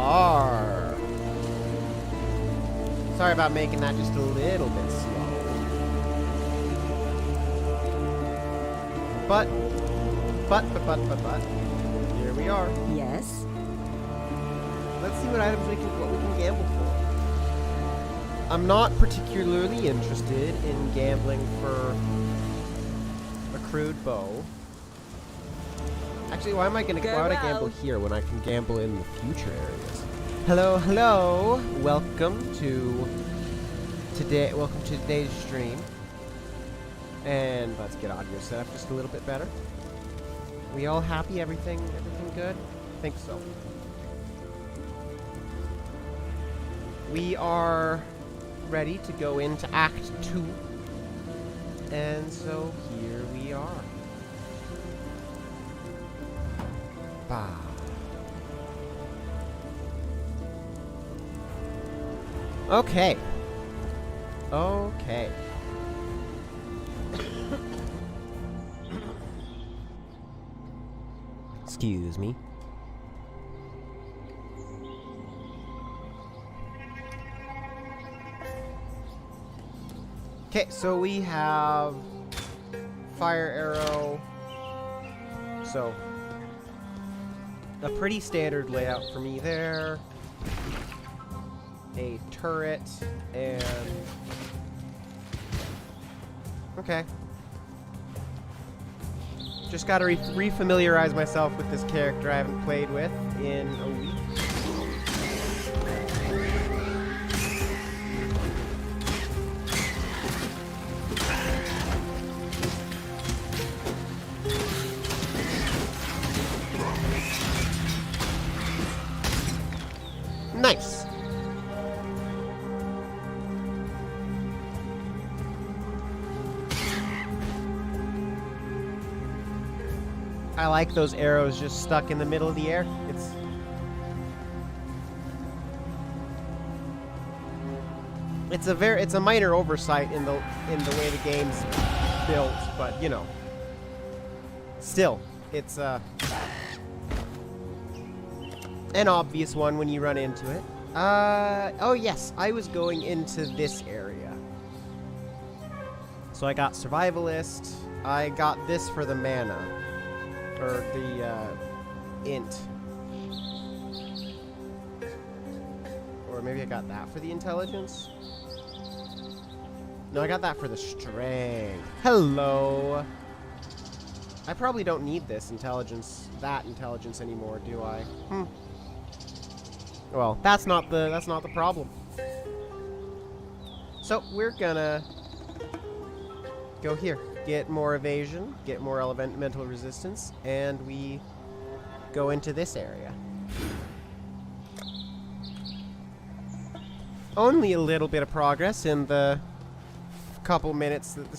are. Sorry about making that just a little bit slow. But, here we are. Yes. Let's see what items we can gamble for. I'm not particularly interested in gambling for a crude bow. Actually, why would I gamble here when I can gamble in the future areas? Hello. Welcome to today's stream. And let's get audio set up just a little bit better. We all happy? Everything good? I think so. We are ready to go into Act 2. And so here we are. Bah. Okay. Excuse me. Okay, so we have fire arrow. So a pretty standard layout for me there. A turret and okay. Just gotta re-familiarize myself with this character I haven't played with in a week. Nice. I like those arrows just stuck in the middle of the air. It's a minor oversight in the way the game's built, but you know. Still, it's an obvious one when you run into it. Oh yes, I was going into this area. So I got Survivalist. I got this for the mana. Or the, int. Or maybe I got that for the intelligence? No, I got that for the strength. Hello! I probably don't need that intelligence anymore, do I? Well, that's not the problem. So we're gonna go here, get more evasion, get more elemental resistance, and we go into this area. Only a little bit of progress in the couple minutes that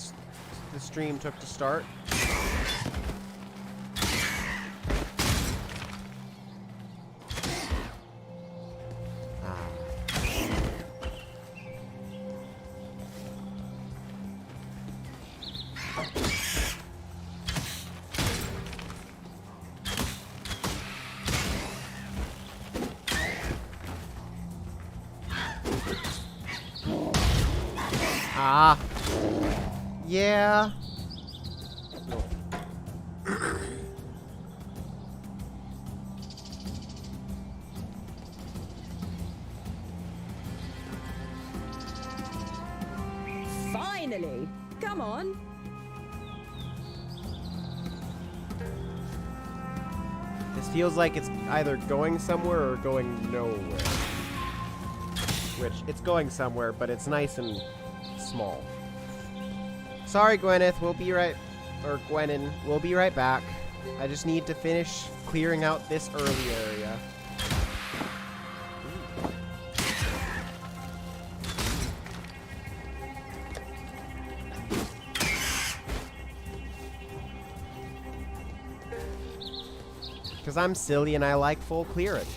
the stream took to start. Yeah. Finally! Come on! This feels like it's either going somewhere or going nowhere. Which, it's going somewhere, but it's nice and small. Sorry, Gwyneth, we'll be right back. I just need to finish clearing out this early area. Because I'm silly and I like full clearage.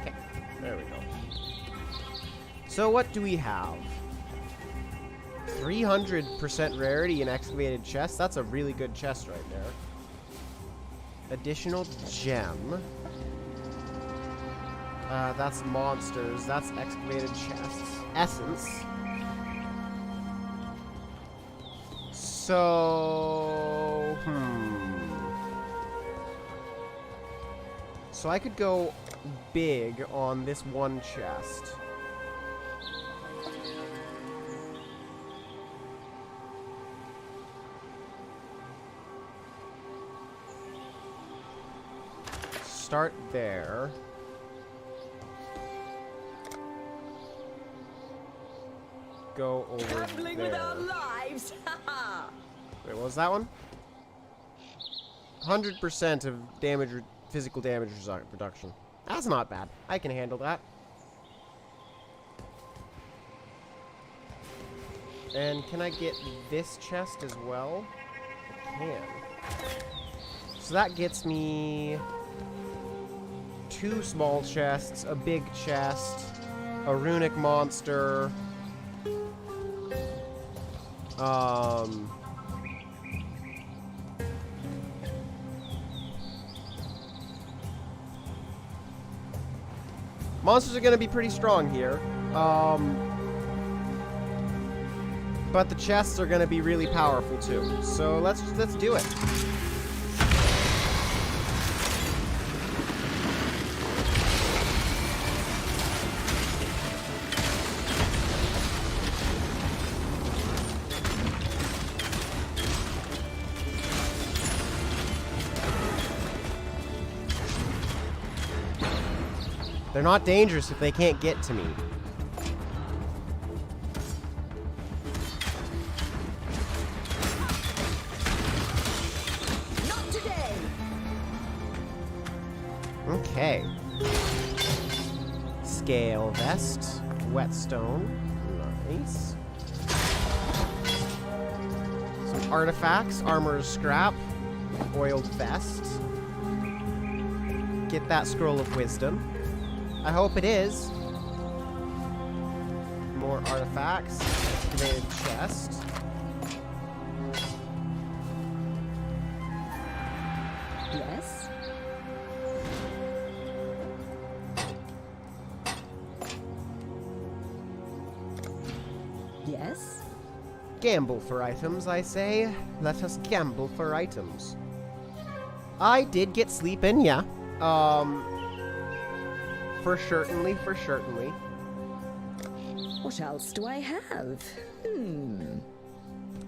Okay, there we go. So what do we have? 300% rarity in excavated chest. That's a really good chest right there. Additional gem. That's monsters. That's excavated chests. Essence. So... So I could go big on this one chest. Start there. Go over Gambling there. with our lives. Wait, what was that one? 100% of damage, physical damage reduction. That's not bad. I can handle that. And can I get this chest as well? I can. So that gets me 2 small chests, a big chest, a runic monster, monsters are going to be pretty strong here. But the chests are going to be really powerful too. So let's do it. They're not dangerous if they can't get to me. Not today. Okay. Scale vest, whetstone, nice. Some artifacts, armor's scrap, oiled vest. Get that scroll of wisdom. I hope it is. More artifacts. Excavated chest. Yes. Yes. Gamble for items, I say. Let us gamble for items. I did get sleep in, yeah. For certainly. What else do I have?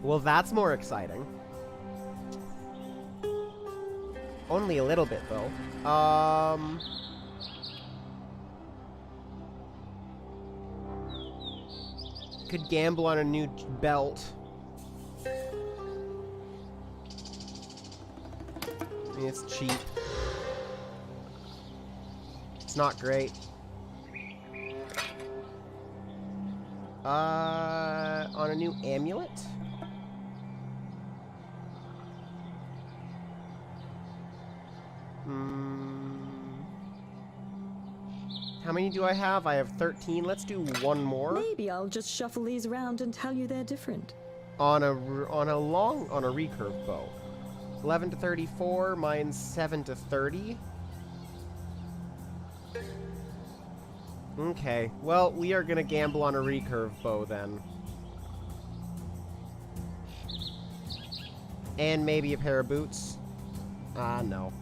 Well, that's more exciting. Only a little bit, though. Could gamble on a new belt. I mean, it's cheap. It's not great. On a new amulet? How many do I have? I have 13. Let's do one more. Maybe I'll just shuffle these around and tell you they're different. On a recurve bow. 11 to 34, mine's 7 to 30. Okay, well, we are gonna gamble on a recurve bow then. And maybe a pair of boots. No.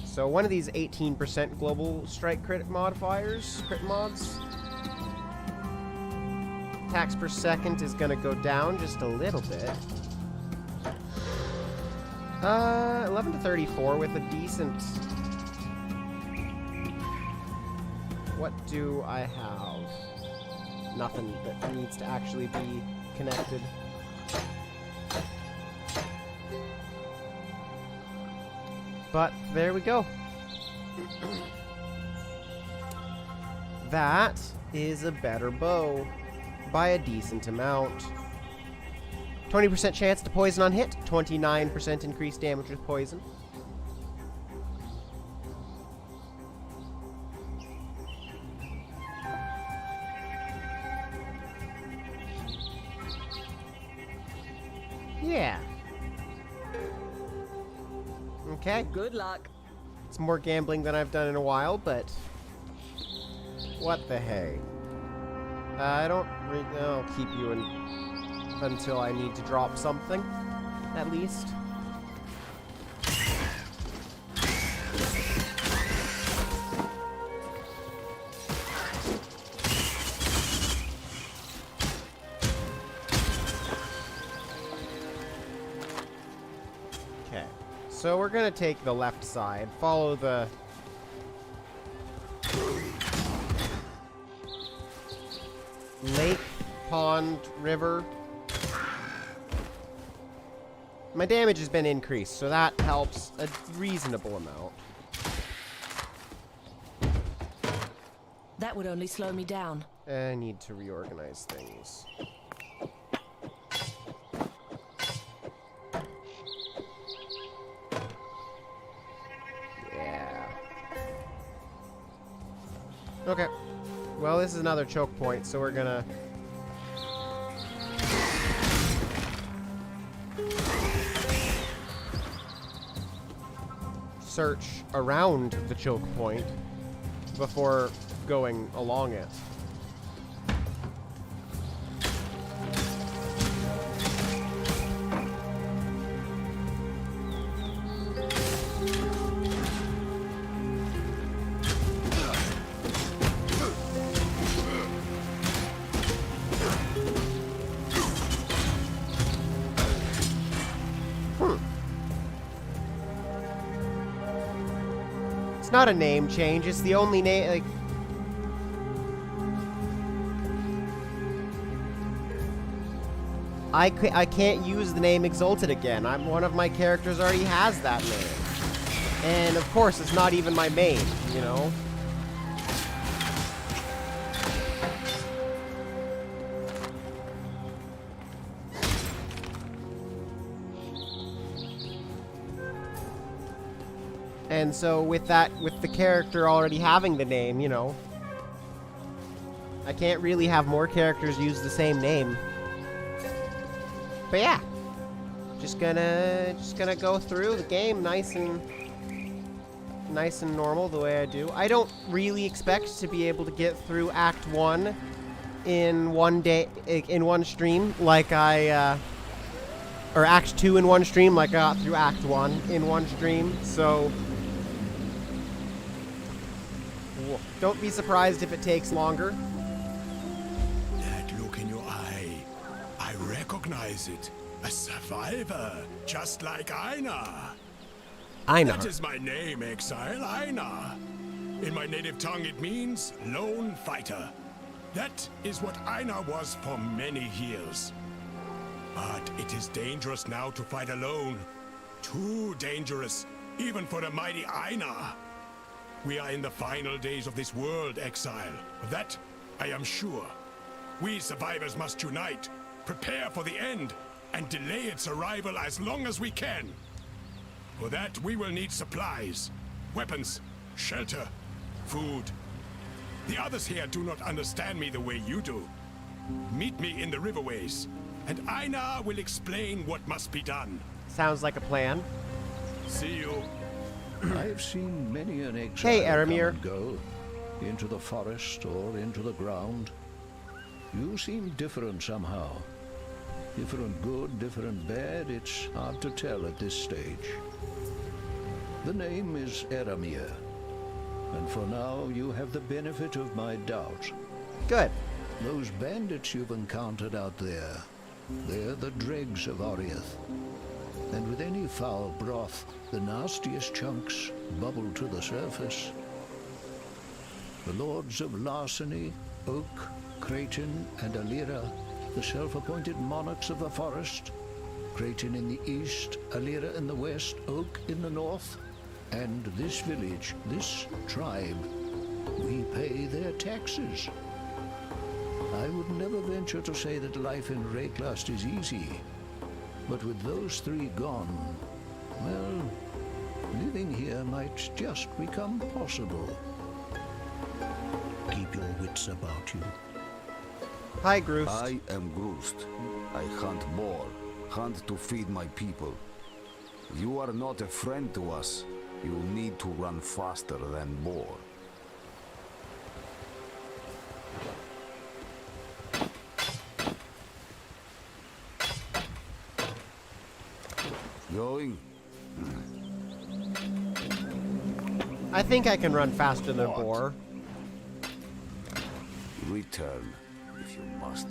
So one of these 18% global strike crit modifiers, crit mods. Attacks per second is gonna go down just a little bit. 11 to 34 with a decent... What do I have? Nothing that needs to actually be connected. But there we go. That is a better bow by a decent amount. 20% chance to poison on hit, 29% increased damage with poison. Yeah. Okay. Good luck. It's more gambling than I've done in a while, but what the hey? I don't. I'll keep you in until I need to drop something, at least. Okay, so we're gonna take the left side, follow the lake, pond, river. My damage has been increased, so that helps a reasonable amount. That would only slow me down. I need to reorganize things. Yeah. Okay. Well, this is another choke point, so we're gonna... search around the choke point before going along it. It's not a name change, it's the only name, like... I can't use the name Exalted again. One of my characters already has that name. And of course, it's not even my main, you know? And so with the character already having the name, you know, I can't really have more characters use the same name. But yeah, just gonna go through the game nice and normal the way I do. I don't really expect to be able to get through Act 1 in one day, in one stream, like or Act 2 in one stream, like I got through Act 1 in one stream. So don't be surprised if it takes longer. That look in your eye, I recognize it. A survivor, just like Einar. Einar. That is my name, Exile, Einar. In my native tongue, it means lone fighter. That is what Einar was for many years. But it is dangerous now to fight alone. Too dangerous, even for the mighty Einar. We are in the final days of this world, Exile. Of that, I am sure. We survivors must unite, prepare for the end, and delay its arrival as long as we can. For that, we will need supplies, weapons, shelter, food. The others here do not understand me the way you do. Meet me in the riverways, and Einar will explain what must be done. Sounds like a plan. See you. I've seen many an exile Hey, come Aramir. and go, into the forest or into the ground. You seem different somehow. Different good, different bad, it's hard to tell at this stage. The name is Aramir, and for now you have the benefit of my doubt. Good. Those bandits you've encountered out there, they're the dregs of Oriath. And with any foul broth, the nastiest chunks bubble to the surface. The lords of Larceny, Oak, Creighton, and Alira, the self-appointed monarchs of the forest, Creighton in the east, Alira in the west, Oak in the north, and this village, this tribe, we pay their taxes. I would never venture to say that life in Rayclast is easy. But with those three gone, well, living here might just become possible. Keep your wits about you. Hi, Groost. I am Groost. I hunt boar. hunt to feed my people. You are not a friend to us. You need to run faster than boar. Going? I think I can run faster than What? boar. Return, if you must.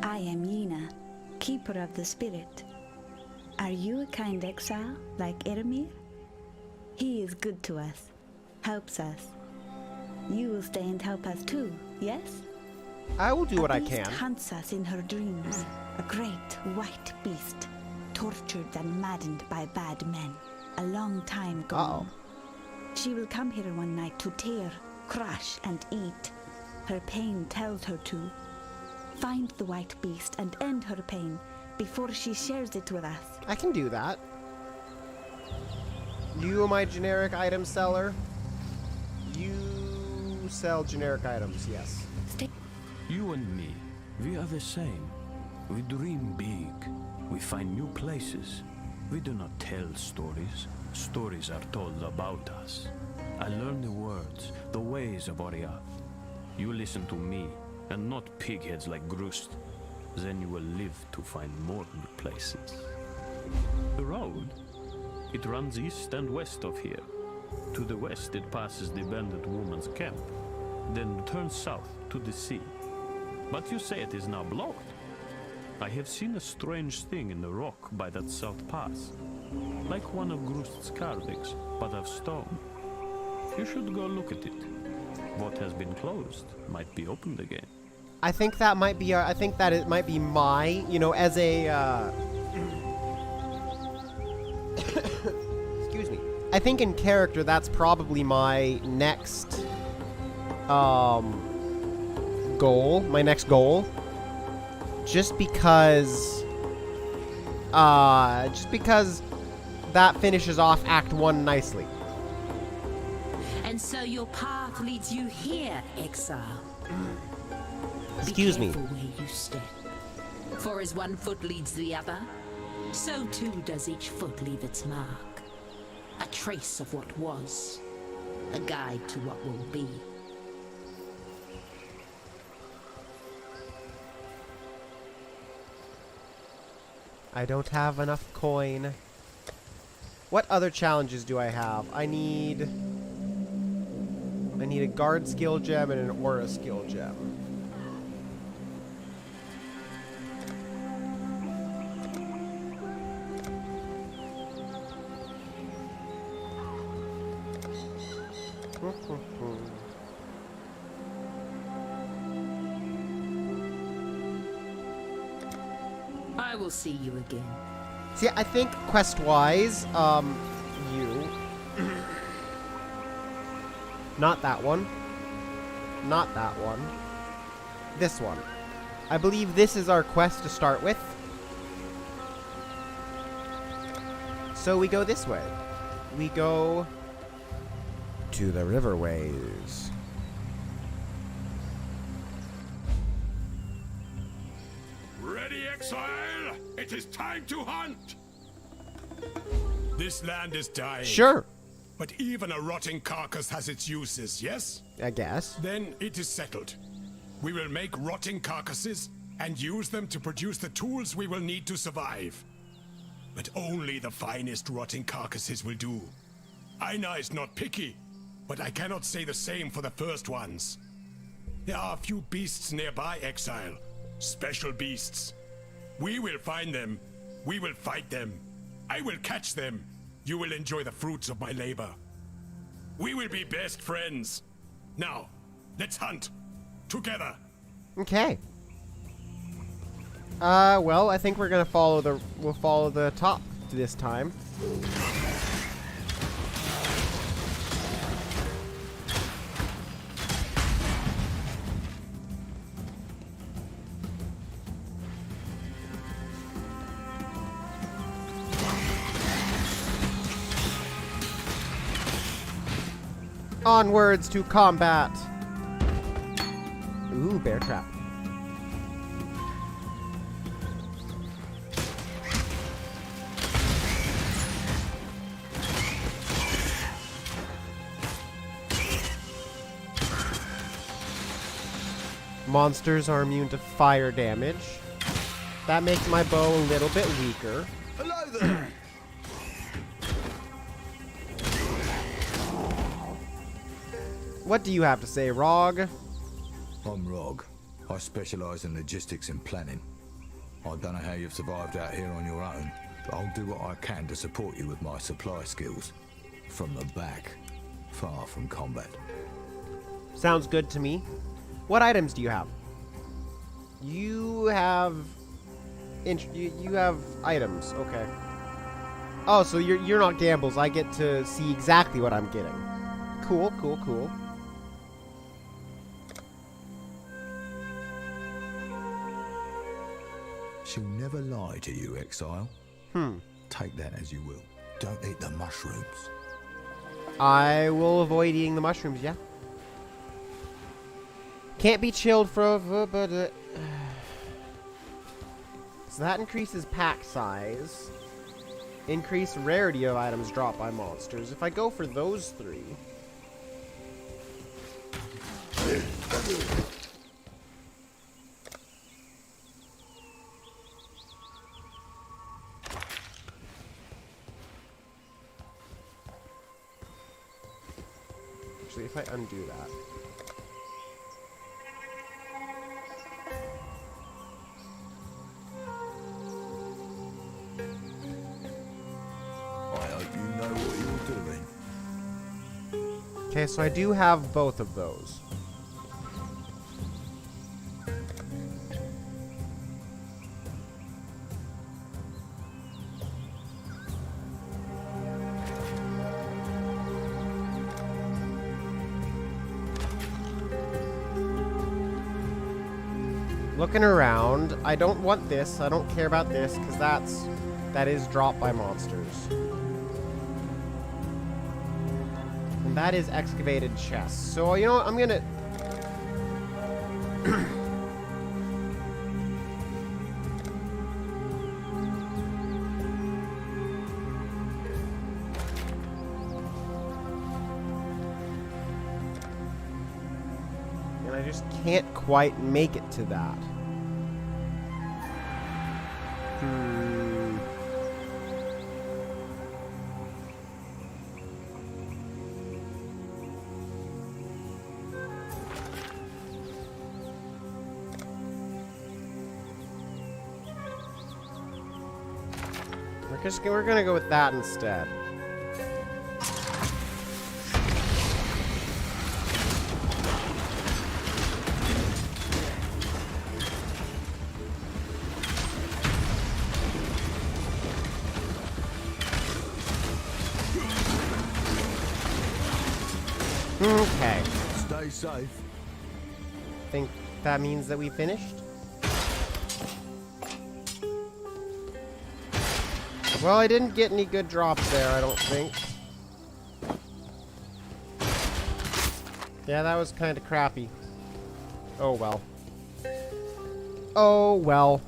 I am Yena, keeper of the spirit. Are you a kind exile, like Eramir? He is good to us, helps us. You will stay and help us too, yes? I will do what I A beast can. hunts us in her dreams, a great white beast, tortured and maddened by bad men, a long time gone. She will come here one night to tear, crush, and eat. Her pain tells her to. Find the white beast and end her pain before she shares it with us. I can do that. You are my generic item seller. You sell generic items, yes. You and me, we are the same. We dream big. We find new places. We do not tell stories. Stories are told about us. I learn the words, the ways of Oriath. You listen to me, and not pigheads like Grust. Then you will live to find more new places. The road, it runs east and west of here. To the west it passes the abandoned woman's camp, then turns south to the sea. But you say it is now blocked. I have seen a strange thing in the rock by that south pass. Like one of Grust's carvings, but of stone. You should go look at it. What has been closed might be opened again. I think that might be. I think that it might be my. You know, as a. Excuse me. I think in character, that's probably my next. Goal. My next goal. Just because. That finishes off Act 1 nicely. And so your path leads you here, Exile. Excuse me. Be careful where you step. For as one foot leads the other, so too does each foot leave its mark. A trace of what was, a guide to what will be. I don't have enough coin. What other challenges do I have? I need a guard skill gem and an aura skill gem. I will see you again. See, I think quest-wise, you. Not that one. Not that one. This one. I believe this is our quest to start with. So we go this way. We go to the riverways. Ready, Exile? It is time to hunt! This land is dying. Sure, But even a rotting carcass has its uses, yes? I guess. Then it is settled. We will make rotting carcasses and use them to produce the tools we will need to survive. But only the finest rotting carcasses will do. Aina is not picky, but I cannot say the same for the first ones. There are a few beasts nearby, Exile. Special beasts. We will find them. We will fight them. I will catch them. You will enjoy the fruits of my labor. We will be best friends. Now, let's hunt. Together. Okay. Well, I think we're gonna we'll follow the top this time. Onwards to combat. Ooh, bear trap. Monsters are immune to fire damage. That makes my bow a little bit weaker. Hello there! What do you have to say, Rog? I'm Rog. I specialise in logistics and planning. I don't know how you've survived out here on your own, but I'll do what I can to support you with my supply skills. From the back, far from combat. Sounds good to me. What items do you have? You have... You have items, okay. Oh, so you're not gambles. I get to see exactly what I'm getting. Cool, cool, cool. She'll never lie to you, Exile. Take that as you will. Don't eat the mushrooms. I will avoid eating the mushrooms, yeah. Can't be chilled for but so that increases pack size. Increase rarity of items dropped by monsters. If I go for those three. Actually, if I undo that. I hope you know what you're doing. Okay, so I do have both of those. Looking around, I don't want this. I don't care about this because that is dropped by monsters. And that is excavated chests. So you know what? I'm gonna. And I just can't quite make it to that. We're gonna go with that instead. Okay. Stay safe. Think that means that we finished? Well, I didn't get any good drops there, I don't think. Yeah, that was kind of crappy. Oh well. Oh well.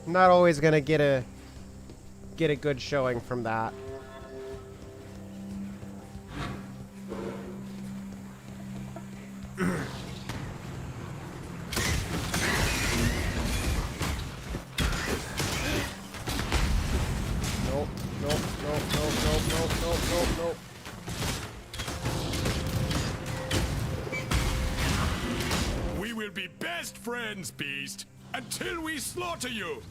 I'm not always gonna get a good showing from that. Nope. We will be best friends, Beast, until we slaughter you.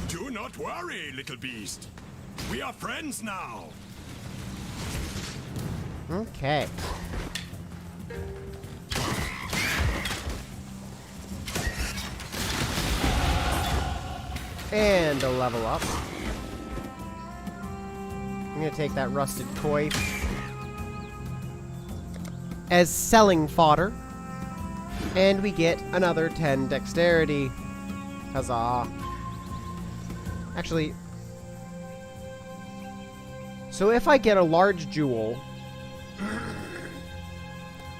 Do not worry, little beast. We are friends now. Okay. And a level up. I'm gonna take that rusted coif as selling fodder. And we get another 10 dexterity. Huzzah. Actually, so if I get a large jewel,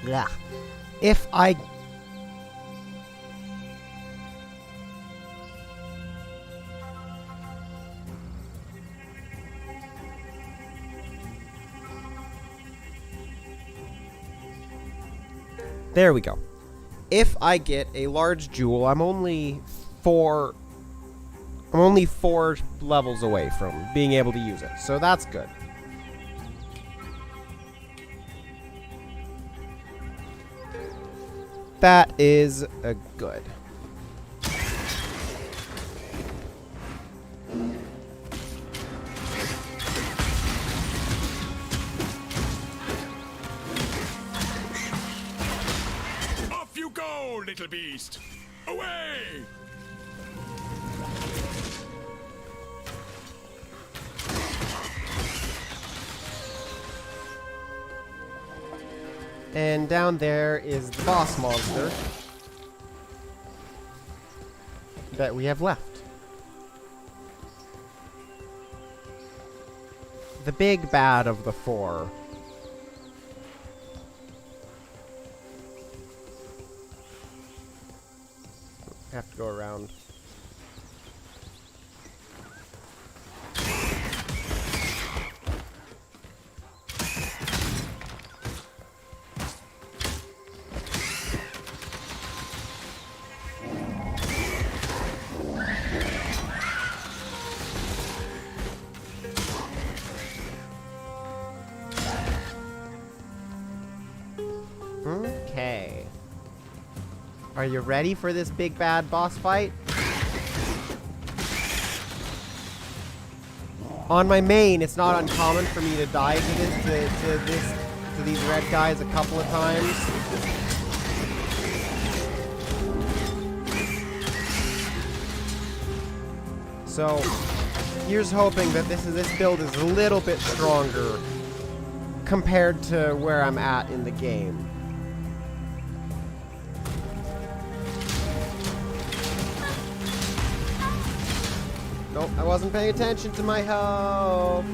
blah, if I There we go. If I get a large jewel, I'm only 4 levels away from being able to use it. So that's good. That is a good. Off you go, little beast! Away! And down there is the boss monster that we have left. The big bad of the 4. Have to go around. Okay. Are you ready for this big bad boss fight? On my main, it's not uncommon for me to die to these red guys a couple of times. So, here's hoping that this build is a little bit stronger compared to where I'm at in the game. Nope, I wasn't paying attention to my health.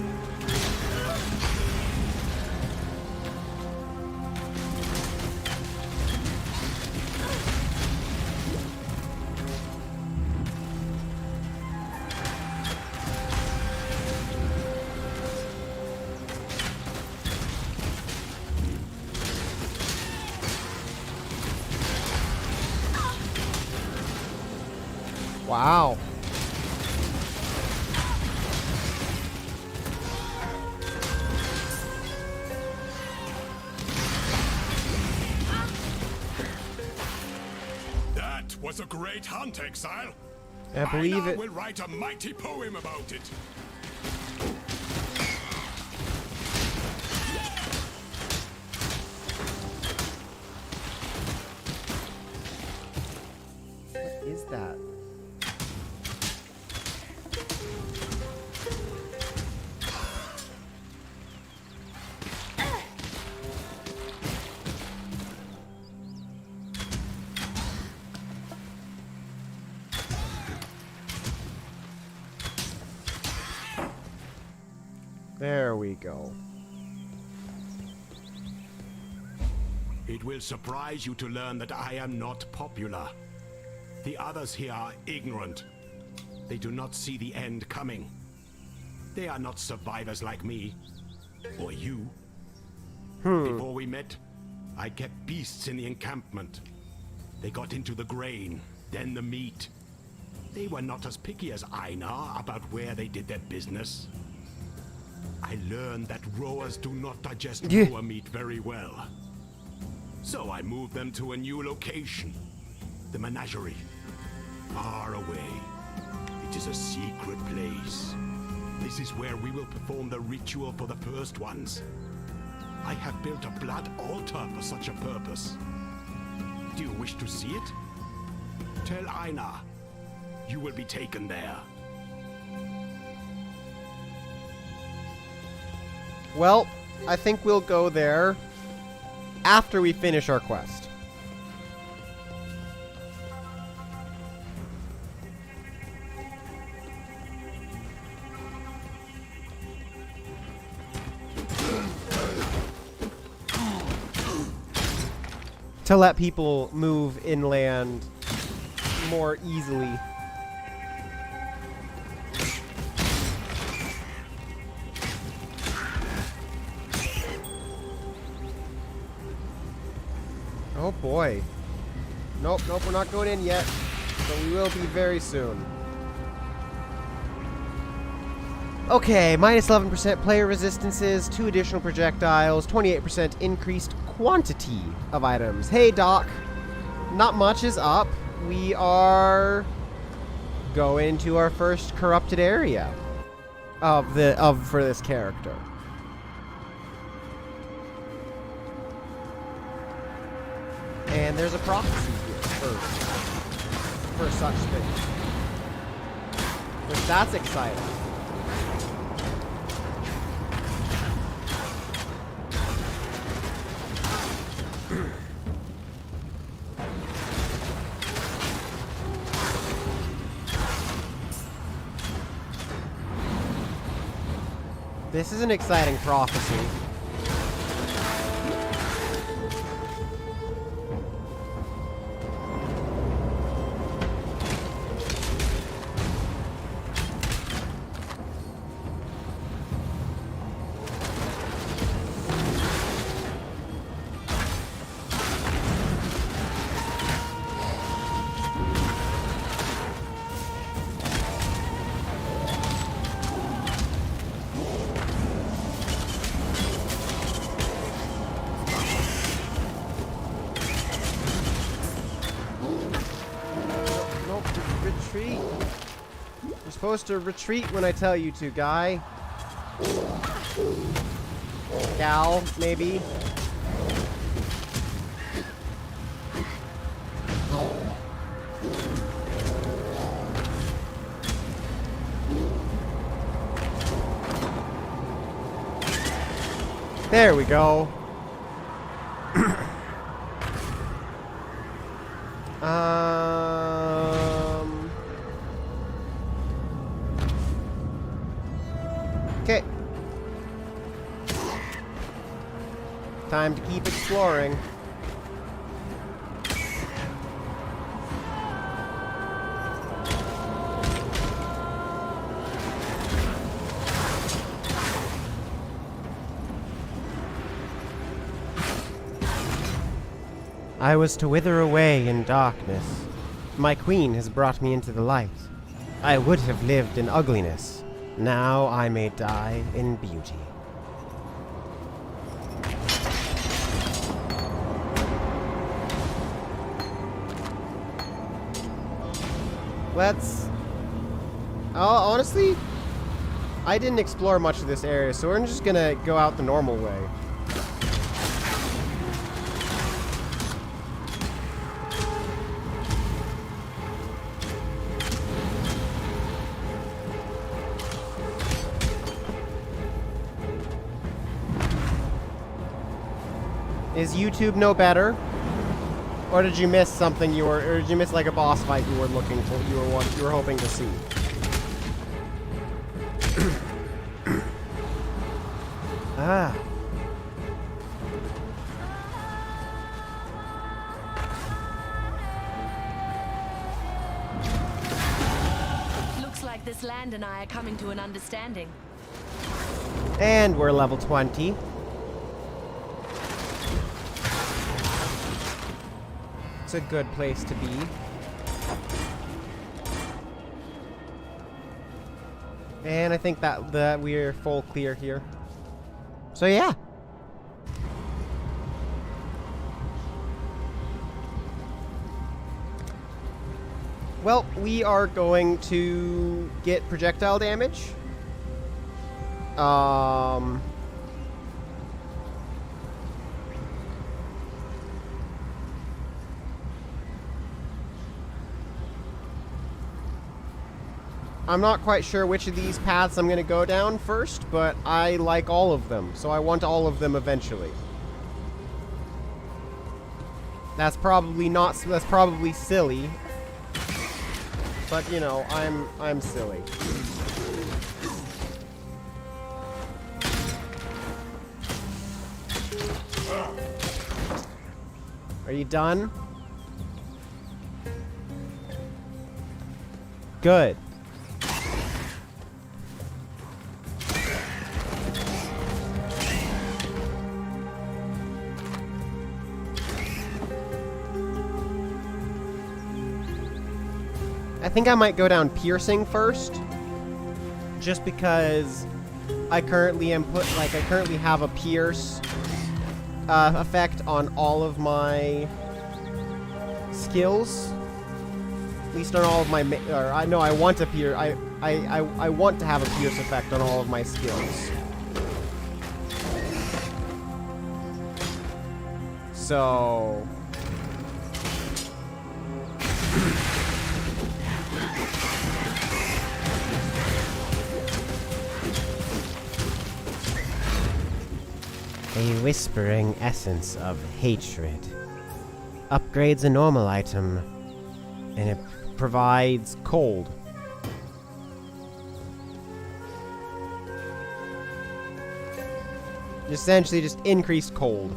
Wow. That was a great hunt, Exile. I believe Aina it. will write a mighty poem about it. What is that? There we go. It will surprise you to learn that I am not popular. The others here are ignorant. They do not see the end coming. They are not survivors like me. Or you. Before we met, I kept beasts in the encampment. They got into the grain, then the meat. They were not as picky as Aina about where they did their business. I learned that rowers do not digest rower meat very well. So I moved them to a new location. The menagerie. Far away. It is a secret place. This is where we will perform the ritual for the first ones. I have built a blood altar for such a purpose. Do you wish to see it? Tell Aina. You will be taken there. Well, I think we'll go there after we finish our quest. To let people move inland more easily. Oh boy. Nope, nope, we're not going in yet. But we will be very soon. Okay, minus 11% player resistances, 2 additional projectiles, 28% increased quantity of items. Hey, Doc. Not much is up. We are going to our first corrupted area for this character. And there's a prophecy here for such things. Which that's exciting. This is an exciting prophecy. Retreat. You're supposed to retreat when I tell you to, guy. Gal, maybe. There we go. Okay. Time to keep exploring. I was to wither away in darkness. My queen has brought me into the light. I would have lived in ugliness. Now I may die in beauty. Let's... honestly, I didn't explore much of this area, so we're just gonna go out the normal way. Is YouTube no better? Or did you miss something or did you miss like a boss fight you were looking for, you were hoping to see? Ah. Looks like this land and I are coming to an understanding. And we're level 20. It's a good place to be. And I think that we're full clear here. So yeah. Well, we are going to get projectile damage. I'm not quite sure which of these paths I'm going to go down first, but I like all of them, so I want all of them eventually. That's probably silly. But, you know, I'm silly. Are you done? Good. I think I might go down piercing first. Just because I currently have a pierce effect on all of my skills. At least on all of my I want to I want to have a pierce effect on all of my skills. So a whispering essence of hatred upgrades a normal item, and it provides cold. Essentially, just increased cold.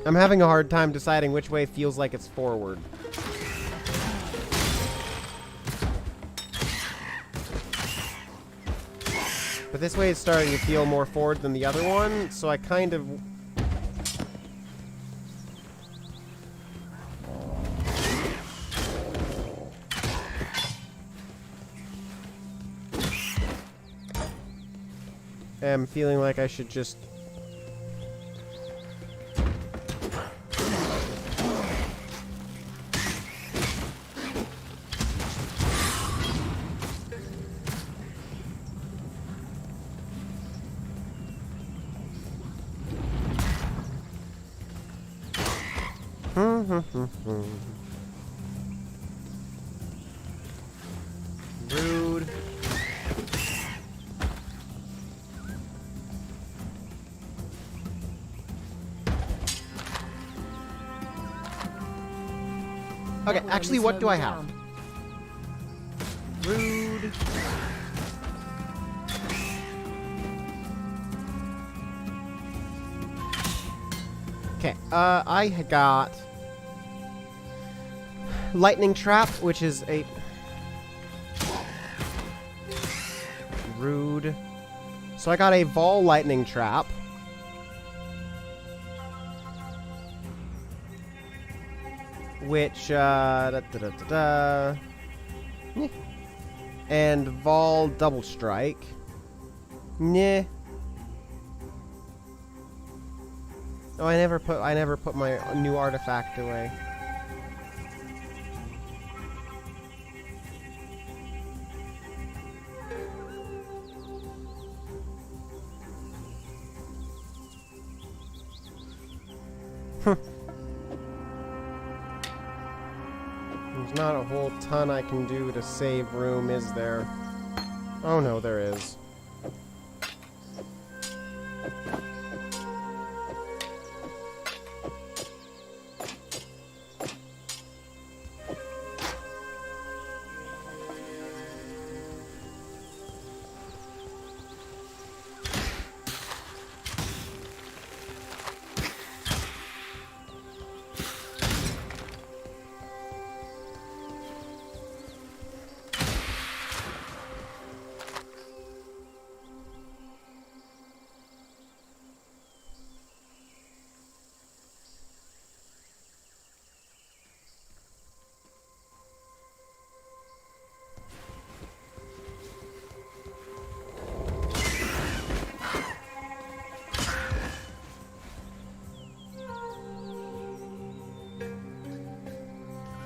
I'm having a hard time deciding which way feels like it's forward. But this way is starting to feel more forward than the other one, so I kind of... am feeling like I should just... Rude. Okay, actually, what do I have? Rude. Okay, I got lightning trap, which is a rude. So I got a Vol lightning trap. Which, and Vol double strike. Nah. Oh, I never put my new artifact away. There's not a whole ton I can do to save room, is there? Oh no, there is.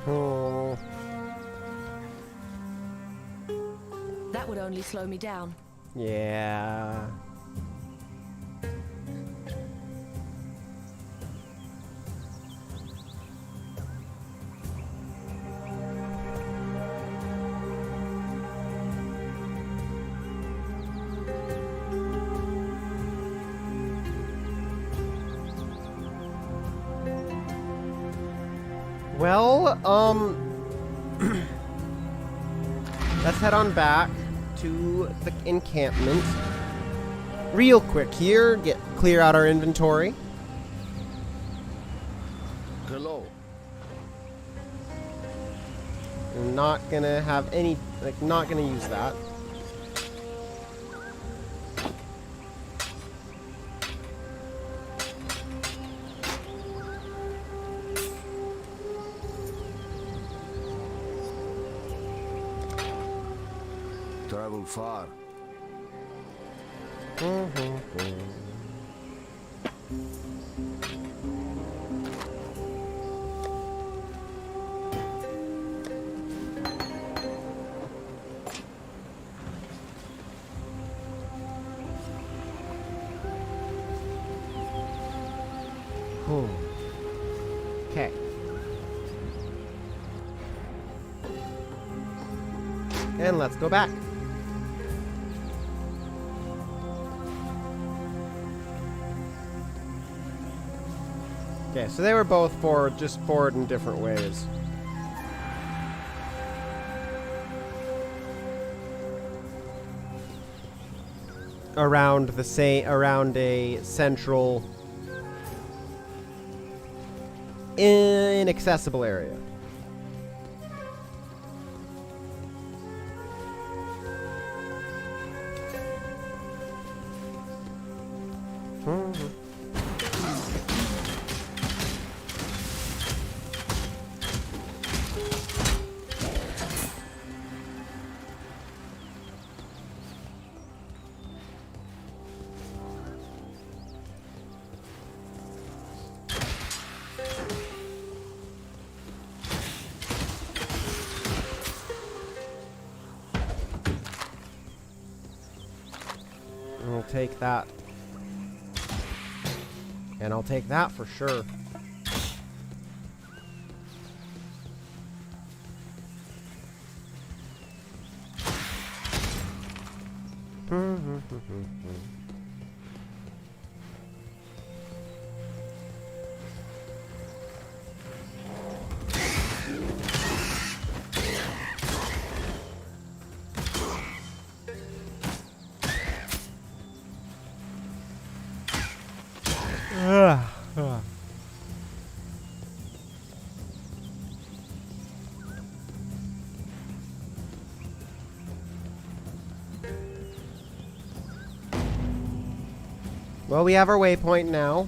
Oh. That would only slow me down. Yeah. Well, let's head on back to the encampment. Real quick here, clear out our inventory. Hello. I'm not gonna have any, like, not gonna use that. Traveled far. Okay. And let's go back. Okay, so they were both forward, just forward in different ways. Around a central inaccessible area. I'll take that. And I'll take that for sure. Well, we have our waypoint now.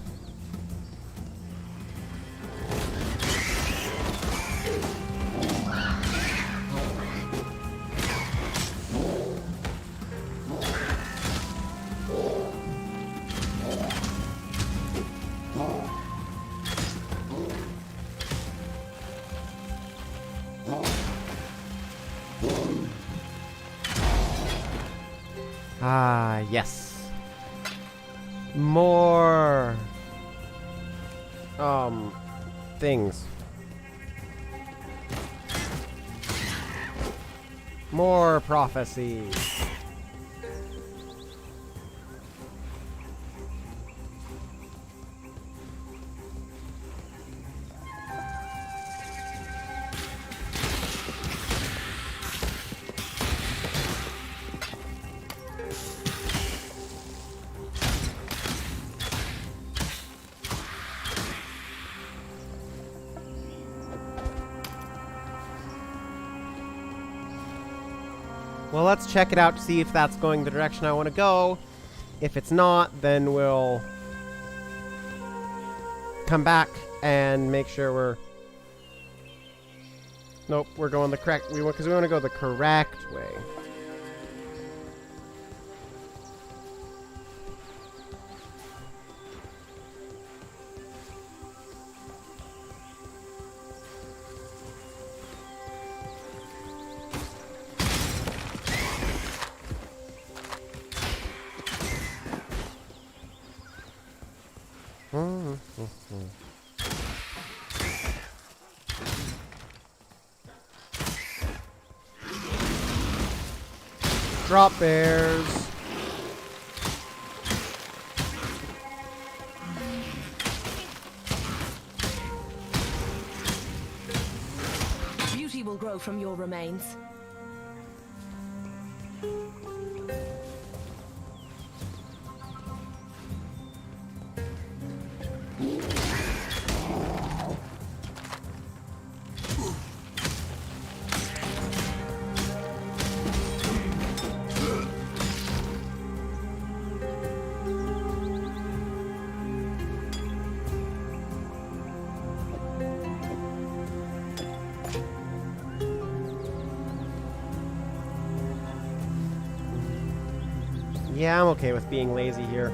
Ah, yes. More things. More prophecies. Well, let's check it out to see if that's going the direction I want to go. If it's not, then we'll come back and make sure we're... Nope, we're going the correct... Because we want to go the correct way. Drop bears. Beauty will grow from your remains. Yeah, I'm okay with being lazy here.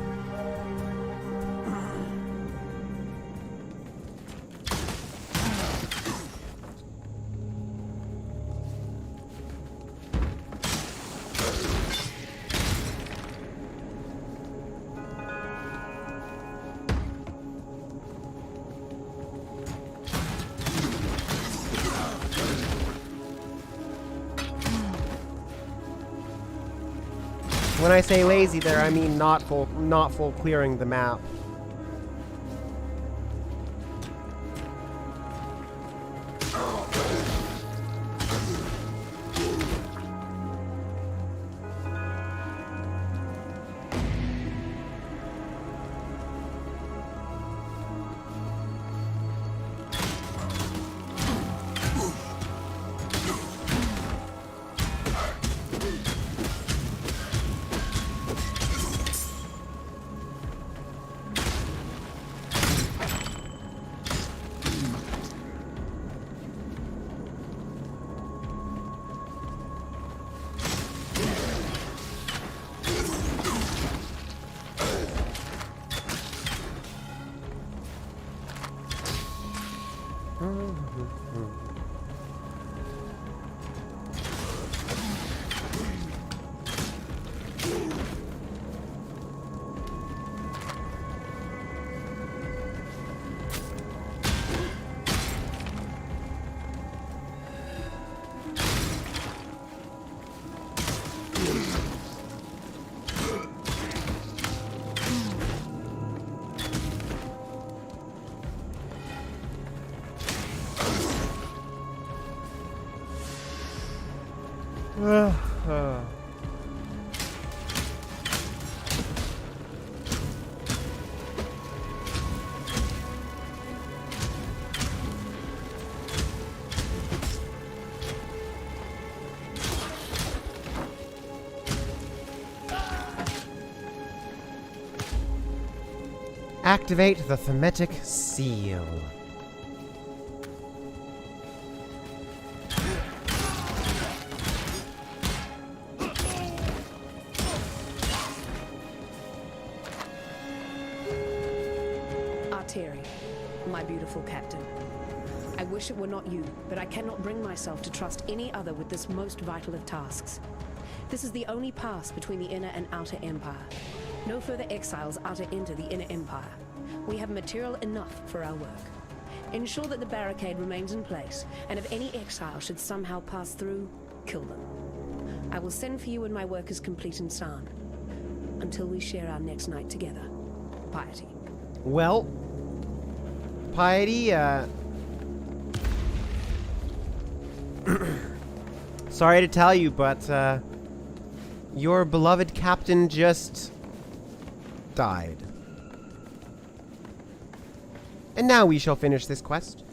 When I say lazy there, I mean not full clearing the map. Activate the thematic seal. Arteri, my beautiful captain. I wish it were not you, but I cannot bring myself to trust any other with this most vital of tasks. This is the only pass between the inner and outer empire. No further exiles are to enter the inner empire. We have material enough for our work. Ensure that the barricade remains in place, and if any exile should somehow pass through, kill them. I will send for you when my work is complete in San. Until we share our next night together. Piety. Well, Piety, sorry to tell you, but, your beloved captain just died. And now we shall finish this quest.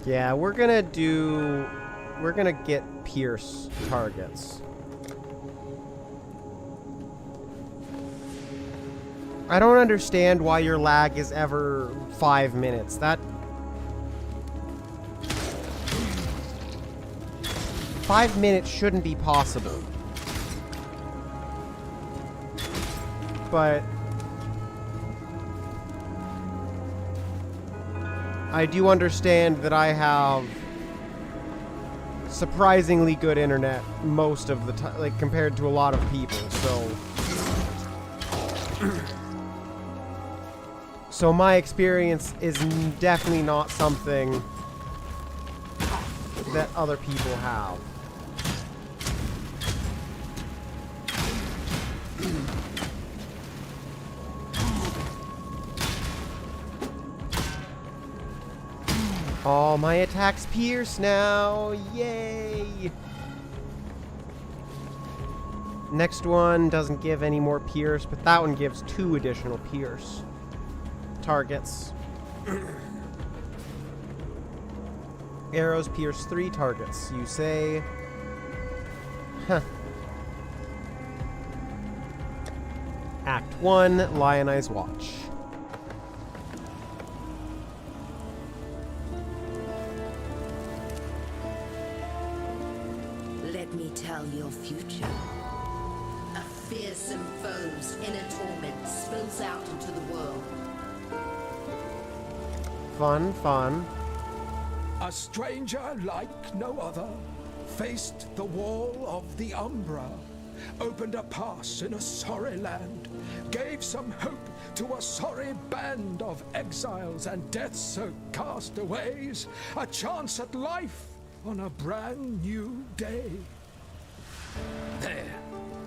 Yeah, we're gonna get Pierce targets. I don't understand why your lag is ever 5 minutes. 5 minutes shouldn't be possible. But I do understand that I have surprisingly good internet most of the time, like compared to a lot of people, so so my experience is definitely not something that other people have. All my attacks pierce now. Yay! Next one doesn't give any more pierce, but that one gives 2 additional pierce targets. Arrows pierce 3 targets. You say... Huh. Act 1, Lionize Watch. Let me tell your future. A fearsome foe's inner torment spills out into the world. Fun, fun. A stranger like no other faced the wall of the Umbra, opened a pass in a sorry land, gave some hope to a sorry band of exiles and death-soaked castaways, a chance at life on a brand new day. There.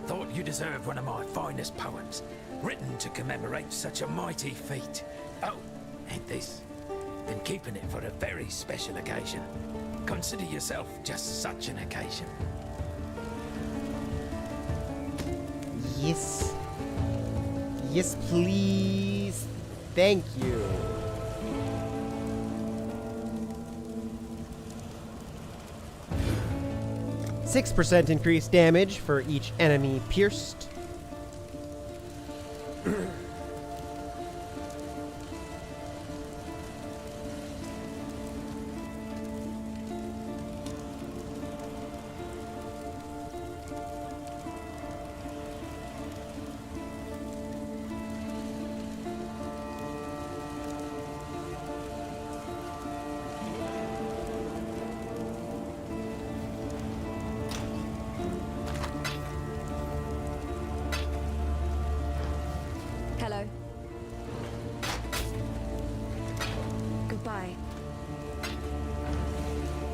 Thought you deserved one of my finest poems, written to commemorate such a mighty feat. Oh, and this. Been keeping it for a very special occasion. Consider yourself just such an occasion. Yes. Yes, please. Thank you. %6 increased damage for each enemy pierced. Hello. Goodbye.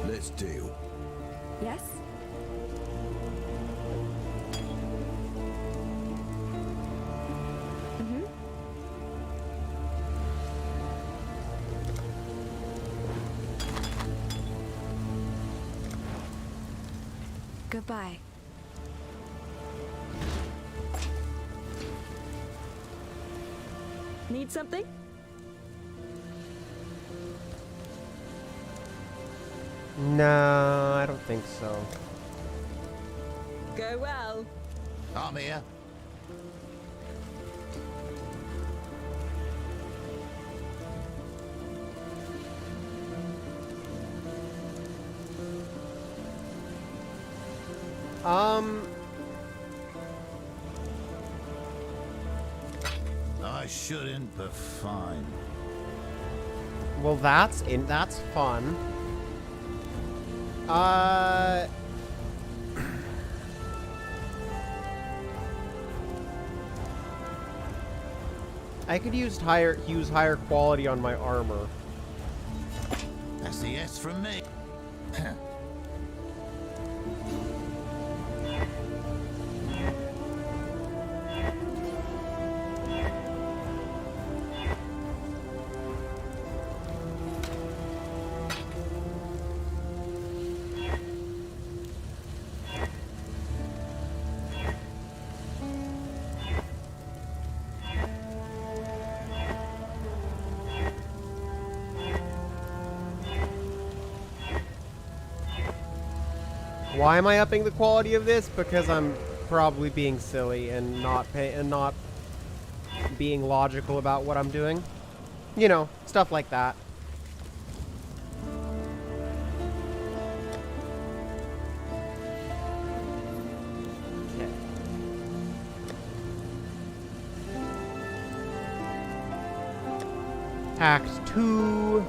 Let's deal. Yes? Mm-hmm. Goodbye. Need something? No, I don't think so. Go well. I'm here. I shouldn't, but fine. Well, that's fun. I could use higher quality on my armor. That's the yes from me. Why am I upping the quality of this? Because I'm probably being silly and not being logical about what I'm doing. You know, stuff like that. Okay. Act 2.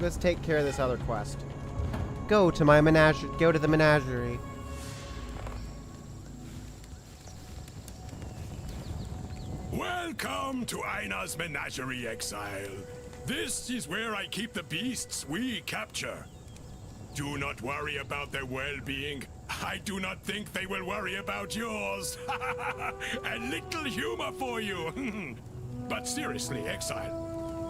Let's take care of this other quest. Go to my menagerie. Go to the menagerie. Welcome to Aina's Menagerie, Exile. This is where I keep the beasts we capture. Do not worry about their well-being. I do not think they will worry about yours. A little humor for you. But seriously, Exile,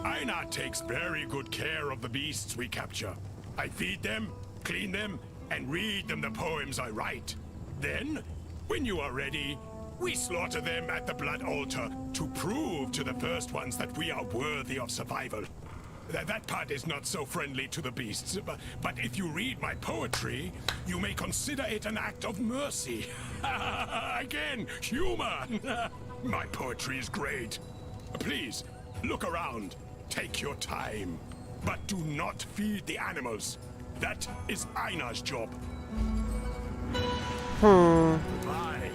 Aina takes very good care of the beasts we capture. I feed them, clean them, and read them the poems I write. Then, when you are ready, we slaughter them at the blood altar to prove to the first ones that we are worthy of survival. That part is not so friendly to the beasts, but if you read my poetry, you may consider it an act of mercy. Again, humor! My poetry is great. Please, look around. Take your time. But do not feed the animals. That is Aina's job. Bye.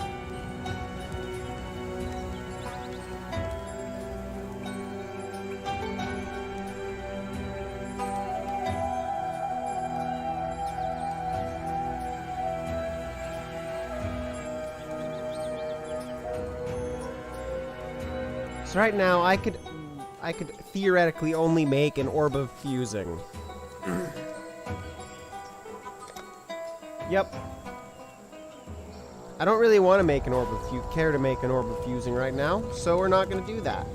So right now, I could theoretically only make an orb of fusing. Yep. I don't really want to make an orb of care to make an orb of fusing right now, so we're not going to do that.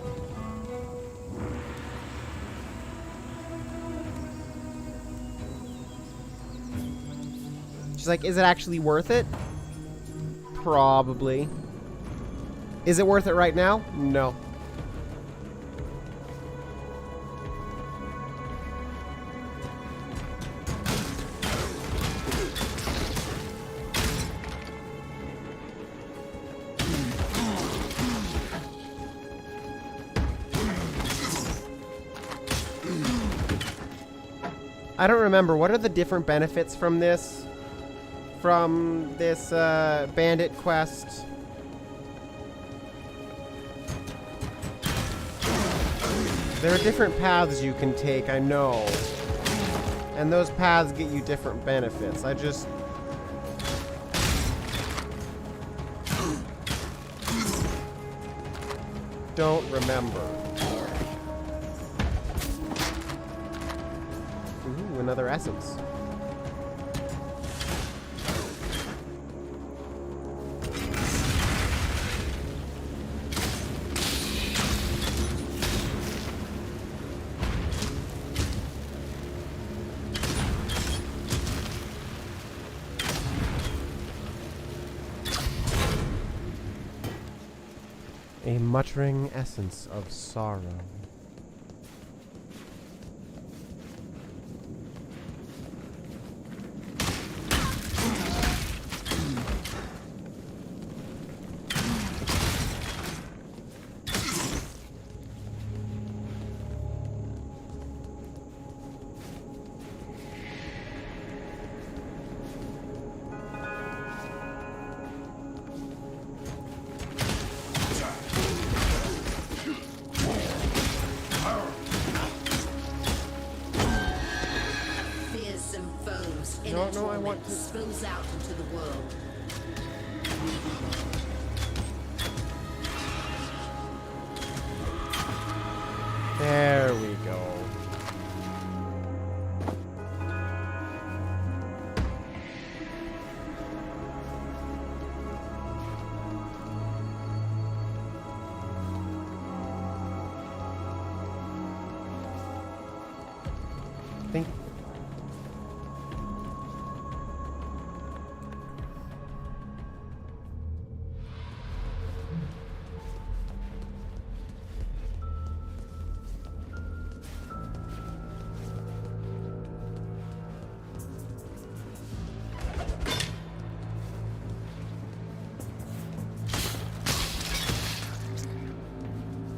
She's like, is it actually worth it? Probably. Is it worth it right now? No. I don't remember. What are the different benefits from this? From this bandit quest? There are different paths you can take, I know. And those paths get you different benefits. I just... don't remember. Ooh, another essence. A muttering essence of sorrow. No, I want to spills out into the world. There we go. Think.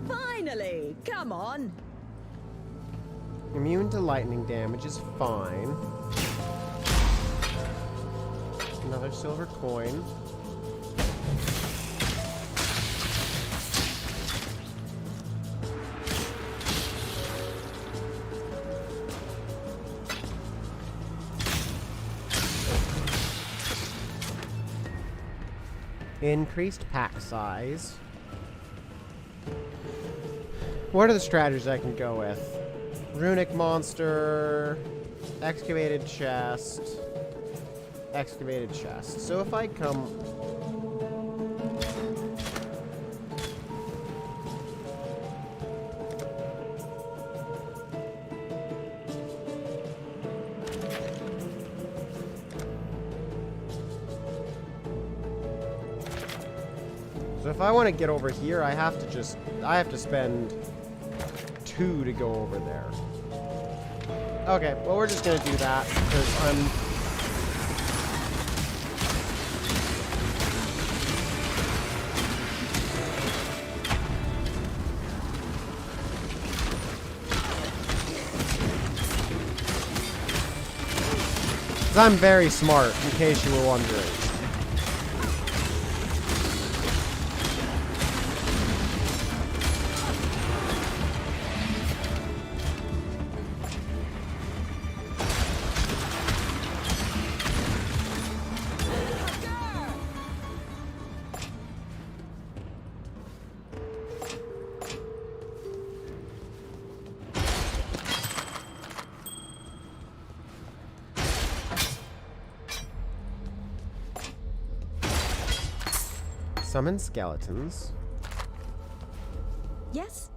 Finally! Come on! Immune to lightning damage is fine. Another silver coin. Increased pack size. What are the strategies I can go with? Runic monster, excavated chest, excavated chest. So if I come... So if I want to get over here, I have to spend 2 to go over there. Okay, well, we're just gonna do that, because I'm... I'm very smart, in case you were wondering. Summon skeletons. Yes?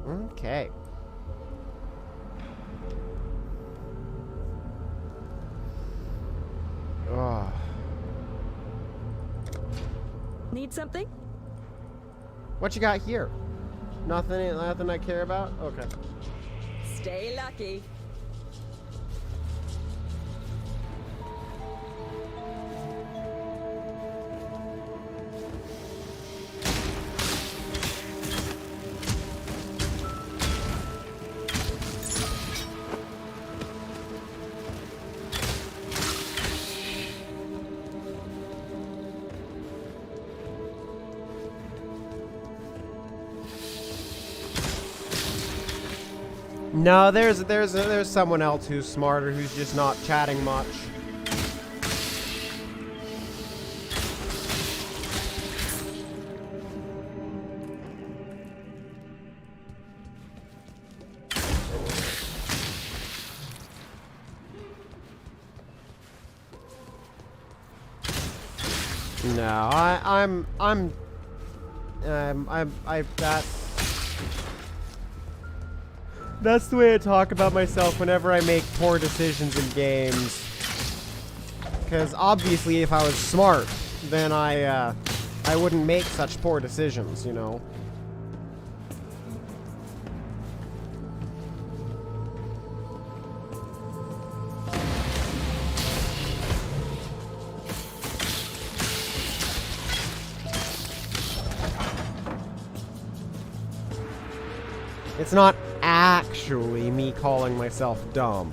Okay. Oh. Need something? What you got here? Nothing I care about? Okay. Stay lucky. No, there's someone else who's smarter, who's just not chatting much. No, that's the way I talk about myself whenever I make poor decisions in games. Because obviously, if I was smart, then I wouldn't make such poor decisions, you know. It's not actually me calling myself dumb.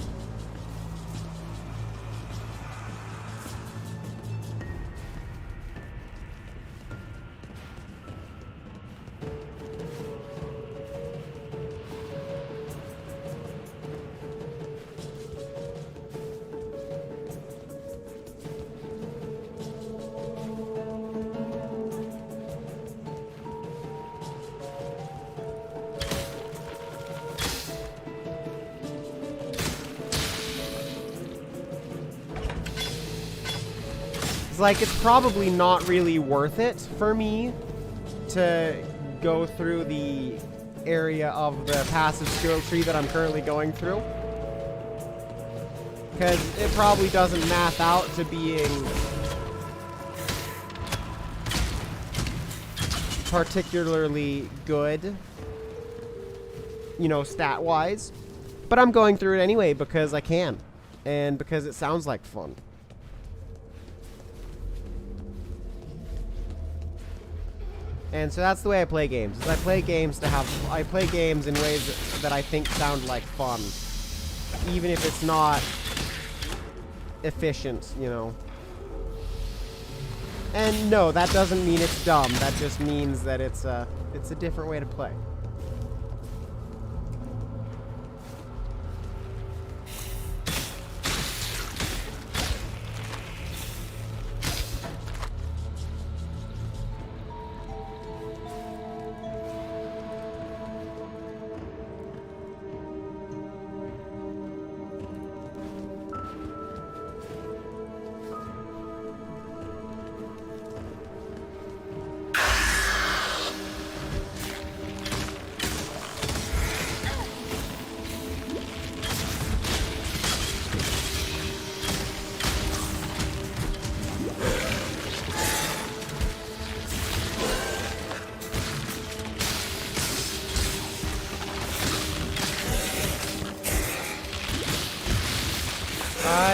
Like, it's probably not really worth it for me to go through the area of the passive skill tree that I'm currently going through. Because it probably doesn't math out to being particularly good, you know, stat-wise. But I'm going through it anyway because I can, and because it sounds like fun. And so that's the way I play games. Is I play games in ways that I think sound like fun, even if it's not efficient, you know. And no, that doesn't mean it's dumb. That just means that it's a different way to play.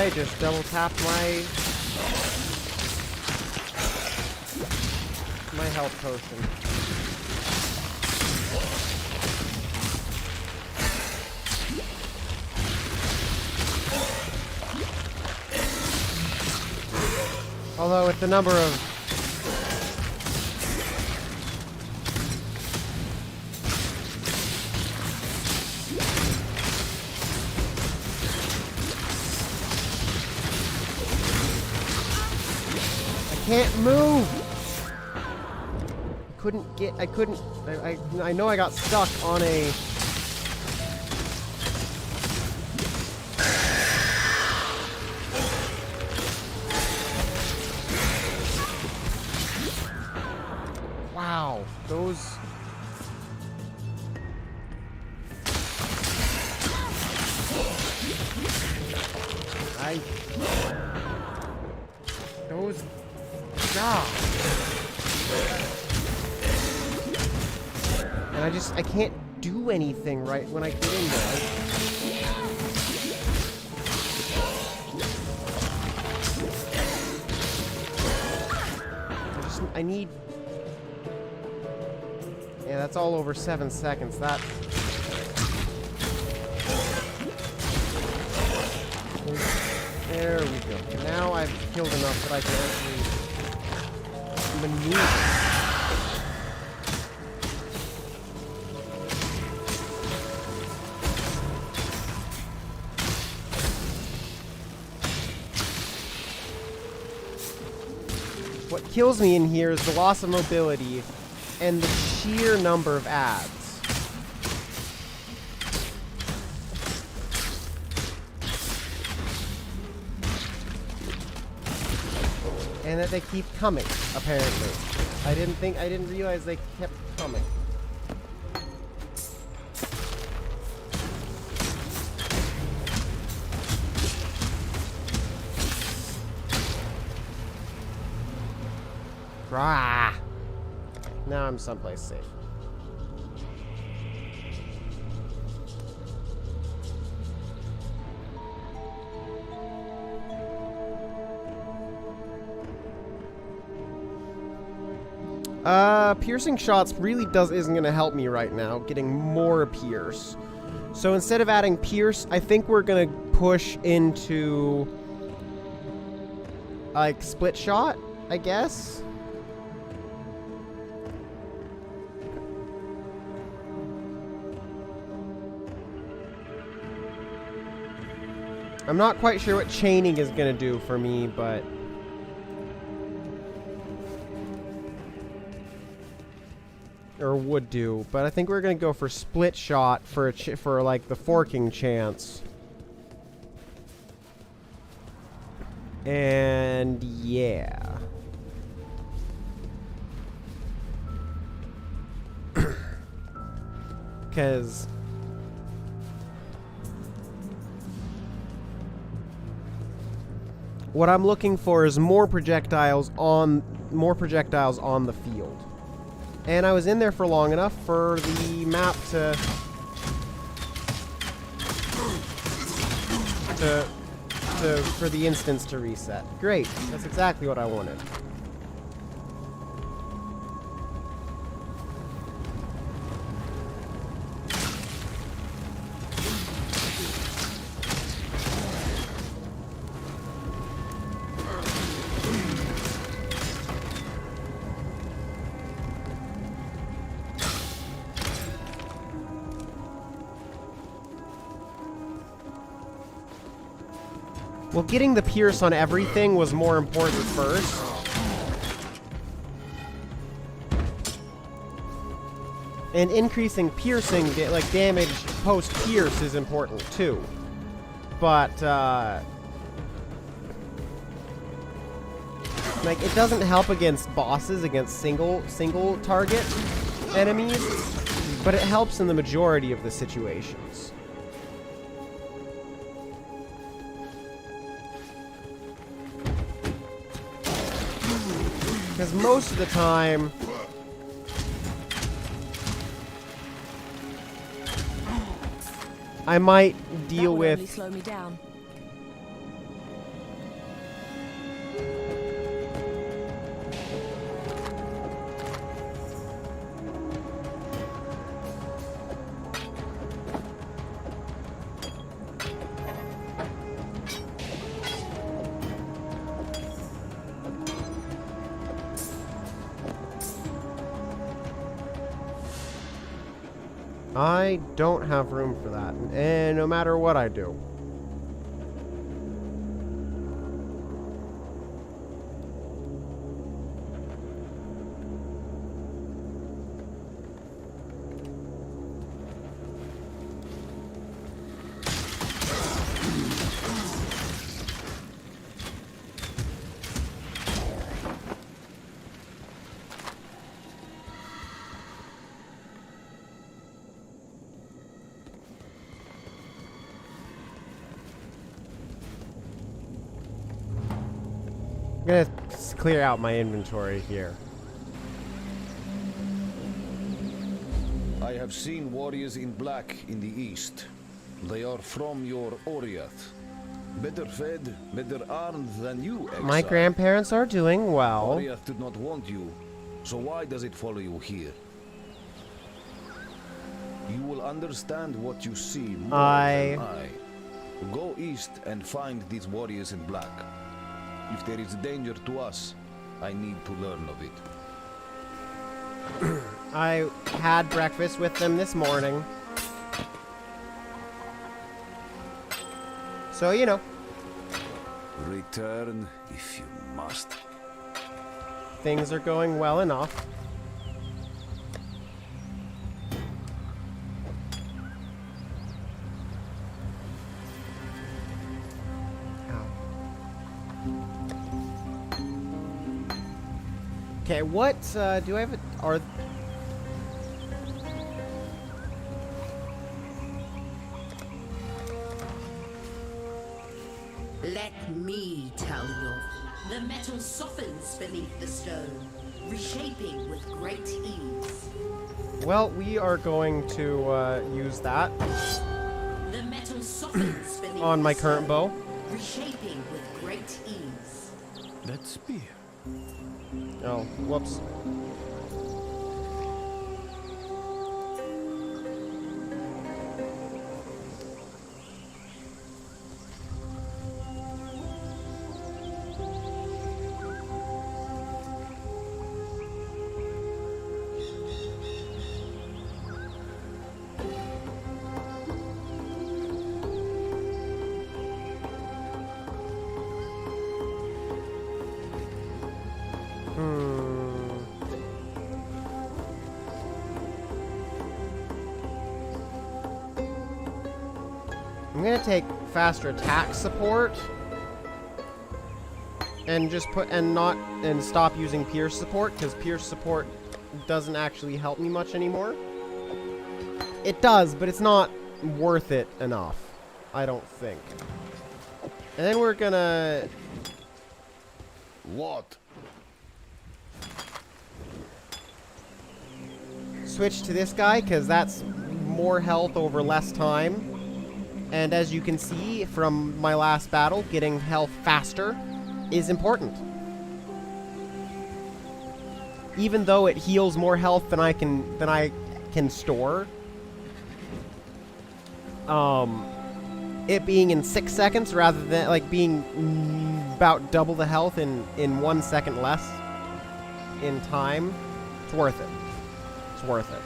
I just double tapped my health potion. Although with the number of can't move. I know I got stuck on a wow, those God. And I can't do anything right when I get in there. I need... Yeah, that's all over 7 seconds. That... There we go. Now I've killed enough that I can actually maneuver. What kills me in here is the loss of mobility and the sheer number of ads. And that they keep coming, apparently. I didn't realize they kept coming. Rah! Now I'm someplace safe. Piercing shots really isn't gonna help me right now, getting more pierce. So instead of adding pierce, I think we're gonna push into like split shot, I guess. I'm not quite sure what chaining is gonna do for me, but or would do, but I think we're gonna go for split shot for like the forking chance. And yeah, because what I'm looking for is more projectiles on the field. And I was in there for long enough for the map for the instance to reset. Great. That's exactly what I wanted. Well, getting the pierce on everything was more important first. And increasing piercing, like damage post-pierce, is important too. But, like, it doesn't help against bosses, against single target enemies, but it helps in the majority of the situations. Because most of the time, I might deal with... Slow me down. I don't have room for that, and no matter what I do. I'm gonna clear out my inventory here. I have seen warriors in black in the east. They are from your Oriath. Better fed, better armed than you, Exile. My grandparents are doing well. Oriath did not want you, so why does it follow you here? You will understand what you see more than I. Go east and find these warriors in black. If there is danger to us, I need to learn of it. I had breakfast with them this morning. So, you know. Return if you must. Things are going well enough. Okay, what, do I have are... Let me tell you. The metal softens beneath the stone, reshaping with great ease. Well, we are going to, use that. The metal softens beneath on my the current stone, bow. reshaping with great ease. That spear. Oh, whoops. I'm gonna take faster attack support and just stop using pierce support, because pierce support doesn't actually help me much anymore. It does, but it's not worth it enough, I don't think. And then we're gonna... What? switch to this guy, because that's more health over less time. And as you can see from my last battle, getting health faster is important. Even though it heals more health than I can store. It being in 6 seconds rather than like being about double the health in 1 second less in time, it's worth it. It's worth it.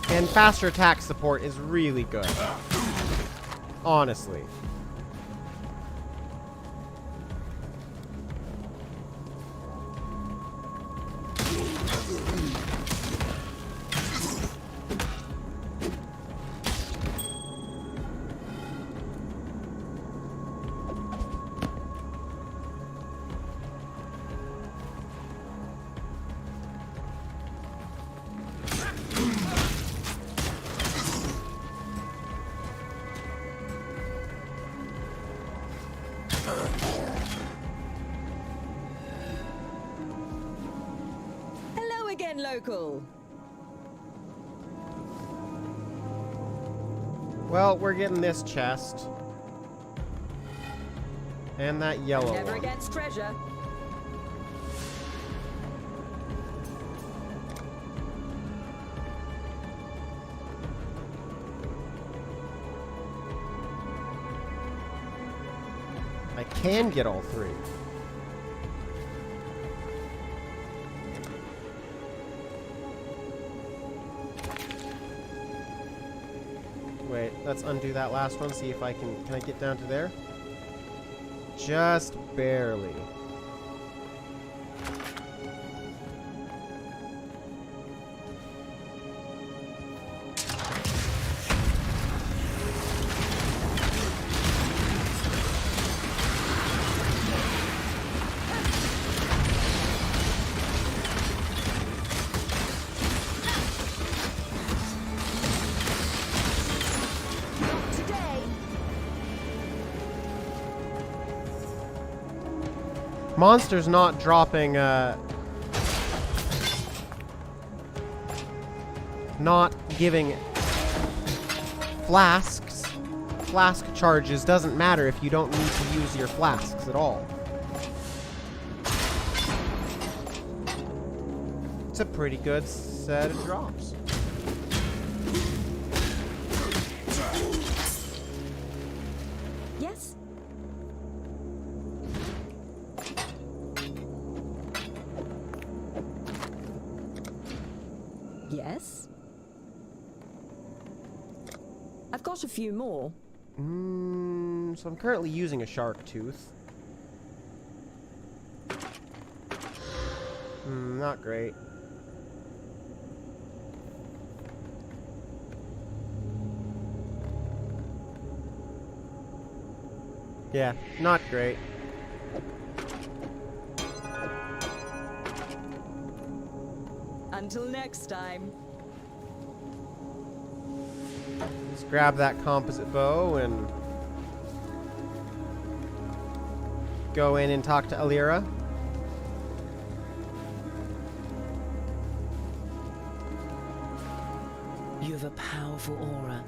And faster attack support is really good. Honestly. again, local. Well, we're getting this chest. And that yellow Never one. against treasure. I can get all three. Wait, let's undo that last one, see if I can I get down to there? Just barely. Monster's not dropping, not giving flasks. Flask charges doesn't matter if you don't need to use your flasks at all. It's a pretty good set of drops. Yes? Yes? I've got a few more. So I'm currently using a shark tooth. Not great. Yeah, not great. Until next time. Let's grab that composite bow and go in and talk to Alira. You have a powerful aura,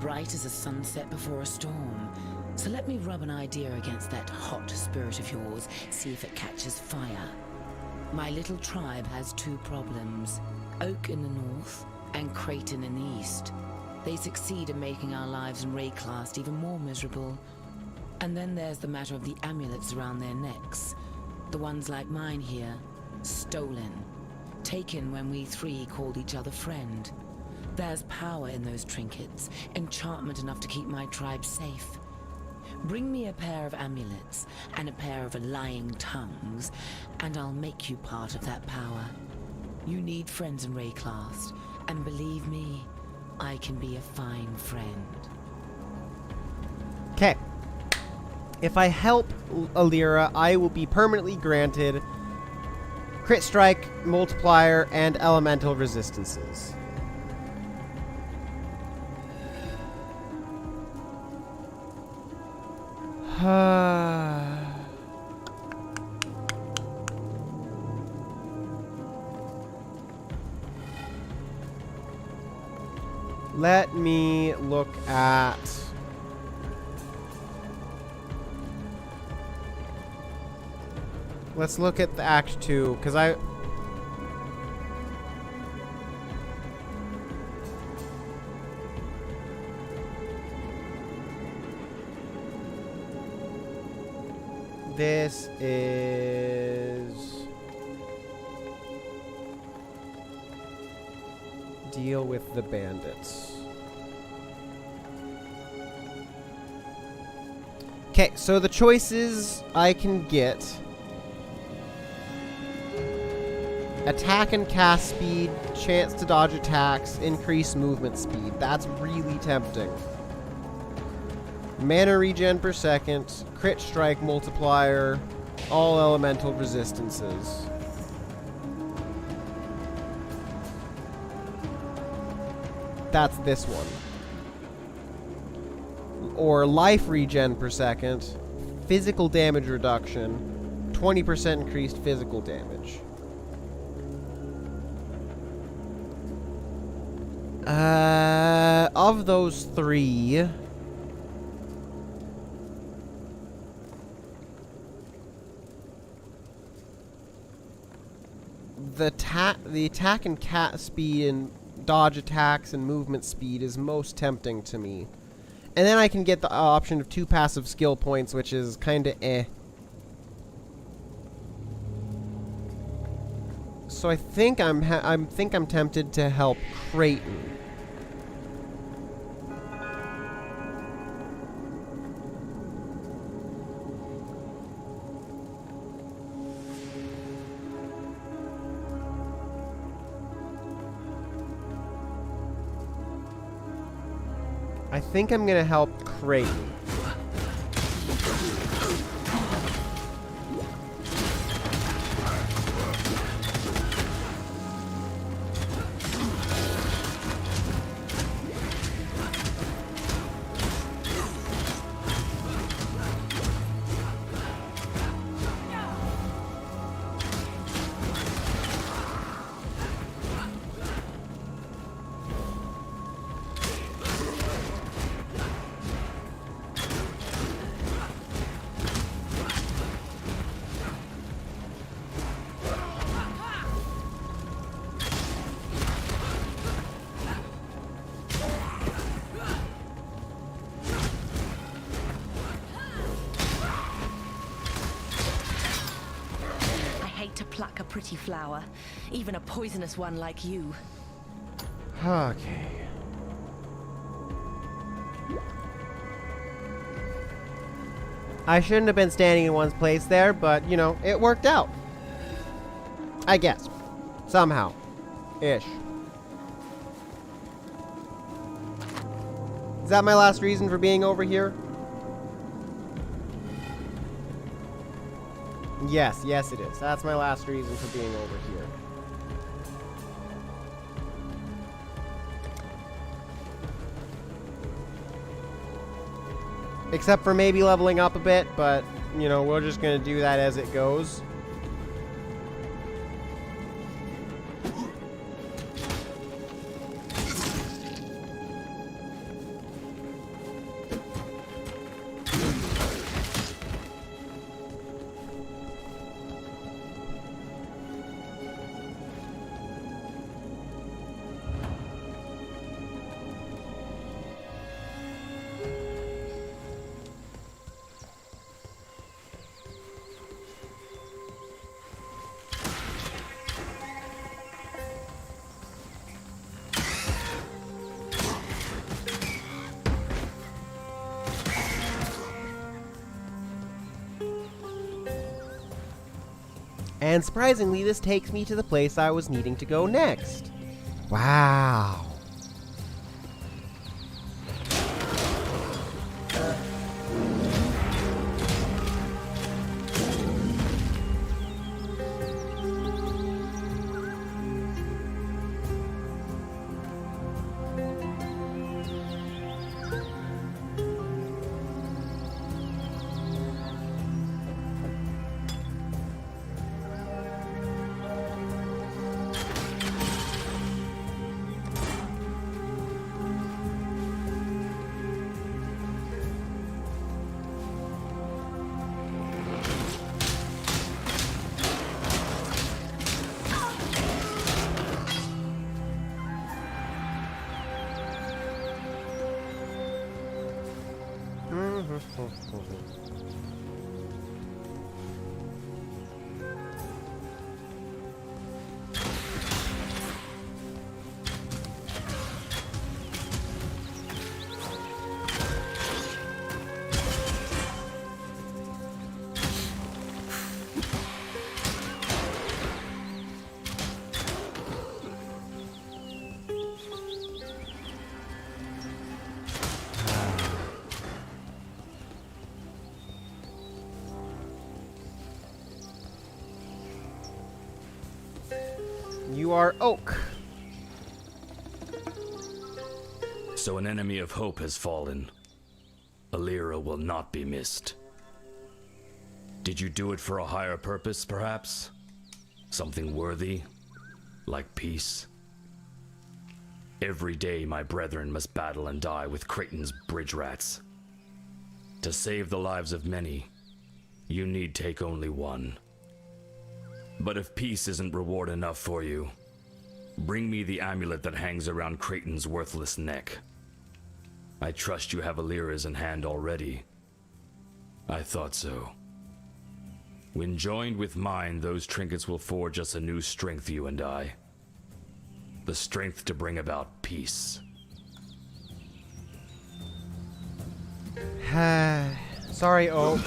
bright as a sunset before a storm. So let me rub an idea against that hot spirit of yours, see if it catches fire. My little tribe has two problems, Oak in the north and Creighton in the east. They succeed in making our lives in Rayclast even more miserable. And then there's the matter of the amulets around their necks. The ones like mine here, stolen. Taken when we three called each other friend. There's power in those trinkets, enchantment enough to keep my tribe safe. Bring me a pair of amulets and a pair of lying tongues, and I'll make you part of that power. You need friends in Rayclast, and believe me, I can be a fine friend. Okay. If I help Alira, I will be permanently granted crit strike, multiplier, and elemental resistances. Let me look at... Let's look at the Act 2, because I... This is... Deal with the bandits. Okay, so the choices I can get... Attack and cast speed, chance to dodge attacks, increase movement speed. That's really tempting. Mana regen per second, crit strike multiplier, all elemental resistances. That's this one. Or life regen per second, physical damage reduction, 20% increased physical damage. Of those three, the attack and cat speed and dodge attacks and movement speed is most tempting to me. And then I can get the option of 2 passive skill points, which is kind of eh. So I think I'm tempted to help Creighton. I think I'm gonna help Creighton. To pluck a pretty flower, even a poisonous one like you. Okay. I shouldn't have been standing in one's place there, but, you know, it worked out. I guess. Somehow. Ish. Is that my last reason for being over here? Yes, yes it is. That's my last reason for being over here. Except for maybe leveling up a bit, but, you know, we're just gonna do that as it goes. And surprisingly, this takes me to the place I was needing to go next. Wow. You are Oak. So an enemy of hope has fallen. Alira will not be missed. Did you do it for a higher purpose, perhaps? Something worthy? Like peace? Every day my brethren must battle and die with Creighton's bridge rats. To save the lives of many, you need take only one. But if peace isn't reward enough for you, bring me the amulet that hangs around Creighton's worthless neck. I trust you have Alira's in hand already. I thought so. When joined with mine, those trinkets will forge us a new strength, you and I. The strength to bring about peace. Sorry, Oak.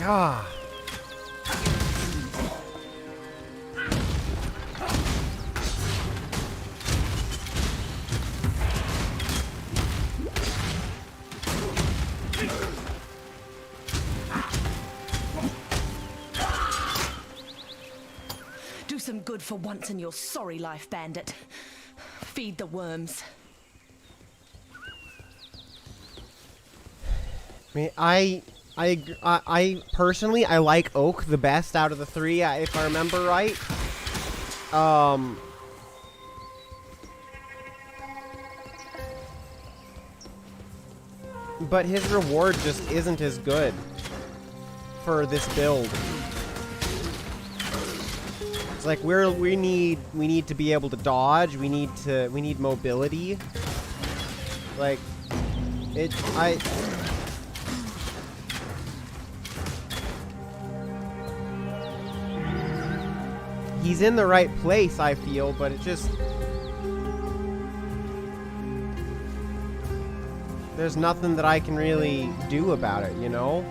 God. Do some good for once in your sorry life, bandit. Feed the worms. I mean, I personally, I like Oak the best out of the three, if I remember right. But his reward just isn't as good for this build. It's like we need to be able to dodge. We need mobility. Like he's in the right place, I feel, but it just... There's nothing that I can really do about it, you know?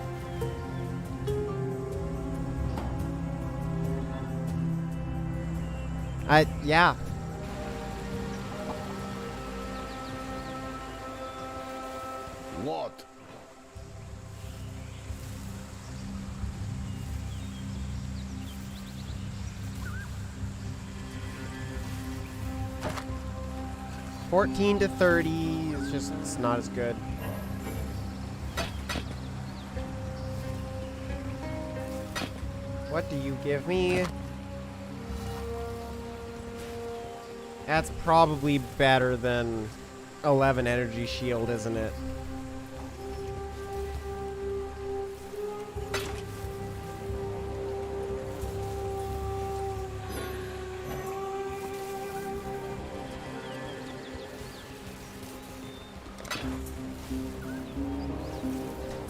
Yeah. What? $14 to $30 is just, it's not as good. What do you give me? That's probably better than 11 energy shield, isn't it?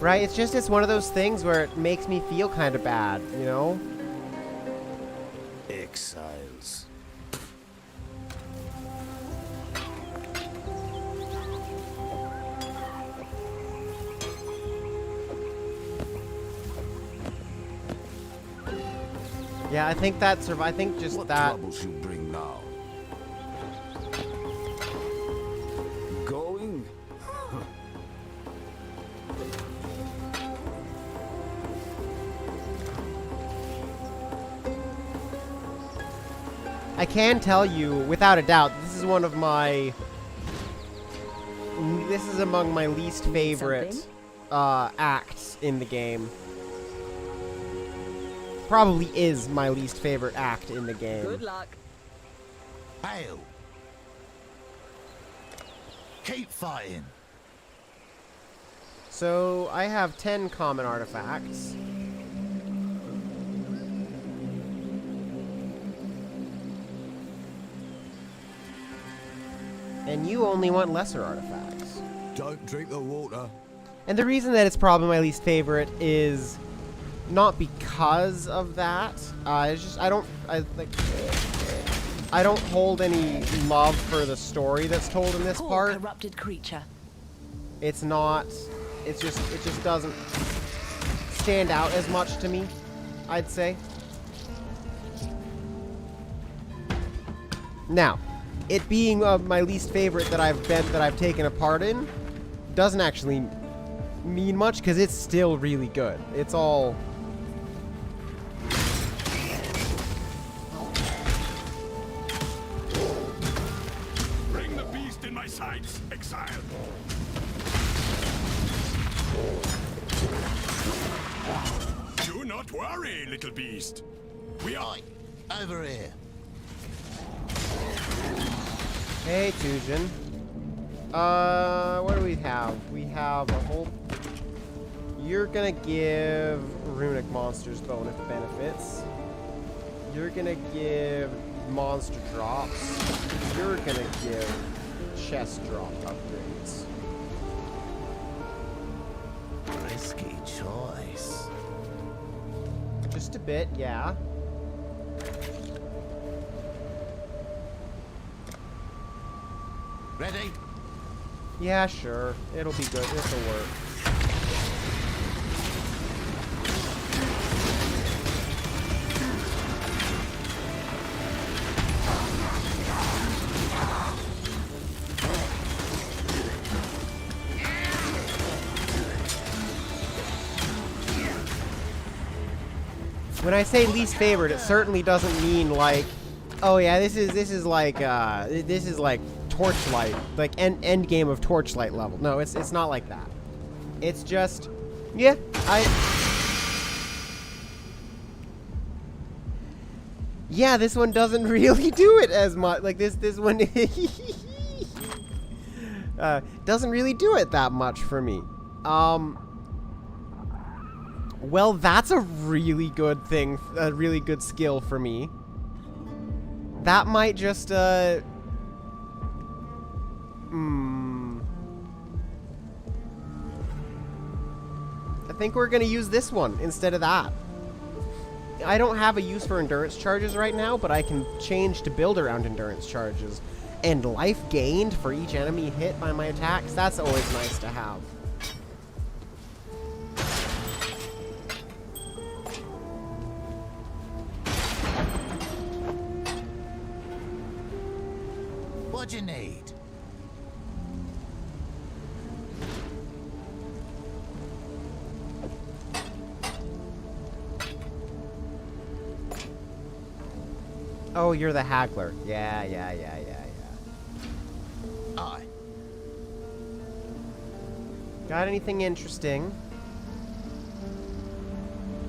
Right, it's one of those things where it makes me feel kind of bad, you know? Exiles. Yeah, I think that's I think just what that. Troubles you bring now? Going? I can tell you, without a doubt, this is one of my... This is among my least favorite acts in the game. probably is my least favorite act in the game. Good luck. Hail. Keep fighting. So I have 10 common artifacts. And you only want lesser artifacts. Don't drink the water. And the reason that it's probably my least favorite is not because of that. It's just I don't hold any love for the story that's told in this part. Corrupted creature. It's not. It just doesn't stand out as much to me, I'd say. Now, it being my least favorite that I've taken a part in doesn't actually mean much because it's still really good. It's all. Bring the beast in my sights, Exile. Do not worry, little beast. We are over here. Hey, Tujin. What do we have? We have a whole. You're gonna give runic monsters bonus benefits. You're gonna give monster drops. You're gonna give chest drop upgrades. Risky choice. Just a bit, yeah. Ready? Yeah, sure. It'll be good. This'll work. When I say least favorite, it certainly doesn't mean like, oh yeah, this is like Torchlight, like end game of Torchlight level. No, it's not like that. It's just, yeah, yeah, this one doesn't really do it as much. Like this one doesn't really do it that much for me. Well, that's a really good thing, a really good skill for me. That might just, I think we're gonna use this one instead of that. I don't have a use for endurance charges right now, but I can change to build around endurance charges. And life gained for each enemy hit by my attacks, that's always nice to have. What you need? Oh, you're the haggler. Yeah. Aye. Got anything interesting?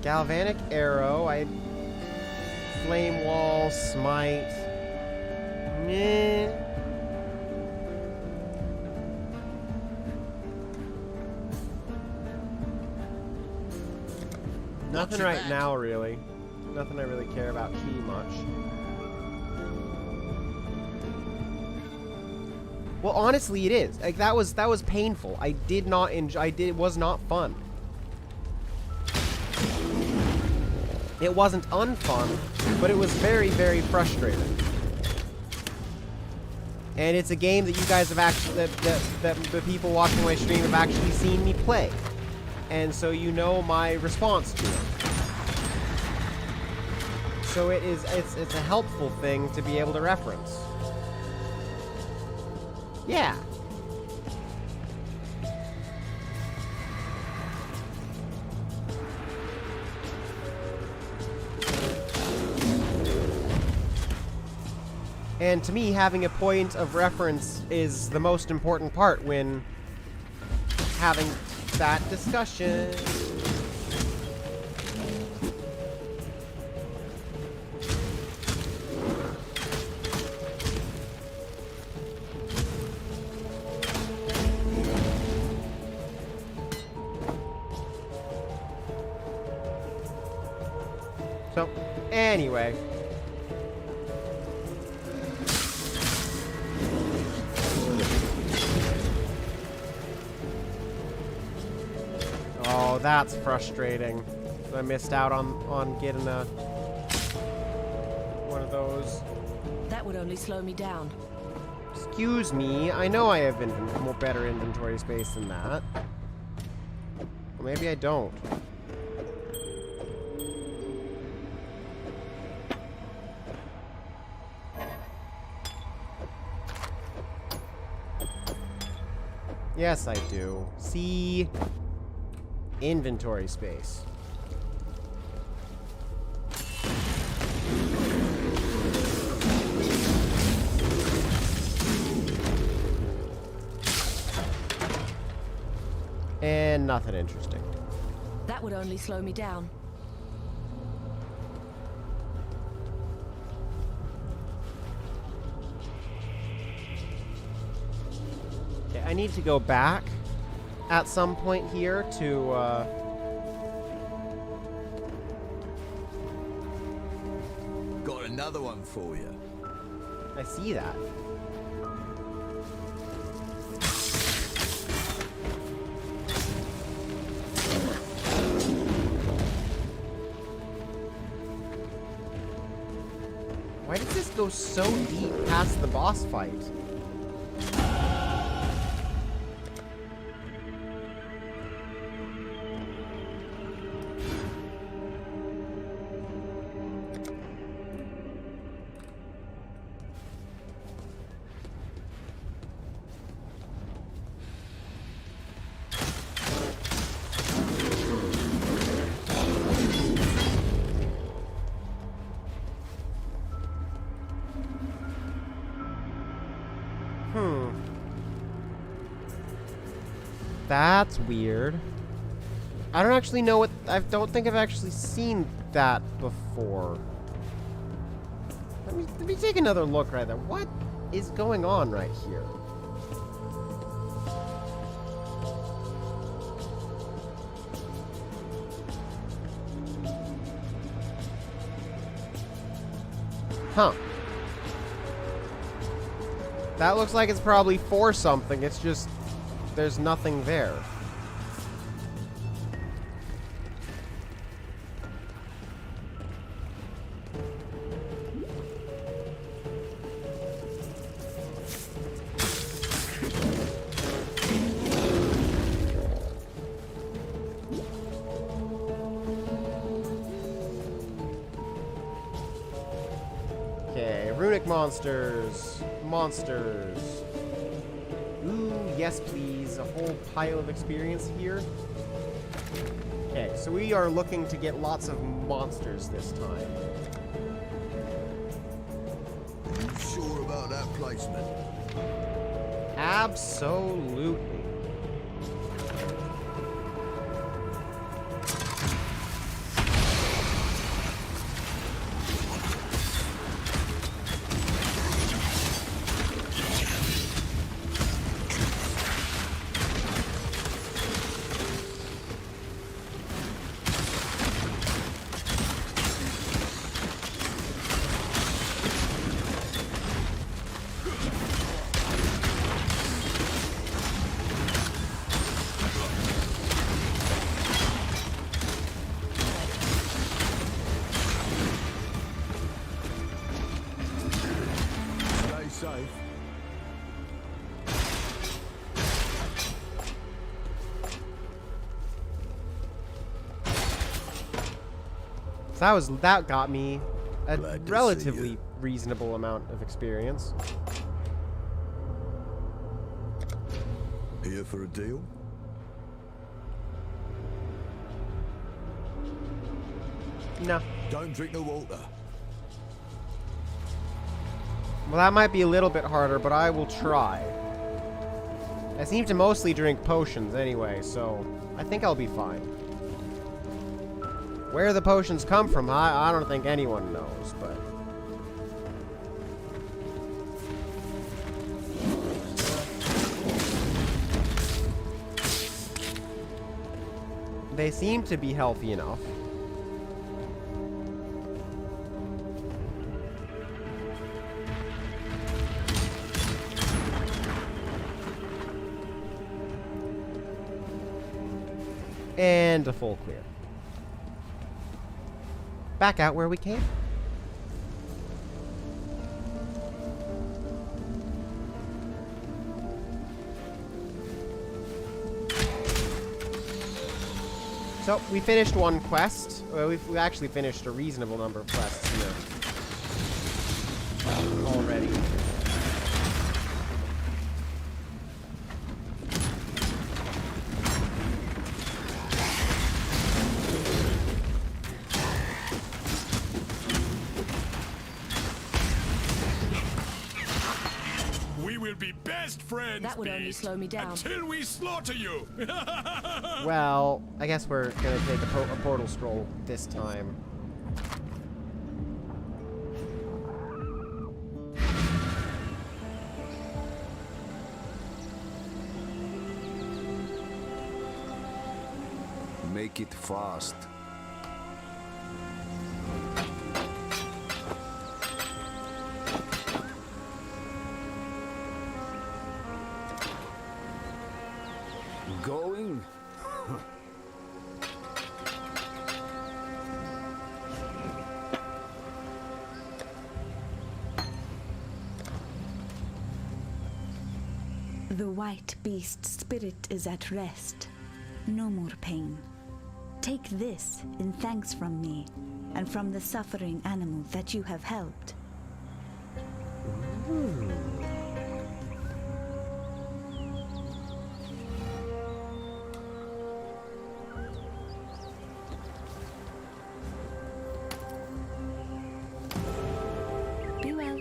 Galvanic arrow. Flame wall, smite. Meh. Nothing right now, really. Nothing I really care about too much. Well, honestly, it is. Like that was painful. I did not enjoy. It was not fun. It wasn't unfun, but it was very, very frustrating. And it's a game that you guys have actually, that the people watching my stream have actually seen me play. And so you know my response to it. So it's a helpful thing to be able to reference. Yeah. And to me, having a point of reference is the most important part when having that discussion. So, anyway. Oh, that's frustrating. I missed out on getting one of those. That would only slow me down. Excuse me, I know I have more better inventory space than that. Well, maybe I don't. Yes, I do. See? Inventory space. And nothing interesting. That would only slow me down. Okay, I need to go back at some point here to, Got another one for you. I see that. Why does this go so deep past the boss fight? That's weird. I don't actually know what... I don't think I've actually seen that before. Let me take another look right there. What is going on right here? Huh. That looks like it's probably for something. It's just... there's nothing there. Okay, runic monsters. Monsters. Ooh, yes please. A whole pile of experience here. Okay, so we are looking to get lots of monsters this time. You sure about that placement? Absolutely. That got me a relatively reasonable amount of experience. Here for a deal? No. Don't drink the water. Well, that might be a little bit harder, but I will try. I seem to mostly drink potions anyway, so I think I'll be fine. Where the potions come from, I don't think anyone knows, but... they seem to be healthy enough. And a full clear. Back out where we came. So, we finished one quest. Well, we've actually finished a reasonable number of quests here. Already. We will be best friends, That would only Beast, slow me down. until we slaughter you. Well, I guess we're gonna take a portal scroll this time. Make it fast. Going? The white beast's spirit is at rest. No more pain. Take this in thanks from me and from the suffering animal that you have helped. Be well.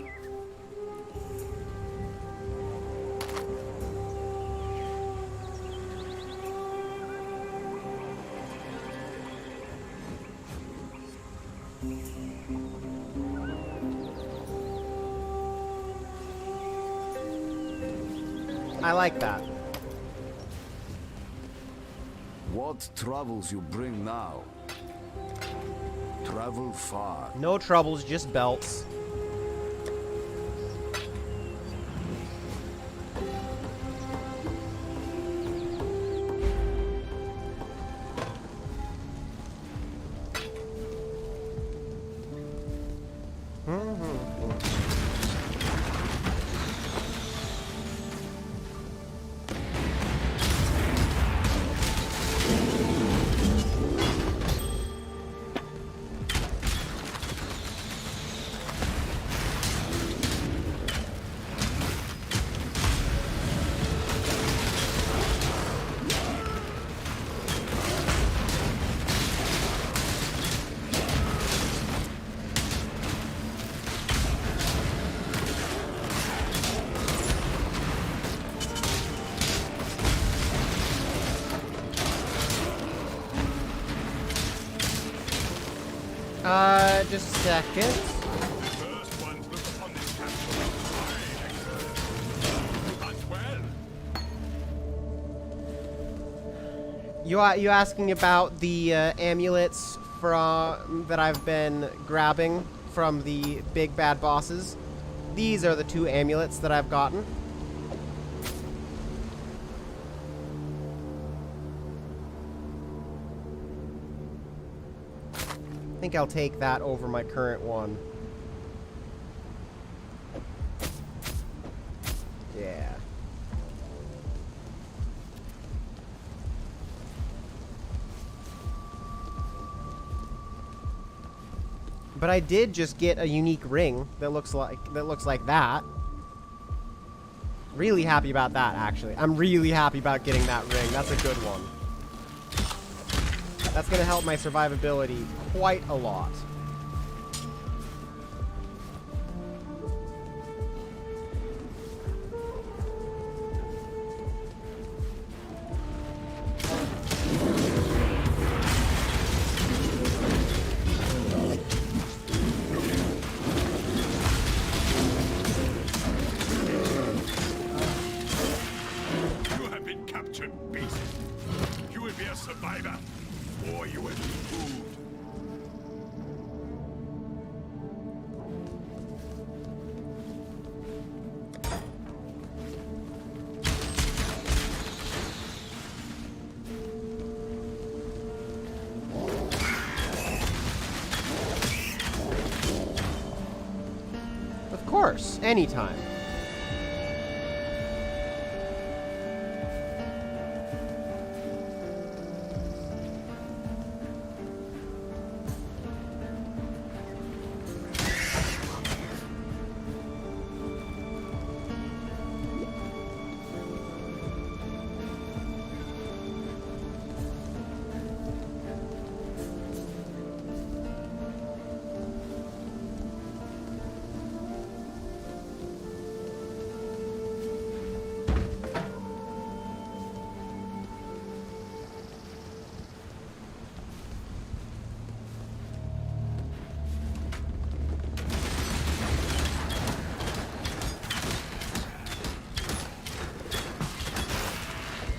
I like that. What troubles you bring now? Travel far. No troubles, just belts. Just a second. First ones look upon this castle as mine, Exile. Hunt well. You asking about the amulets from that I've been grabbing from the big bad bosses? These are the 2 amulets that I've gotten. I think I'll take that over my current one. Yeah. But I did just get a unique ring that looks like that. Really happy about that, actually. I'm really happy about getting that ring. That's a good one. That's going to help my survivability quite a lot. You have been captured, Beast. You will be a survivor, or you will be food. course, anytime.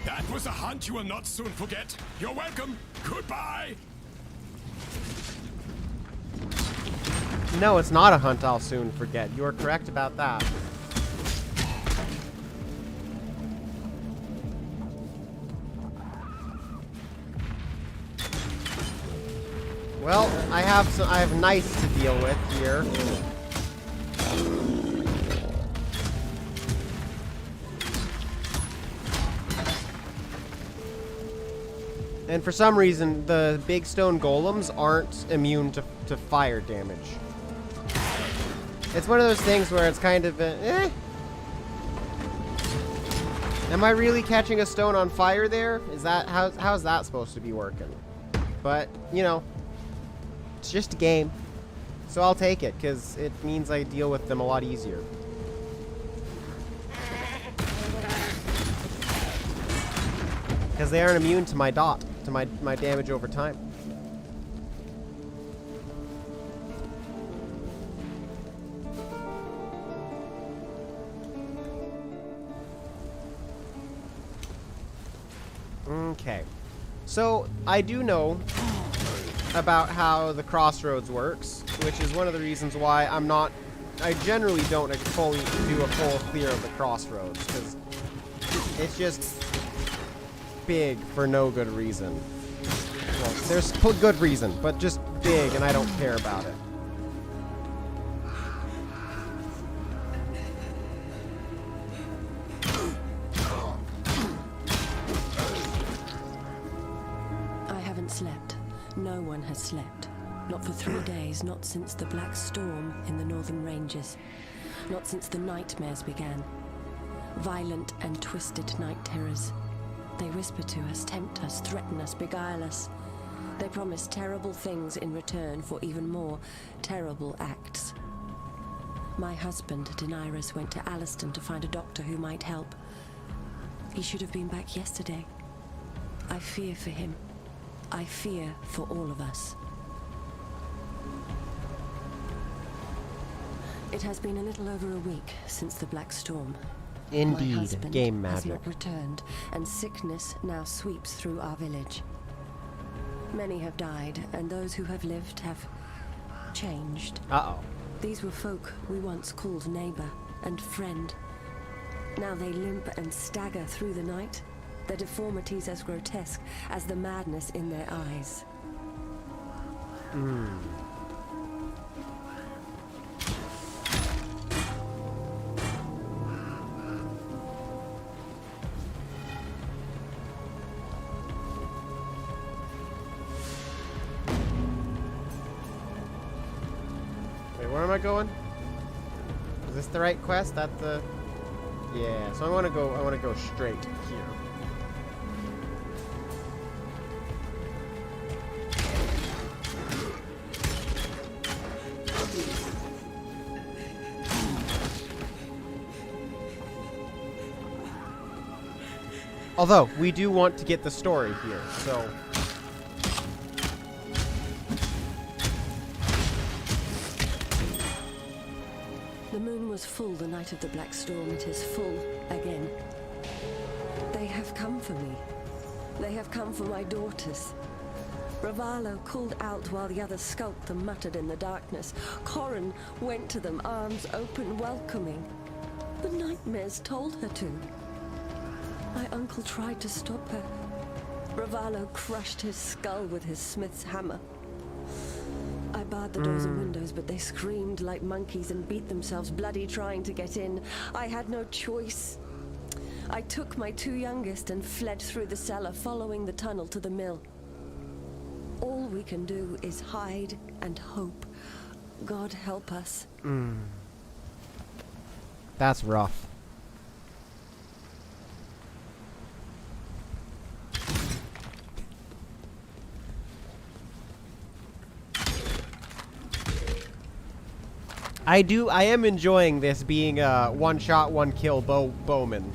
That was a hunt you will not soon forget. You're welcome. Goodbye. No, it's not a hunt I'll soon forget. You are correct about that. Well, I have knights to deal with here. And for some reason, the big stone golems aren't immune to fire damage. It's one of those things where it's kind of eh. Am I really catching a stone on fire there? Is that how's that supposed to be working? But, you know, it's just a game. So I'll take it, because it means I deal with them a lot easier. Because they aren't immune to my dot, to my damage over time. Okay. So, I do know about how the crossroads works, which is one of the reasons why I generally don't fully do a full clear of the crossroads, because it's just big for no good reason. Well, there's good reason, but just big, and I don't care about it. I haven't slept. No one has slept. Not for 3 days, not since the Black Storm in the northern ranges. Not since the nightmares began. Violent and twisted night terrors. They whisper to us, tempt us, threaten us, beguile us. They promise terrible things in return for even more terrible acts. My husband, Daenerys, went to Alliston to find a doctor who might help. He should have been back yesterday. I fear for him. I fear for all of us. It has been a little over a week since the Black Storm. Indeed, My husband game has magic. not returned, and sickness now sweeps through our village. Many have died, and those who have lived have changed. Uh-oh. These were folk we once called neighbor and friend. Now they limp and stagger through the night, their deformities as grotesque as the madness in their eyes. Where am I going? Is this the right quest? That the... Yeah, so I want to go straight here. Although, we do want to get the story here, so... The moon was full the night of the Black Storm. It is full again. They have come for me. They have come for my daughters. Ravalo called out while the others skulked and muttered in the darkness. Corran went to them, arms open, welcoming. The nightmares told her to. My uncle tried to stop her. Ravalo crushed his skull with his smith's hammer. I barred the doors and windows, but they screamed like monkeys and beat themselves bloody trying to get in. I had no choice. I took my 2 youngest and fled through the cellar, following the tunnel to the mill. All we can do is hide and hope. God help us. That's rough. I am enjoying this being a one shot, one kill bowman.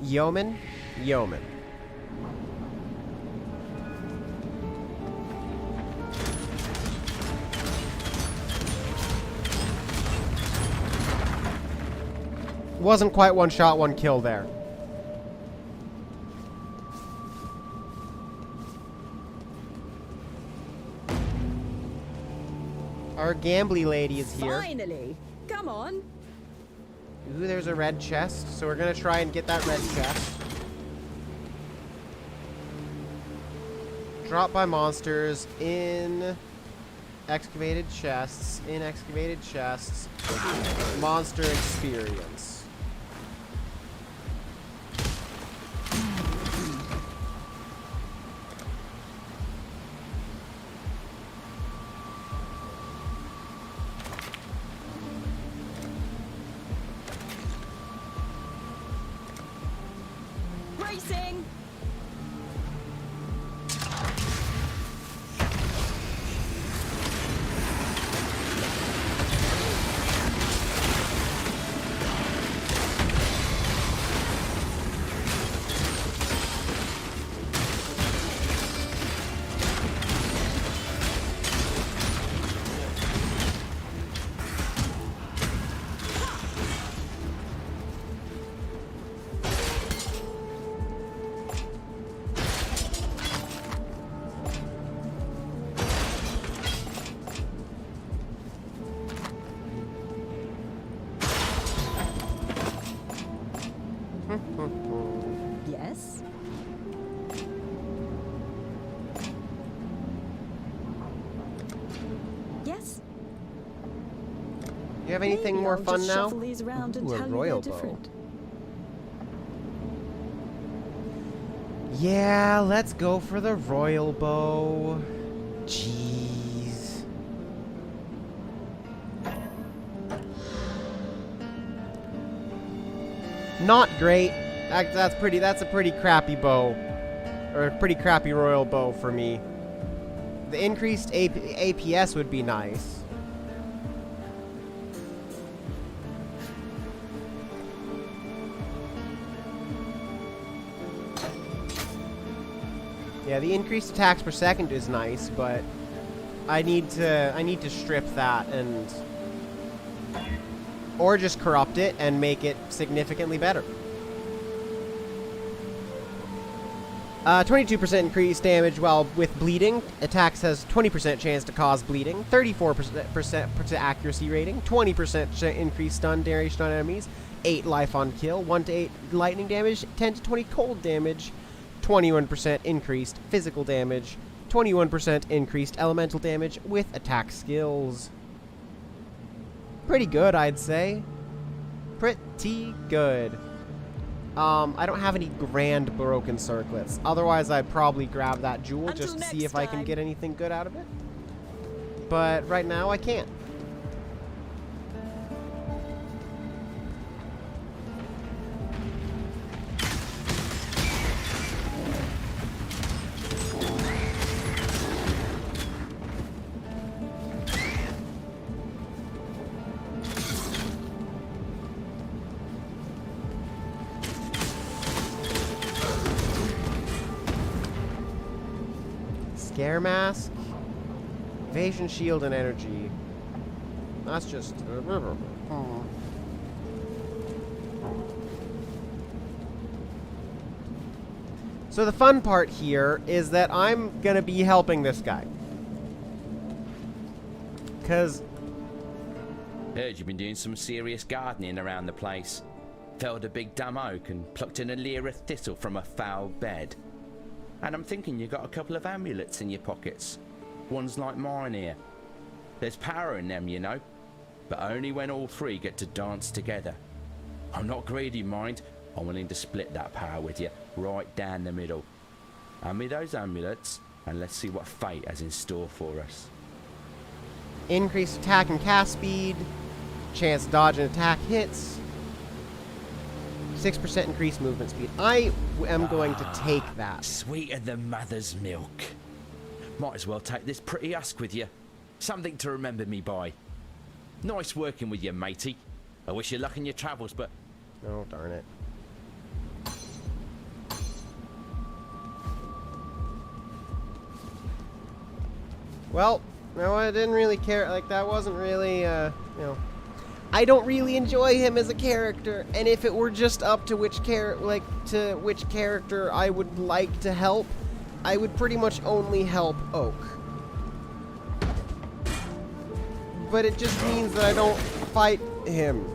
Yeoman? Yeoman. Wasn't quite one shot, one kill there. Our gambly lady is here. Finally! Come on! Ooh, there's a red chest, so we're gonna try and get that red chest. Drop by monsters in excavated chests. In excavated chests. Monster experience. Racing! Yes? Yes? You have anything Maybe more I'll fun just now? shuffle these around and Ooh, a tell you royal they're bow. different. Yeah, let's go for the royal bow. Jeez. Not great. That's a pretty crappy bow. Or a pretty crappy royal bow for me. The increased APS would be nice. Yeah, the increased attacks per second is nice, but I need to strip that and or just corrupt it and make it significantly better. 22% increased damage while with bleeding. Attacks has 20% chance to cause bleeding. 34% accuracy rating. 20% increased stun duration on enemies. 8 life on kill. 1 to 8 lightning damage. 10 to 20 cold damage. 21% increased physical damage. 21% increased elemental damage with attack skills. Pretty good, I'd say. Pretty good. I don't have any grand broken circlets. Otherwise, I'd probably grab that jewel just to see if I can get anything good out of it. But right now, I can't. Scare mask, evasion shield, and energy. That's just. So the fun part here is that I'm gonna be helping this guy. Cause heard you've been doing some serious gardening around the place. Felled a big dumb oak and plucked an allura thistle from a foul bed. And I'm thinking you got a couple of amulets in your pockets. ones like mine here. There's power in them, you know, but only when all three get to dance together. I'm not greedy, mind. I'm willing to split that power with you, right down the middle. Hand me those amulets, and let's see what fate has in store for us. Increased attack and cast speed. Chance to dodge and attack hits. 6% increased movement speed. I am going to take that. Sweeter than mother's milk. Might as well take this pretty husk with you. Something to remember me by. Nice working with you, matey. I wish you luck in your travels, but... Oh, darn it. Well, no, I didn't really care. Like, that wasn't really, you know... I don't really enjoy him as a character, and if it were just up to which character I would like to help, I would pretty much only help Oak. But it just means that I don't fight him.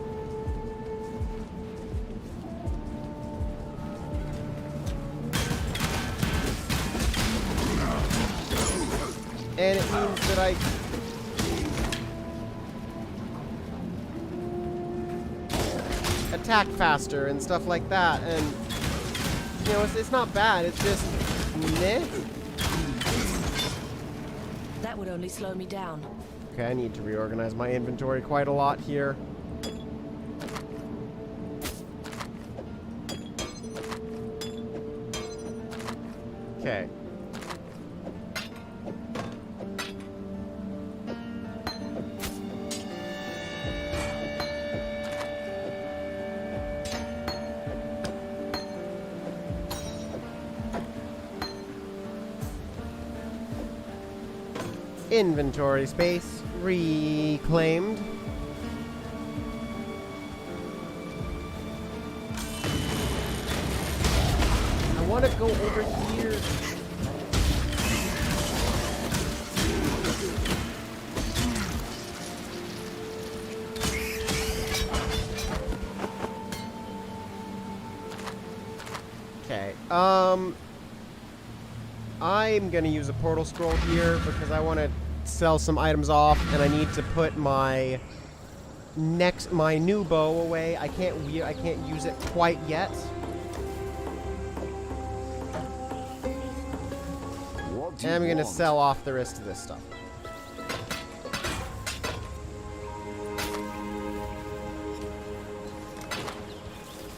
And it means that I... attack faster and stuff like that, and you know, it's not bad, it's just meh. That would only slow me down. Okay, I need to reorganize my inventory quite a lot here. Okay. Inventory space reclaimed. I want to go over here. Okay. I'm gonna use a portal scroll here because I want to sell some items off, and I need to put my new bow away. I can't use it quite yet. And I'm gonna sell off the rest of this stuff.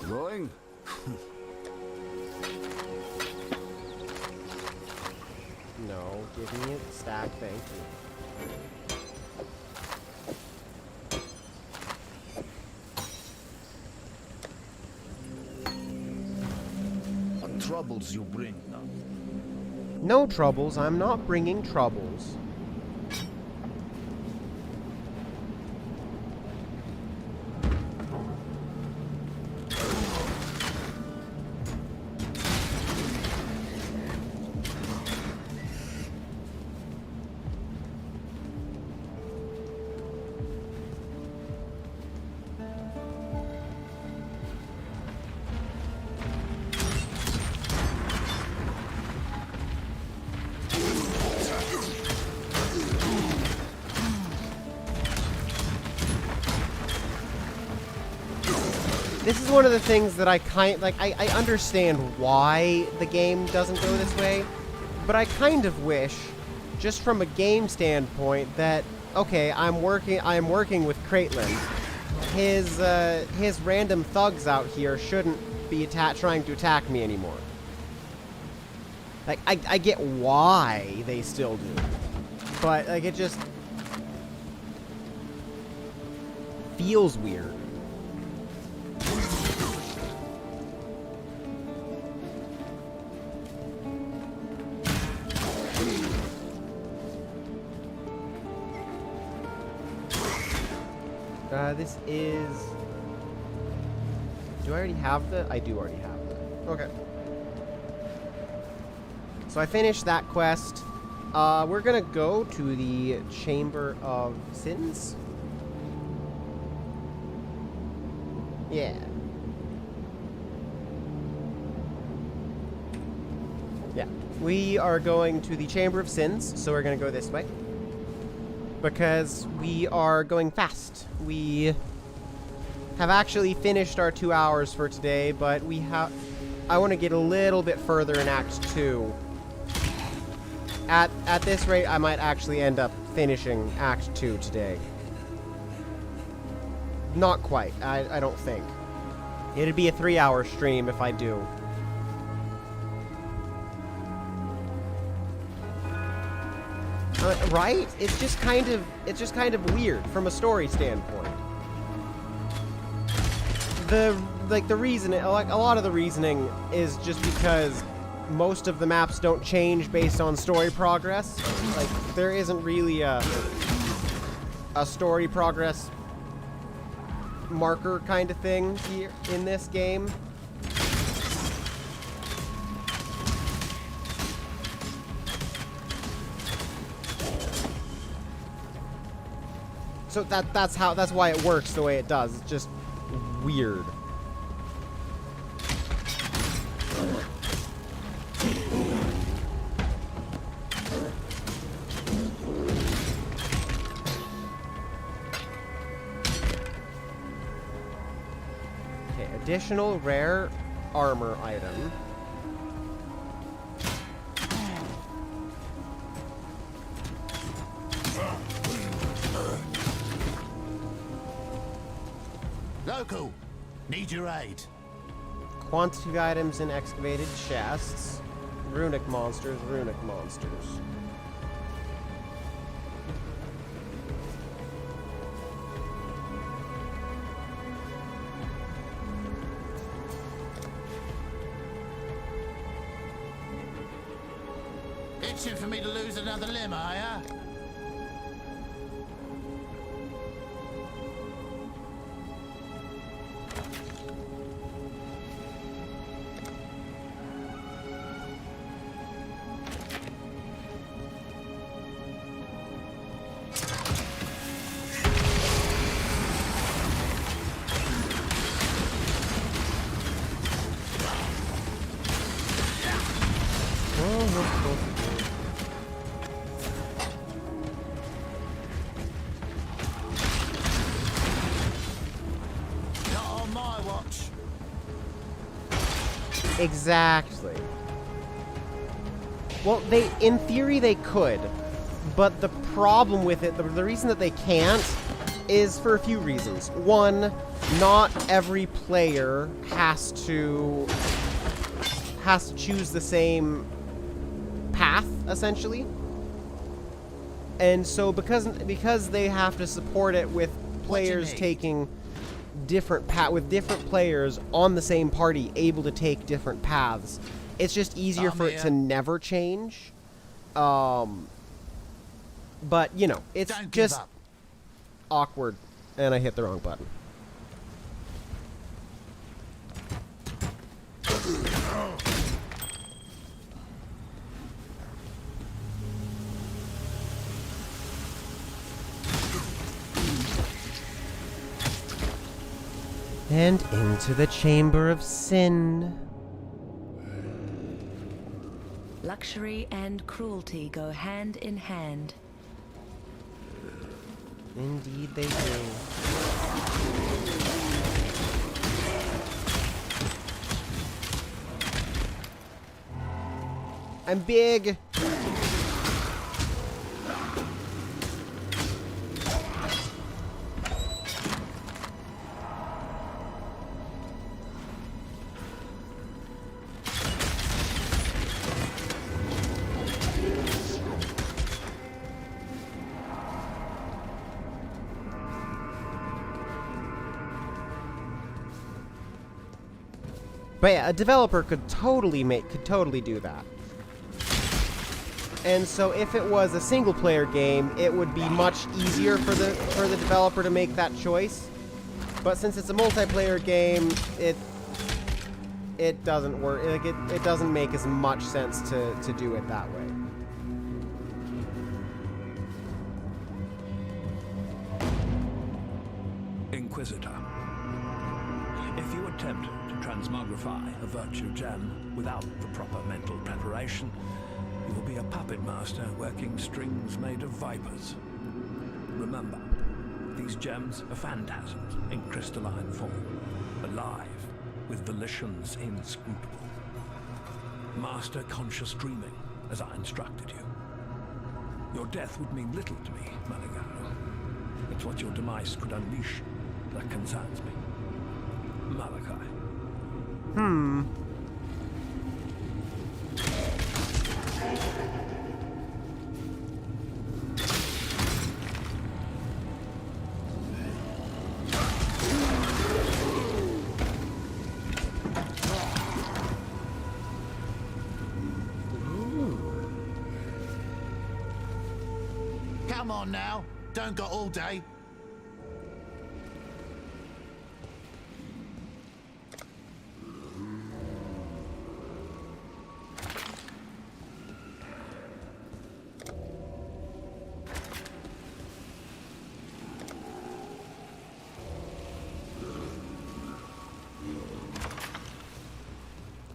Going? No, give me a stack, thank you. What troubles you bring now? No troubles, I'm not bringing troubles. This is one of the things that I I understand why the game doesn't go this way, but I kind of wish, just from a game standpoint, that, okay, I am working with Caitlin. His random thugs out here shouldn't be trying to attack me anymore. Like, I get why they still do, but, like, it just feels weird. This is... Do I already have the... I do already have the... Okay. So I finished that quest. We're gonna go to the Chamber of Sins. Yeah. Yeah, we are going to the Chamber of Sins, so we're going to go this way. Because we are going fast. We have actually finished our 2 hours for today, but we have... I want to get a little bit further in Act 2. At this rate, I might actually end up finishing Act 2 today. Not quite, I don't think. It'd be a 3-hour stream if I do. Right? It's just kind of weird from a story standpoint. The reason, like a lot of the reasoning is just because most of the maps don't change based on story progress. Like there isn't really a story progress marker kind of thing here in this game. So that's why it works the way it does. It's just weird. Okay, additional rare armor item. Local, need your aid. Quantity of items in excavated chests. Runic monsters, runic monsters. Itching for me to lose another limb, are ya? Not on my watch. Exactly. Well, in theory they could, but the problem with it, the reason that they can't, is for a few reasons. One, not every player has to choose the same path, essentially. And so because they have to support it with players taking different with different players on the same party able to take different paths, it's just easier for it to never change. But you know, it's just awkward, and I hit the wrong button. And into the Chamber of Sin. Luxury and cruelty go hand in hand. Indeed they do. I'm big. But yeah, a developer could totally do that. And so if it was a single player game, it would be much easier for the developer to make that choice. But since it's a multiplayer game, it doesn't work. Like it doesn't make as much sense to do it that way. Inquisitor, if you attempt to transmogrify a virtue gem without the proper mental preparation, revelation, you will be a puppet master working strings made of vipers. Remember, these gems are phantasms in crystalline form, alive, with volitions inscrutable. Master conscious dreaming, as I instructed you. Your death would mean little to me, Malagaro. It's what your demise could unleash that concerns me. Malachi. Come on now. Don't got all day.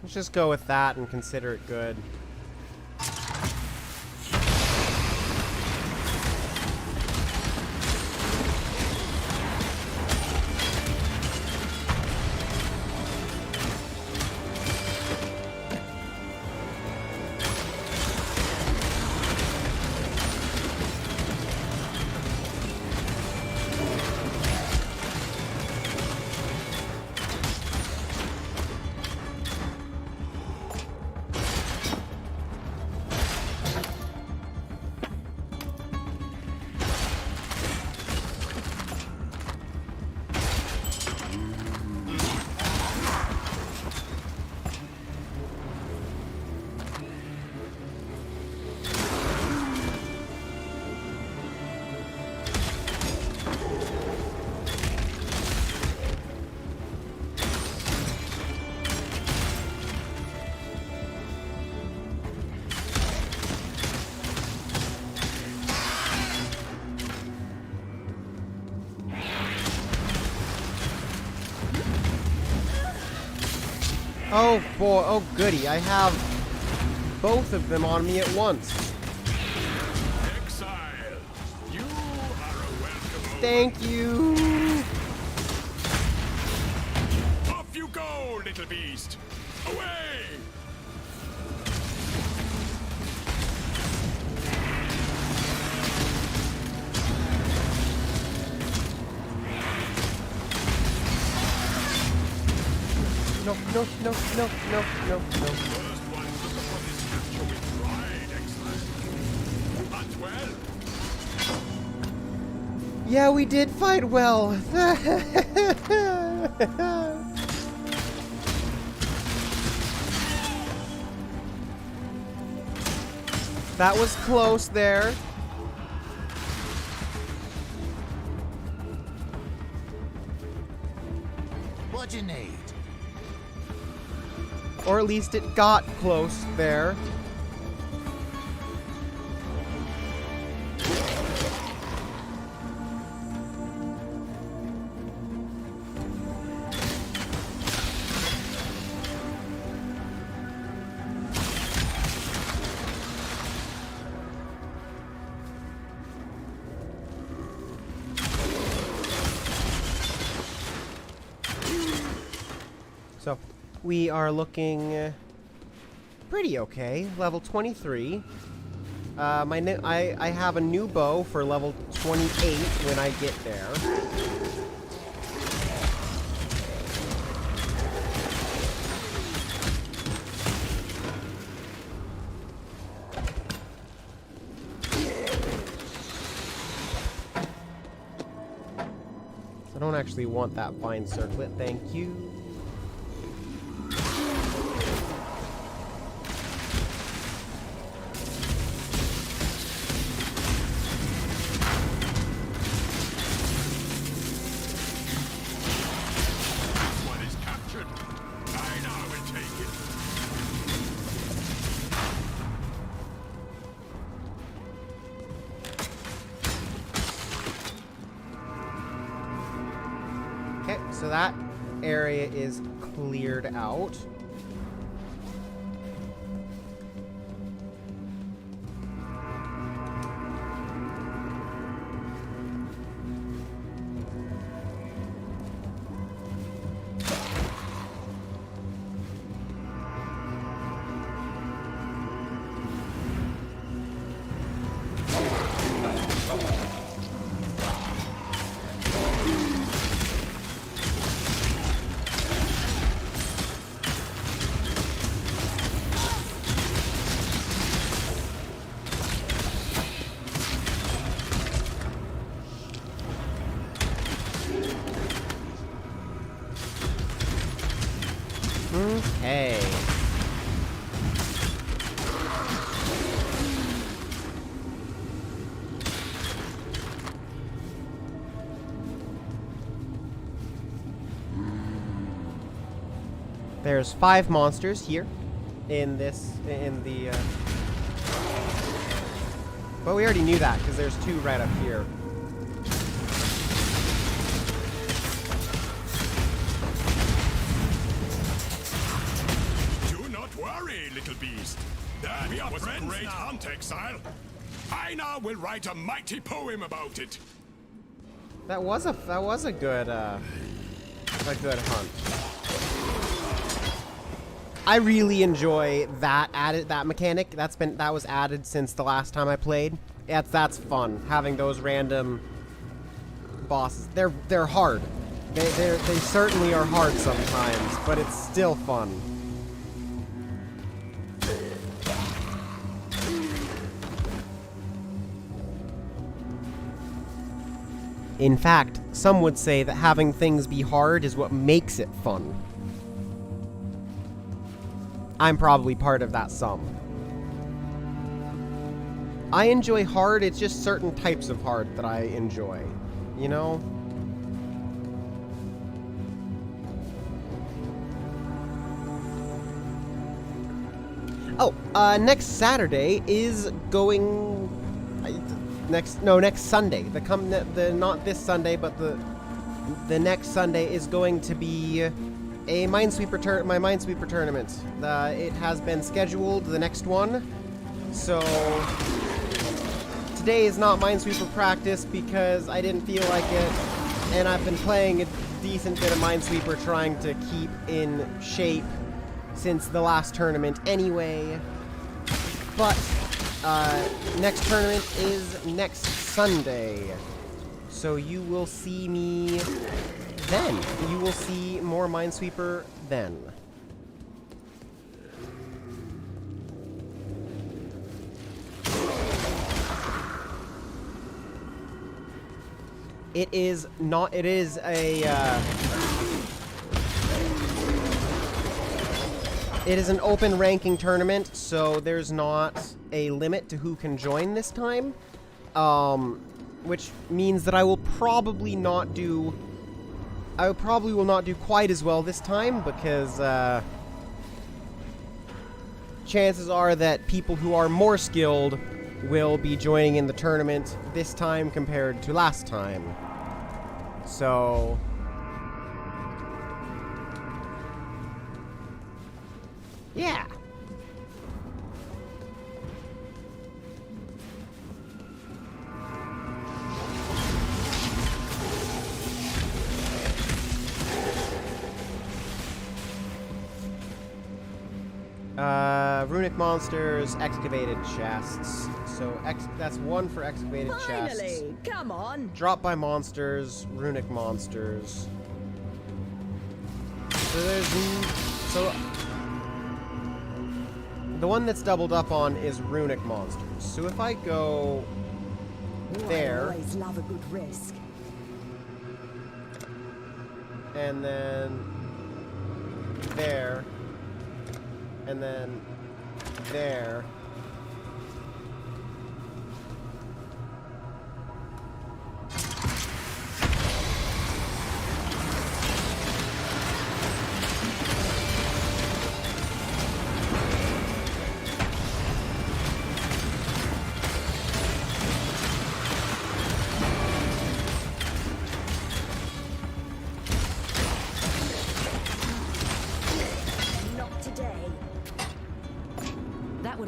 Let's just go with that and consider it good. Oh boy, oh goody, I have both of them on me at once. Exile, you are a welcome. Thank you. Off you go, little beast. Away! No, no, no, no, no, no, no. First one took upon his capture with pride, Exile. But well. Yeah, we did fight well. That was close there. What do you need? Or at least it got close there. So, we are looking pretty okay. Level 23. I have a new bow for level 28 when I get there. I don't actually want that vine circlet, thank you. Okay, so that area is cleared out. There's 5 monsters here in the but we already knew that because there's 2 right up here. Do not worry, little beast. That was a great hunt, Exile. Einar will write a mighty poem about it. That was a good hunt. I really enjoy that mechanic. That was added since the last time I played. That's fun, having those random bosses. They're hard. They certainly are hard sometimes, but it's still fun. In fact, some would say that having things be hard is what makes it fun. I'm probably part of that some. I enjoy hard, it's just certain types of hard that I enjoy, you know? Oh, next Saturday is going... next Sunday. Not this Sunday, but the next Sunday is going to be a my Minesweeper tournament. It has been scheduled, the next one. So today is not Minesweeper practice because I didn't feel like it, and I've been playing a decent bit of Minesweeper trying to keep in shape since the last tournament anyway. But next tournament is next Sunday. So you will see me then. You will see more Minesweeper then. It is not, it is a, it is an open ranking tournament, so there's not a limit to who can join this time. Which means that I will probably not do, will not do quite as well this time, because, chances are that people who are more skilled will be joining in the tournament this time compared to last time. So... yeah. Runic monsters, excavated chests. So that's 1 for excavated chests. Finally, come on. Drop by monsters, runic monsters. So the one that's doubled up on is runic monsters. So if I go there, I always love a good risk. and then there, and then there.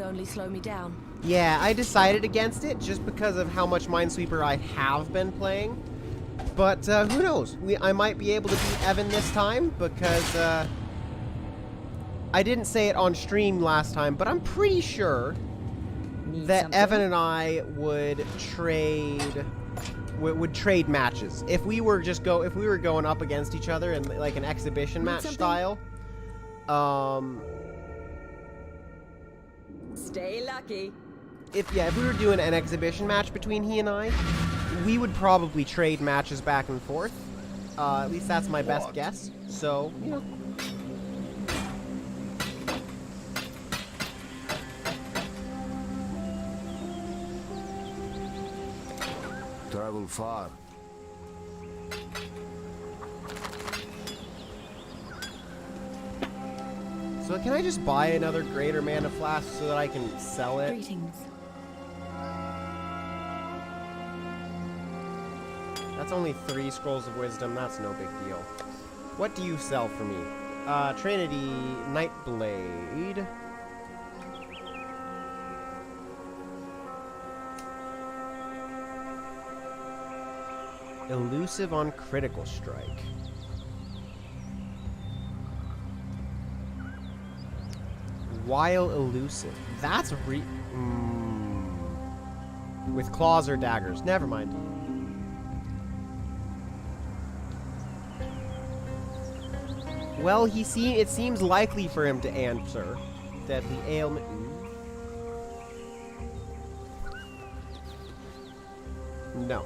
Only slow me down. Yeah, I decided against it just because of how much Minesweeper I have been playing. But who knows? I might be able to beat Evan this time because I didn't say it on stream last time, but I'm pretty sure that Evan and I would trade matches if we were going up against each other in like an exhibition match style. Stay lucky. If we were doing an exhibition match between he and I, we would probably trade matches back and forth. At least that's my best guess. So, you know. Travel far. So can I just buy another greater mana flask so that I can sell it? Greetings. That's only 3 scrolls of wisdom. That's no big deal. What do you sell for me? Trinity Nightblade. Elusive on critical strike. While elusive. That's with claws or daggers. Never mind. Well, it seems likely for him to answer. Deadly ailment. No.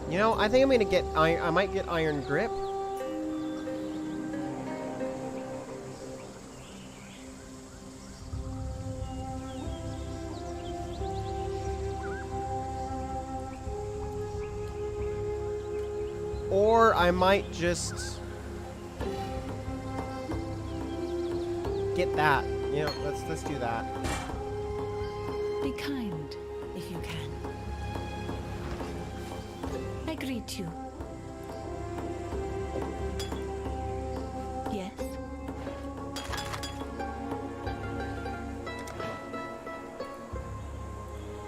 You know, I think I'm gonna get I might get Iron Grip. Or I might just get that. You know, let's do that. Be kind, if you can. I greet you. Yes?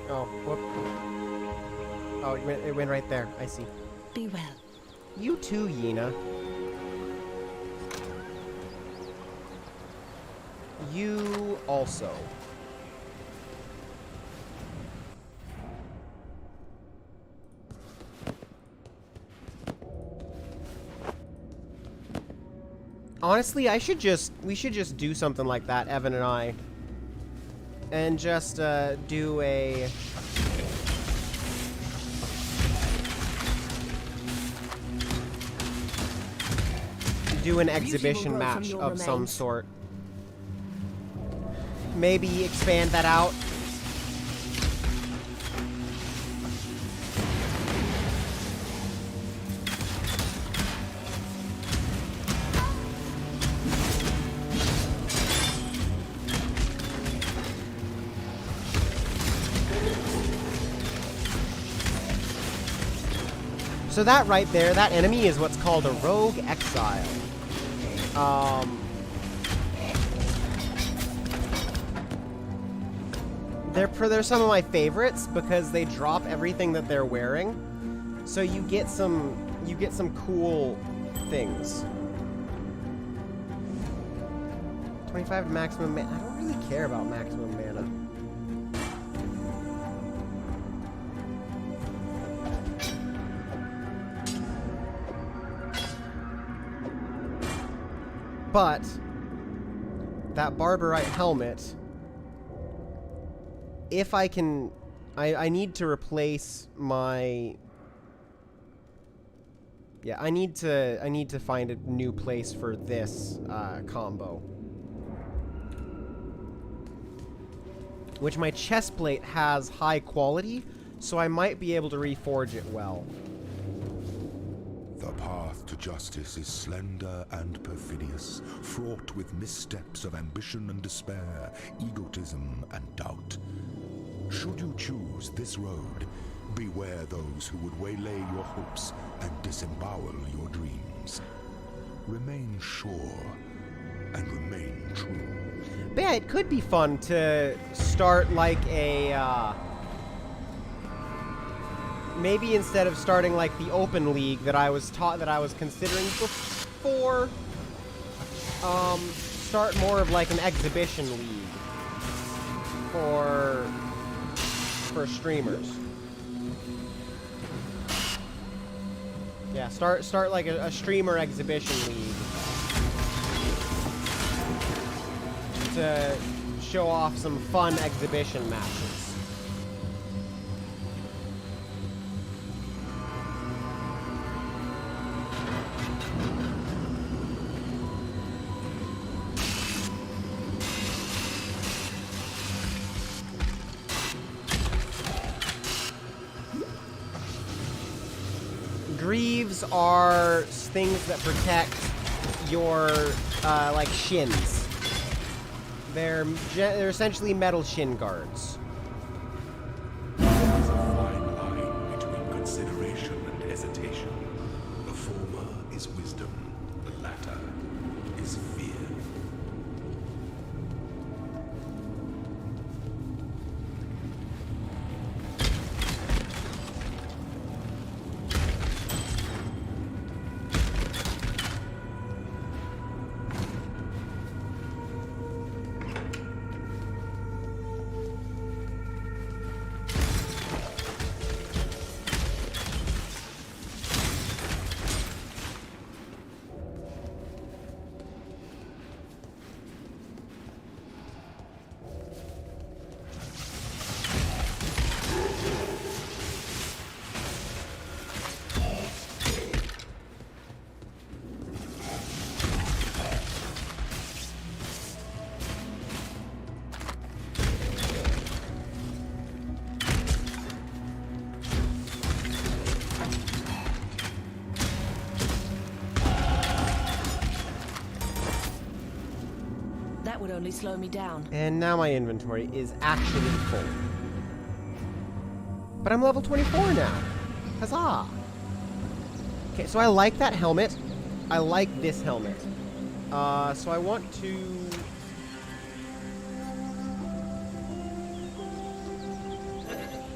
Oh, whoop. Oh, it went right there. I see. Be well. You too, Yena. You also. Honestly, we should just do something like that, Evan and I. And just do a an exhibition match of some sort. Maybe expand that out. So that right there, that enemy is what's called a rogue exile. They're some of my favorites because they drop everything that they're wearing, so you get some cool things. 25 to maximum mana. I don't really care about maximum mana. But that Barbarite helmet, if I can, I need to replace my. Yeah, I need to find a new place for this combo, which my chest plate has high quality, so I might be able to reforge it well. The path to justice is slender and perfidious, fraught with missteps of ambition and despair, egotism and doubt. Should you choose this road, beware those who would waylay your hopes and disembowel your dreams. Remain sure and remain true. But yeah, it could be fun to start like a maybe instead of starting like the open league that I was considering before, start more of like an exhibition league for streamers. Yeah, start like a streamer exhibition league to show off some fun exhibition matches. greaves are things that protect your, like, shins. They're essentially metal shin guards. There is a fine line between consideration and hesitation. The former is wisdom, the latter is fear. That would only slow me down. And now my inventory is actually full. But I'm level 24 now. Huzzah! Okay, so I like that helmet. I like this helmet. So I want to...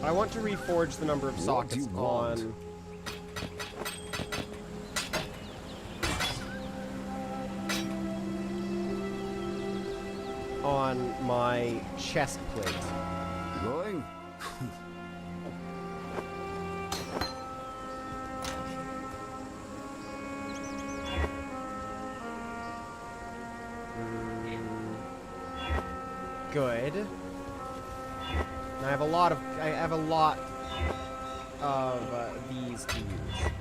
I want to reforge the number of sockets on my chest plate. Going? Good. And I have a lot of these to use.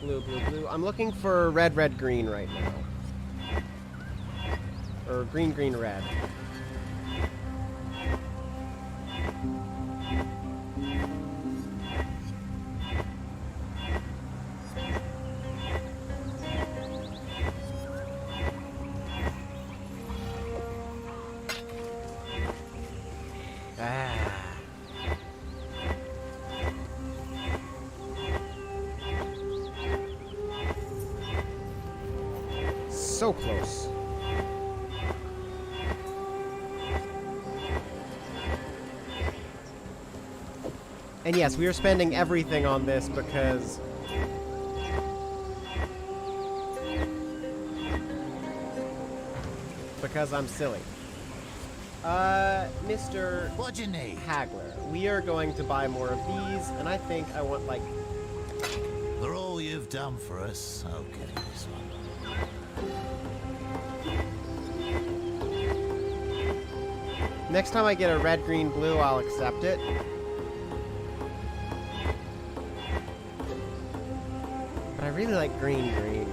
Blue, blue, blue. I'm looking for red, red, green right now. Or green, green, red. So close. And yes, we are spending everything on this because I'm silly. Mr. What do you need? Hagler, we are going to buy more of these, and I think I want, like... For all you've done for us, okay, this one. Next time I get a red, green, blue, I'll accept it. But I really like green, green.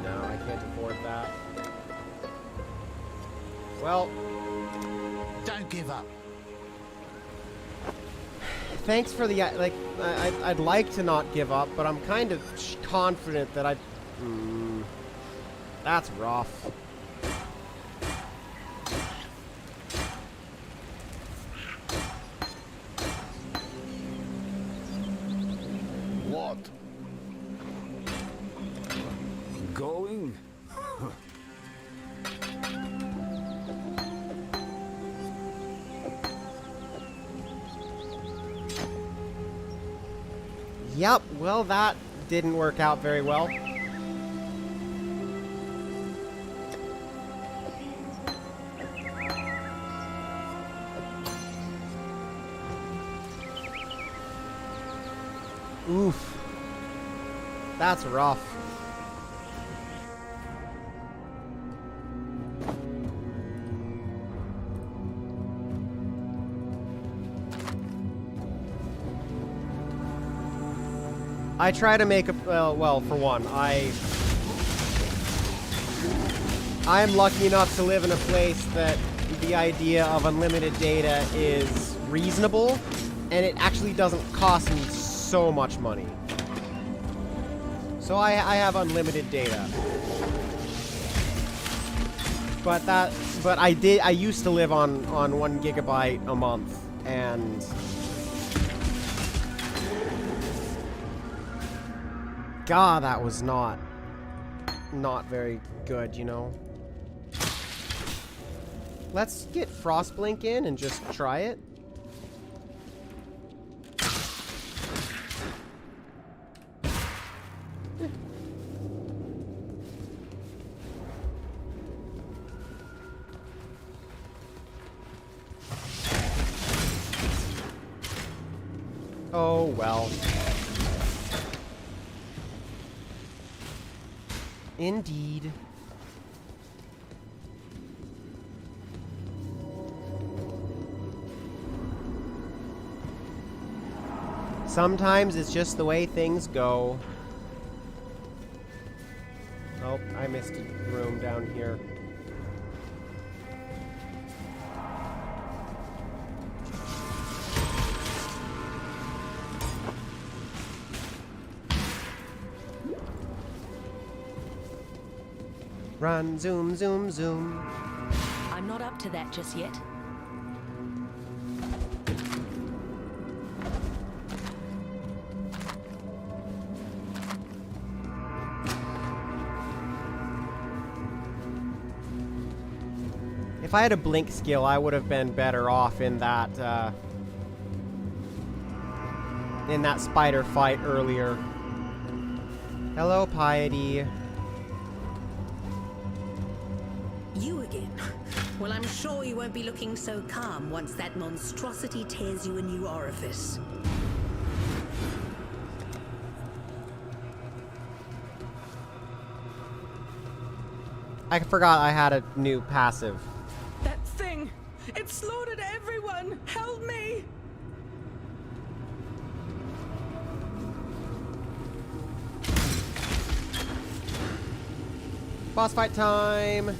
No, I can't afford that. Well... Don't give up. Thanks for the, like, I'd like to not give up, but I'm kind of confident that I... that's rough. What? Going? Yep, well, that didn't work out very well. Oof. That's rough. I try to make a, well, for one, I'm lucky enough to live in a place that the idea of unlimited data is reasonable. And it actually doesn't cost me so much money. So I have unlimited data. But I used to live on 1 gigabyte a month, and God, that was not very good, you know. Let's get Frostblink in and just try it. Oh, well. Indeed. Sometimes it's just the way things go. Oh, I missed a room down here. Run, zoom, zoom, zoom. I'm not up to that just yet. If I had a blink skill, I would have been better off in that spider fight earlier. Hello, Piety. You again? Well, I'm sure you won't be looking so calm once that monstrosity tears you a new orifice. I forgot I had a new passive. That thing! It slaughtered everyone! Help me! Boss fight time!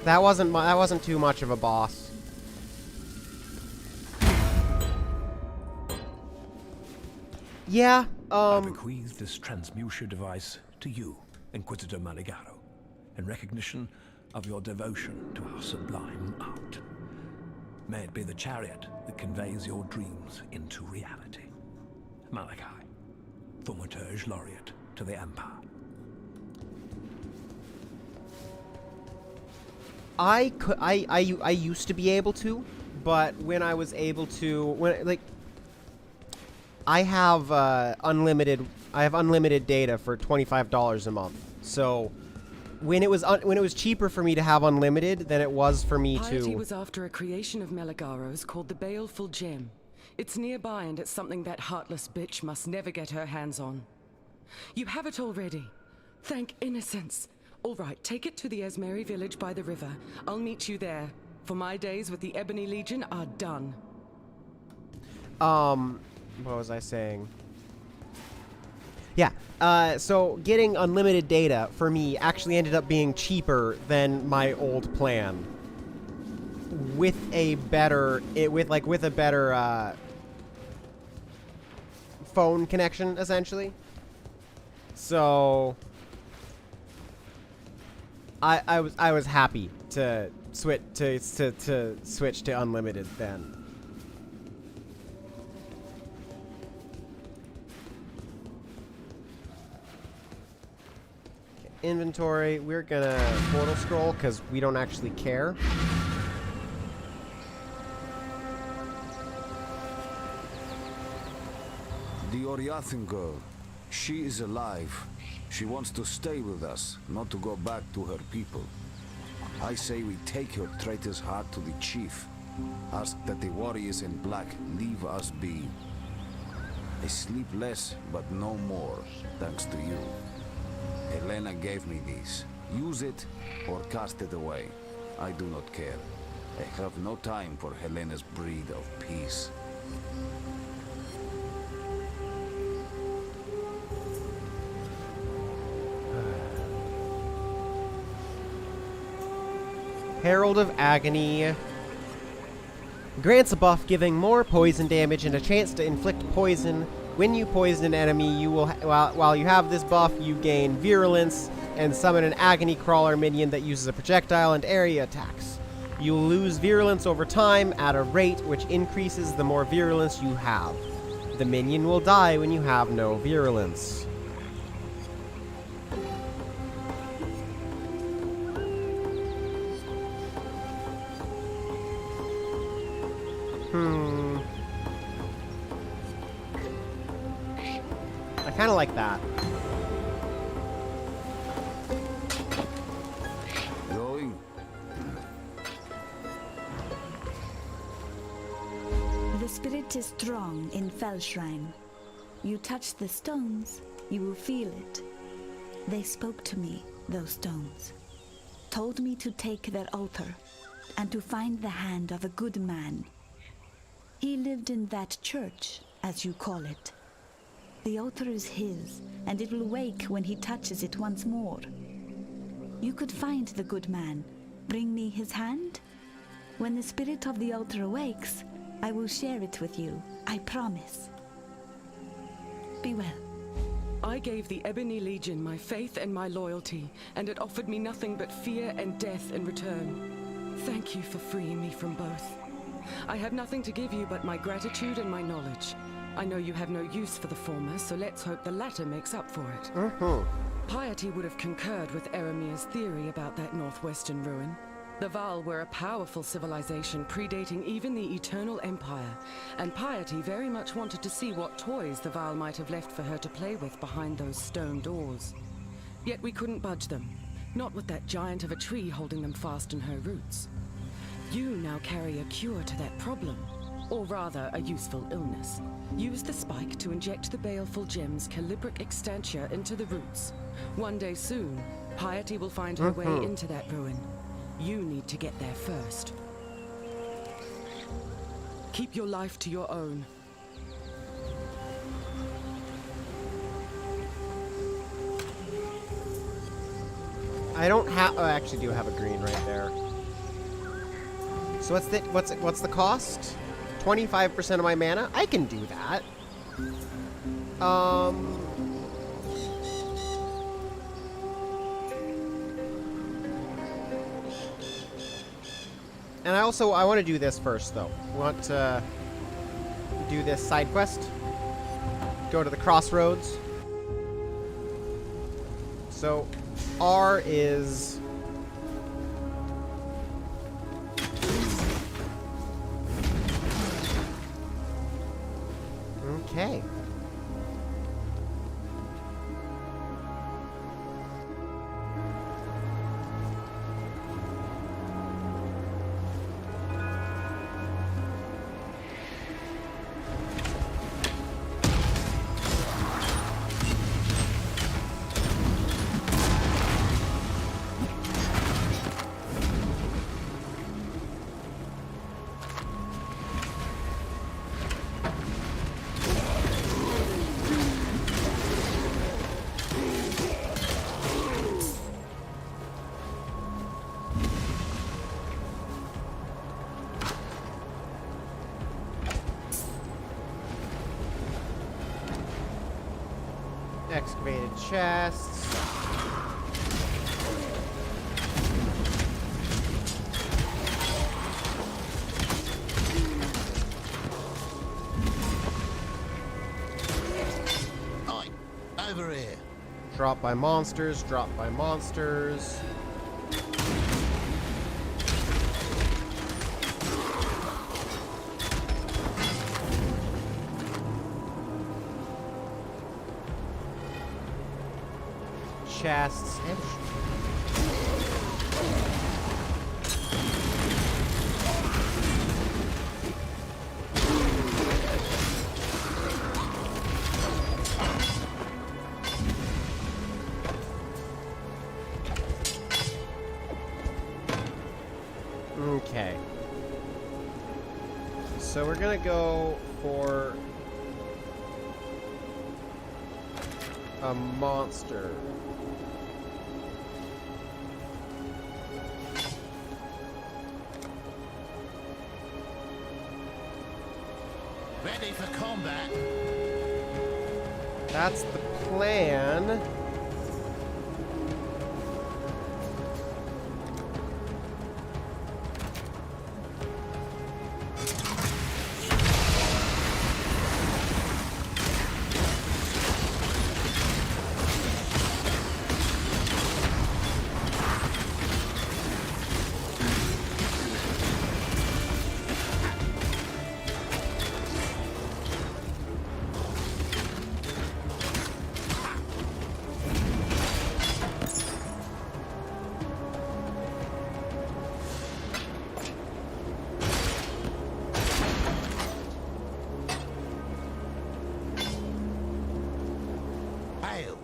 That wasn't too much of a boss. Yeah, I bequeath this transmuter device to you, Inquisitor Maligaro, in recognition of your devotion to our sublime art. May it be the chariot that conveys your dreams into reality. Malachi, Thaumaturge Laureate to the Empire. I used to be able to, but when I was able to, I have unlimited data for $25 a month. So when it was cheaper for me to have unlimited than it was for me Piety was after a creation of Meligaro's called the Baleful Gem. It's nearby, and it's something that heartless bitch must never get her hands on. You have it already. Thank innocence. All right, take it to the Esmeri village by the river. I'll meet you there, for my days with the Ebony Legion are done. What was I saying? Yeah, so getting unlimited data for me actually ended up being cheaper than my old plan. With a better, phone connection, essentially. So I was happy to switch to unlimited then. Inventory, we're gonna portal scroll because we don't actually care. The Oriathan girl, she is alive. She wants to stay with us, not to go back to her people. I say we take her traitor's heart to the chief. Ask that the warriors in black leave us be. I sleep less, but no more, thanks to you. Helena gave me these. Use it or cast it away. I do not care. I have no time for Helena's breed of peace. Herald of Agony. Grants a buff giving more poison damage and a chance to inflict poison. When you poison an enemy, you will while you have this buff, you gain virulence and summon an agony crawler minion that uses a projectile and area attacks. You will lose virulence over time at a rate which increases the more virulence you have. The minion will die when you have no virulence. I kind of like that. Going. The spirit is strong in Fell Shrine. You touch the stones, you will feel it. They spoke to me, those stones. Told me to take their altar, and to find the hand of a good man. He lived in that church, as you call it. The altar is his, and it will wake when he touches it once more. You could find the good man. Bring me his hand. When the spirit of the altar awakes, I will share it with you. I promise. Be well. I gave the Ebony Legion my faith and my loyalty, and it offered me nothing but fear and death in return. Thank you for freeing me from both. I have nothing to give you but my gratitude and my knowledge. I know you have no use for the former, so let's hope the latter makes up for it. Piety would have concurred with Eramir's theory about that northwestern ruin. The Val were a powerful civilization predating even the Eternal Empire, and Piety very much wanted to see what toys the Val might have left for her to play with behind those stone doors. Yet we couldn't budge them, not with that giant of a tree holding them fast in her roots. You now carry a cure to that problem, or rather a useful illness. Use the spike to inject the baleful gem's calibric extantia into the roots. One day soon, Piety will find her way into that ruin. You need to get there first. Keep your life to your own. I don't have. Oh, I actually do have a green right there. So what's the cost? 25% of my mana? I can do that. And I want to do this first, though. I want to do this side quest. Go to the crossroads. So, R is... Okay. Excavated chests. Oi, over here. Drop by monsters, drop by monsters. Chests and So we're gonna go for a monster. Ready for combat. That's the plan. Hail.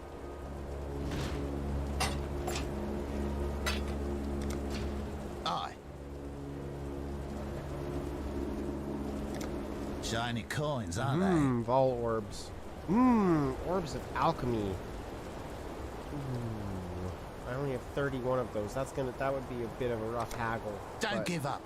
Aye. Shiny coins, aren't they? Vol orbs. Orbs of alchemy. I only have 31 of those. That would be a bit of a rough haggle. Don't give up.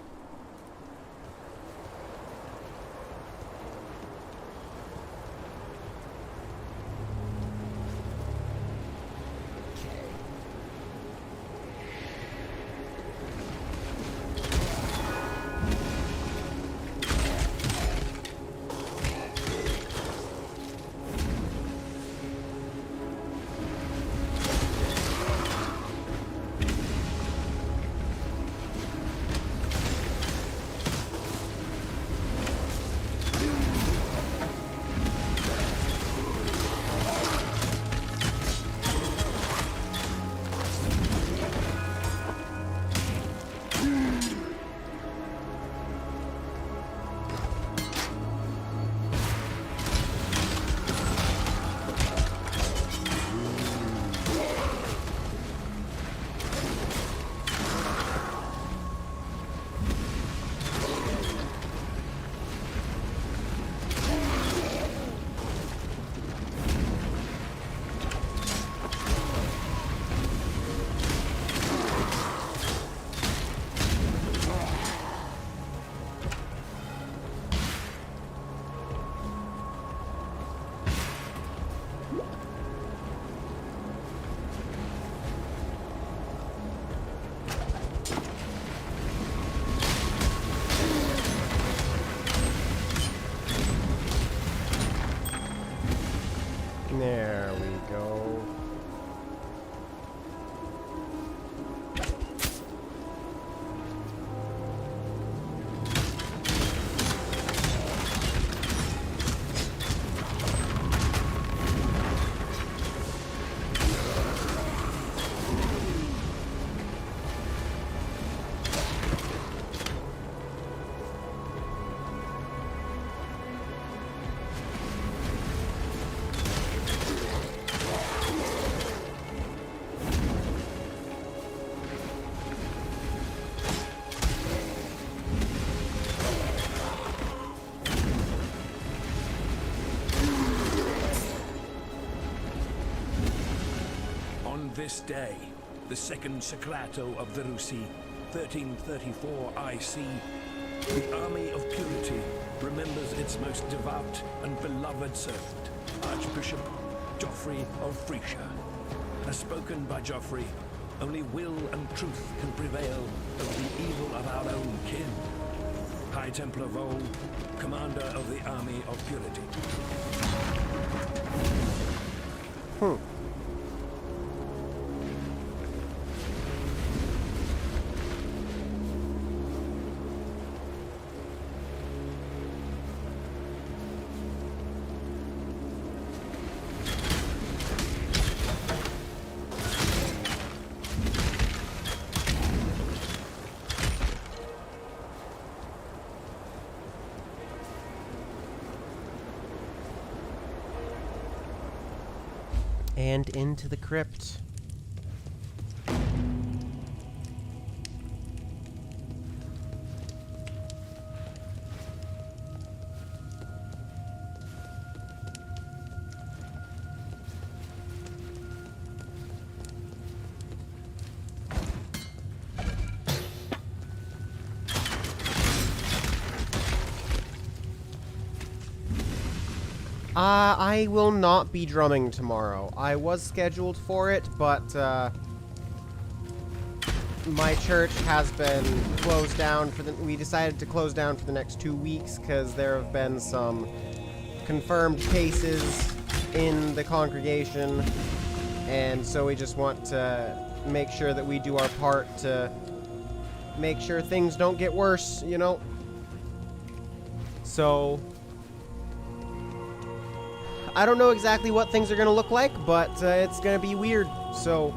There we go. This day, the second Seclato of the Rusi, 1334 IC, the Army of Purity remembers its most devout and beloved servant, Archbishop Geoffrey of Frisia. As spoken by Geoffrey, only will and truth can prevail over the evil of our own kin. High Templar Vol, commander of the Army of Purity. And into the crypt. I will not be drumming tomorrow. I was scheduled for it, but my church has been closed down we decided to close down for the next 2 weeks because there have been some confirmed cases in the congregation, and so we just want to make sure that we do our part to make sure things don't get worse, you know? So I don't know exactly what things are going to look like, but it's going to be weird, so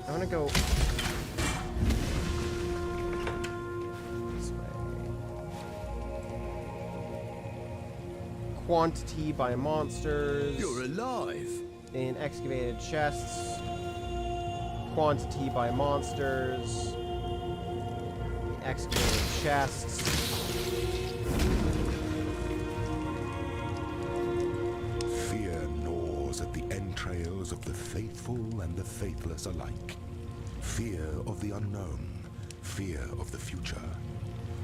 I want to go this way. Quantity by monsters. You're alive. In excavated chests. Quantity by monsters. Excavated chests. Fear gnaws at the entrails of the faithful and the faithless alike. Fear of the unknown. Fear of the future.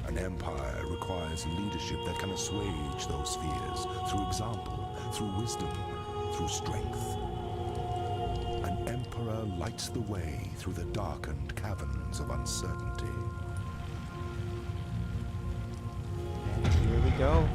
An empire requires leadership that can assuage those fears through example, through wisdom, through strength. An emperor lights the way through the darkened caverns of uncertainty. And here we go.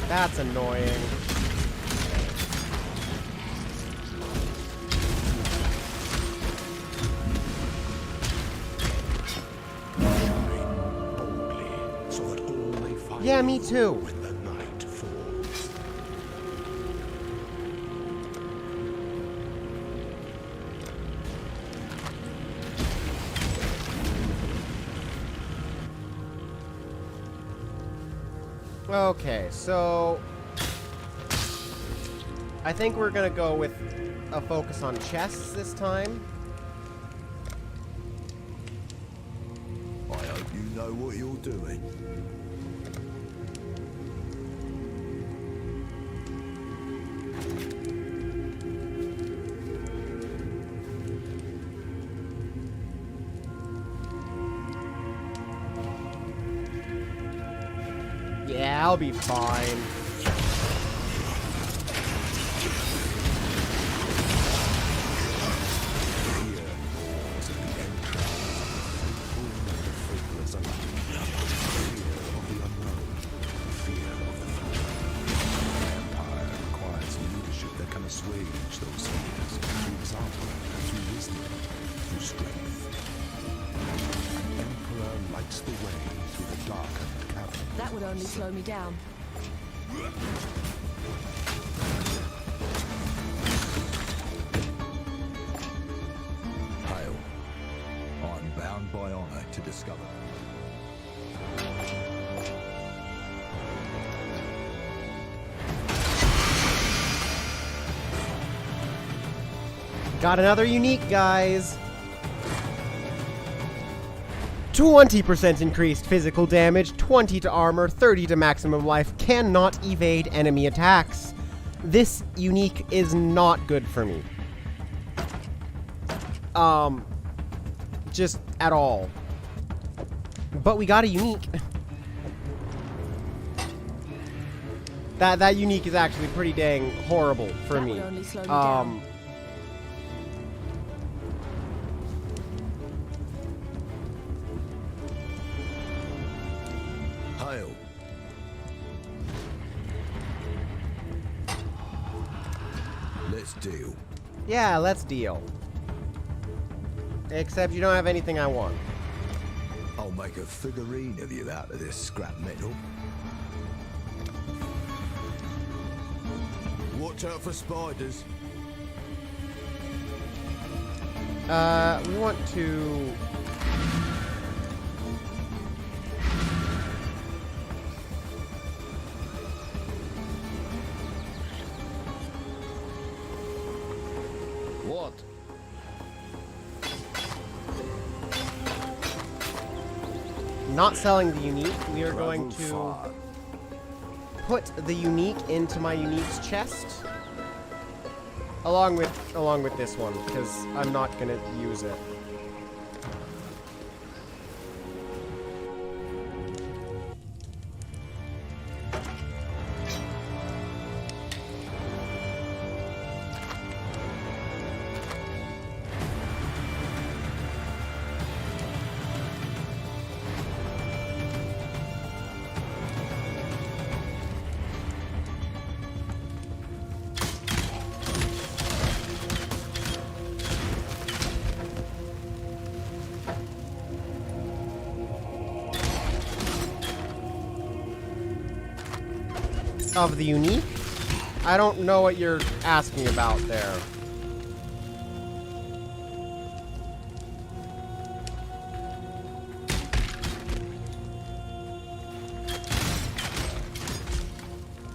That's annoying. Yeah, me too. When the night falls. Okay, so I think we're gonna go with a focus on chests this time. I hope you know what you're doing. Yeah, I'll be fine. That would only slow me down. Hail. I'm bound by honor to discover. Got another unique, guys. 20% increased physical damage, 20 to armor, 30 to maximum life, cannot evade enemy attacks. This unique is not good for me. Just at all. But we got a unique. That unique is actually pretty dang horrible for me. Would only slow me down. Hail. Let's deal. Yeah, let's deal. Except you don't have anything I want. I'll make a figurine of you out of this scrap metal. Watch out for spiders. We want to... What? Not selling the unique. We are going to put the unique into my unique's chest, along with this one, because I'm not gonna use it. Of the unique? I don't know what you're asking about there.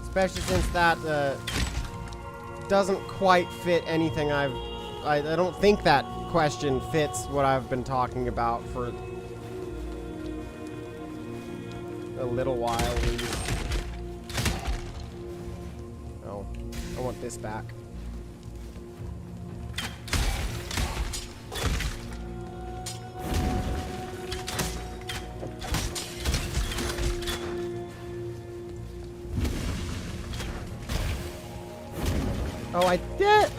Especially since that doesn't quite fit anything I don't think that question fits what I've been talking about for a little while at least. I want this back. Oh, I did!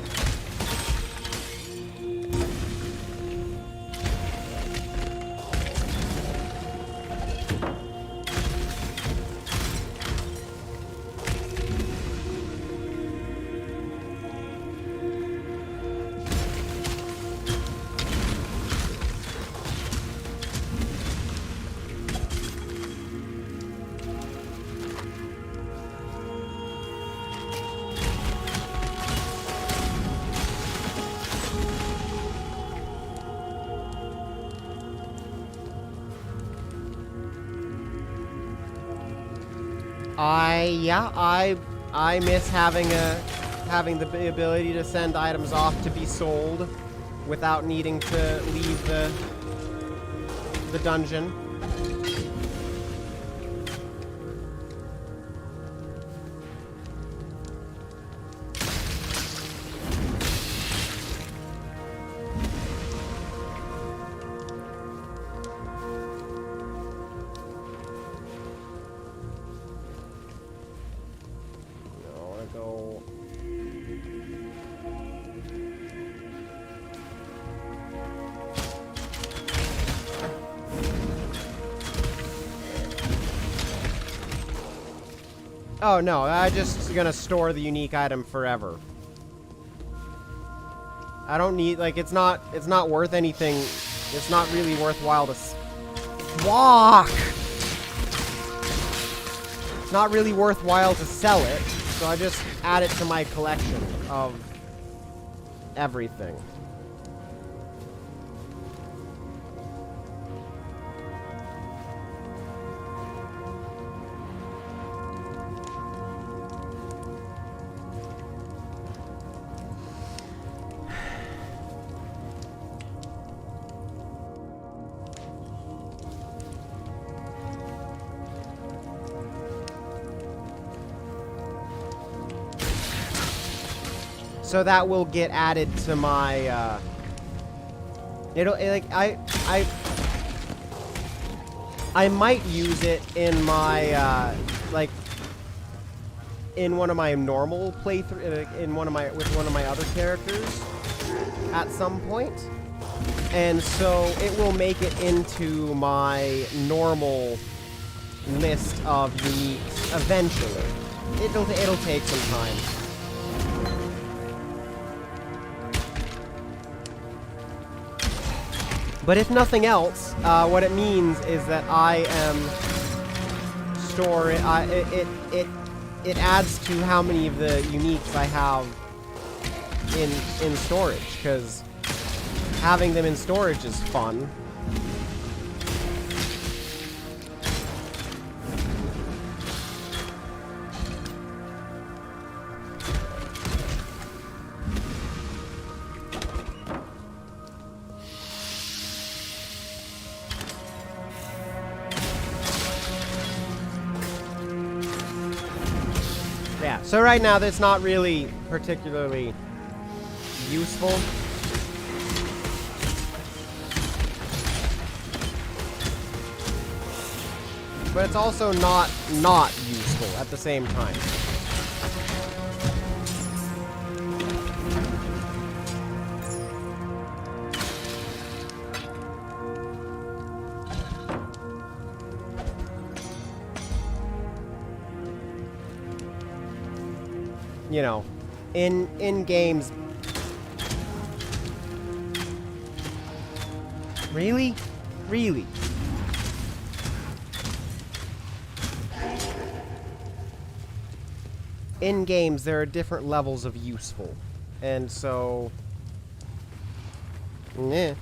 I miss having the ability to send items off to be sold without needing to leave the dungeon. Oh no, I'm just gonna store the unique item forever. I don't need, like, it's not worth anything. It's not really worthwhile to walk. It's not really worthwhile to sell it, so I just add it to my collection of everything. So that will get added to my, I might use it in my, in one of my normal playthrough, with one of my other characters at some point. And so it will make it into my normal list of uniques eventually. It'll take some time. But if nothing else, what it means is that I am it adds to how many of the uniques I have in storage, because having them in storage is fun. Yeah, so right now that's not really particularly useful. But it's also not useful at the same time. You know, in games. Really? Really? In games, there are different levels of useful. And so... yeah.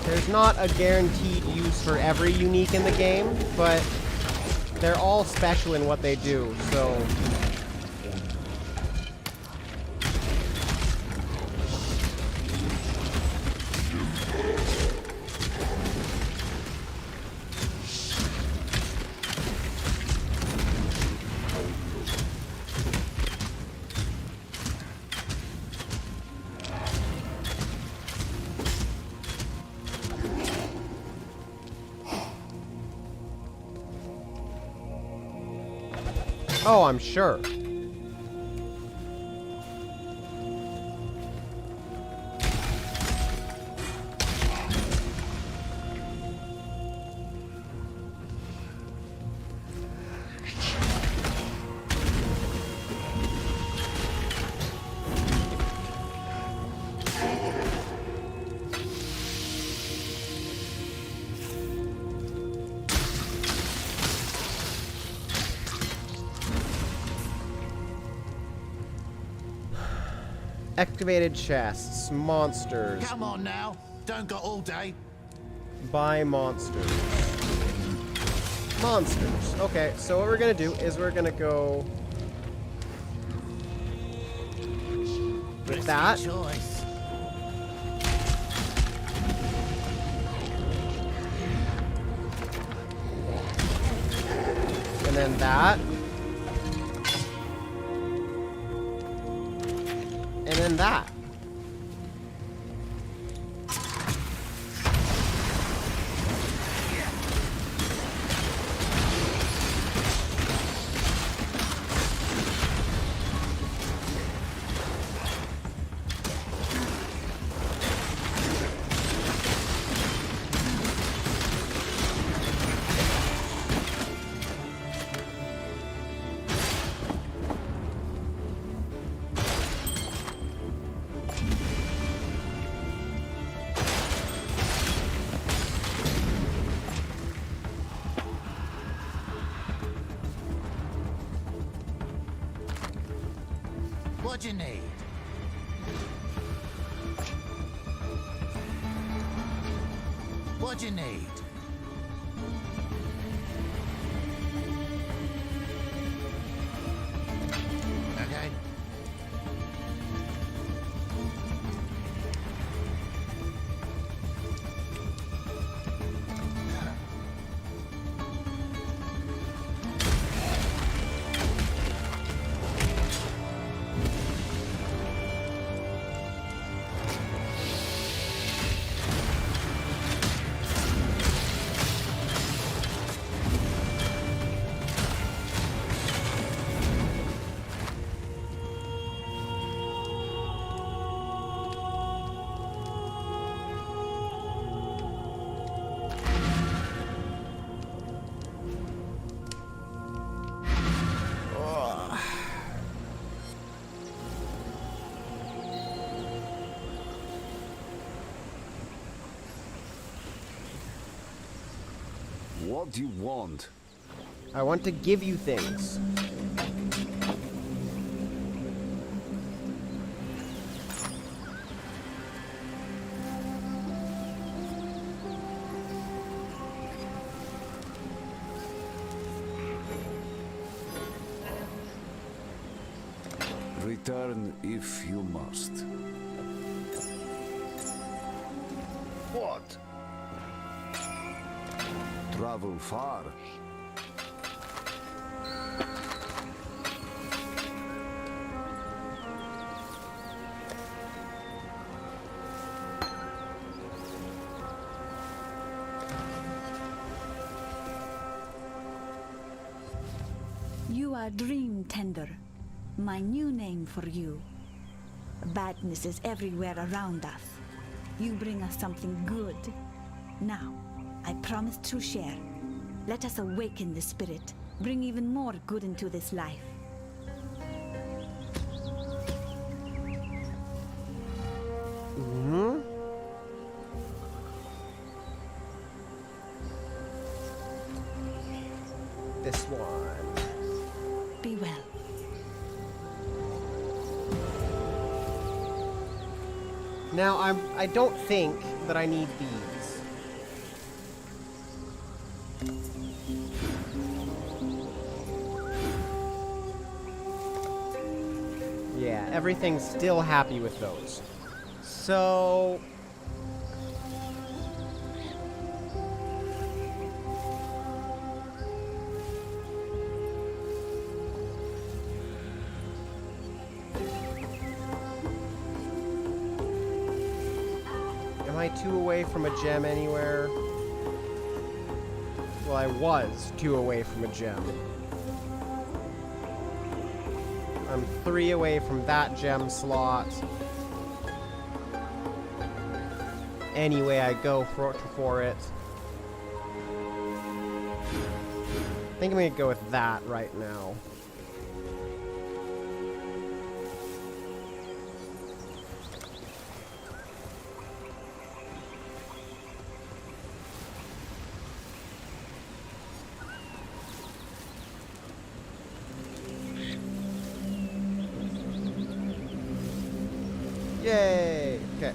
There's not a guaranteed use for every unique in the game, but they're all special in what they do, so... Oh, I'm sure. Excavated chests, monsters. Come on now, don't go all day. Buy monsters. Monsters. Okay, so what we're gonna do is we're gonna go with that. Choice. And then that. And then that. What do you need? What do you need? Okay. What do you want? I want to give you things. Return if you must. What? Travel far. You are Dream Tender, my new name for you. Badness is everywhere around us. You bring us something good. Now, I promise to share. Let us awaken the spirit, bring even more good into this life. Mm-hmm. This one. Be well. Now, I don't think that I need these. Yeah, everything's still happy with those. So... Am I 2 away from a gem anywhere? Well, I was 2 away from a gem. I'm 3 away from that gem slot. Anyway, I go for it. I think I'm gonna go with that right now. Yay! Okay.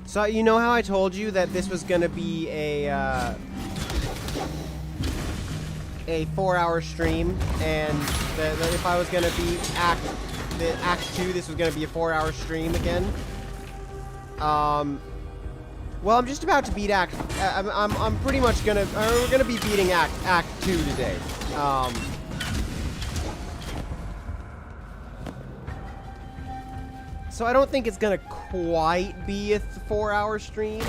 So, you know how I told you that this was gonna be a 4-hour stream, and that if I was gonna be Act 2, this was gonna be a 4-hour stream again. Well, I'm just about to beat I'm pretty much gonna, we're gonna be beating Act 2 today. So I don't think it's gonna quite be a 4-hour stream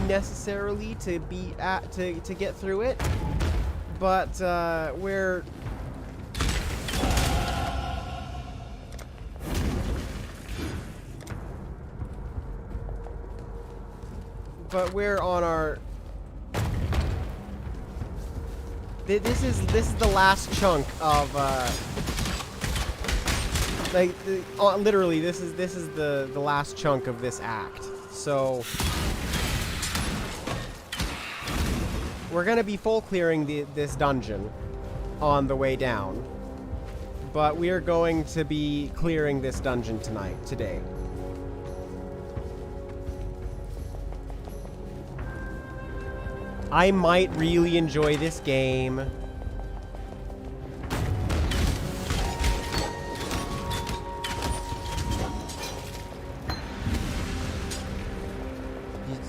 necessarily to to get through it, but we're on our. This is the last chunk of literally this is the last chunk of this act. So we're gonna be full clearing this dungeon on the way down, but we are going to be clearing this dungeon today. I might really enjoy this game.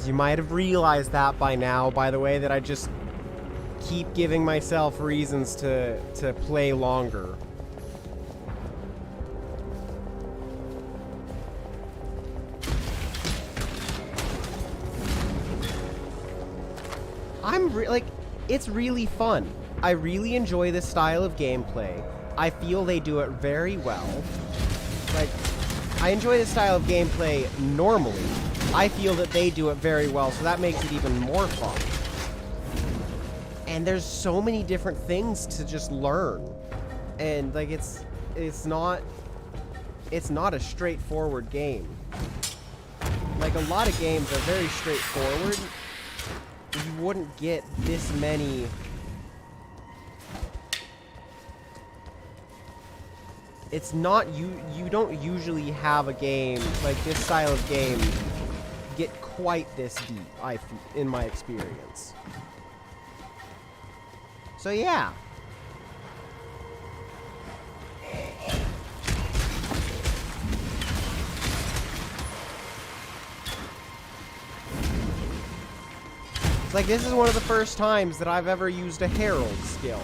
You might have realized that by now, by the way, that I just keep giving myself reasons to play longer. It's really fun. I really enjoy this style of gameplay. I feel they do it very well. I enjoy this style of gameplay normally. I feel that they do it very well, so that makes it even more fun. And there's so many different things to just learn. And like it's not a straightforward game. Like a lot of games are very straightforward. You wouldn't get this many. It's not you don't usually have a game like this style of game get quite this deep, in my experience. So yeah. It's like this is one of the first times that I've ever used a Herald skill.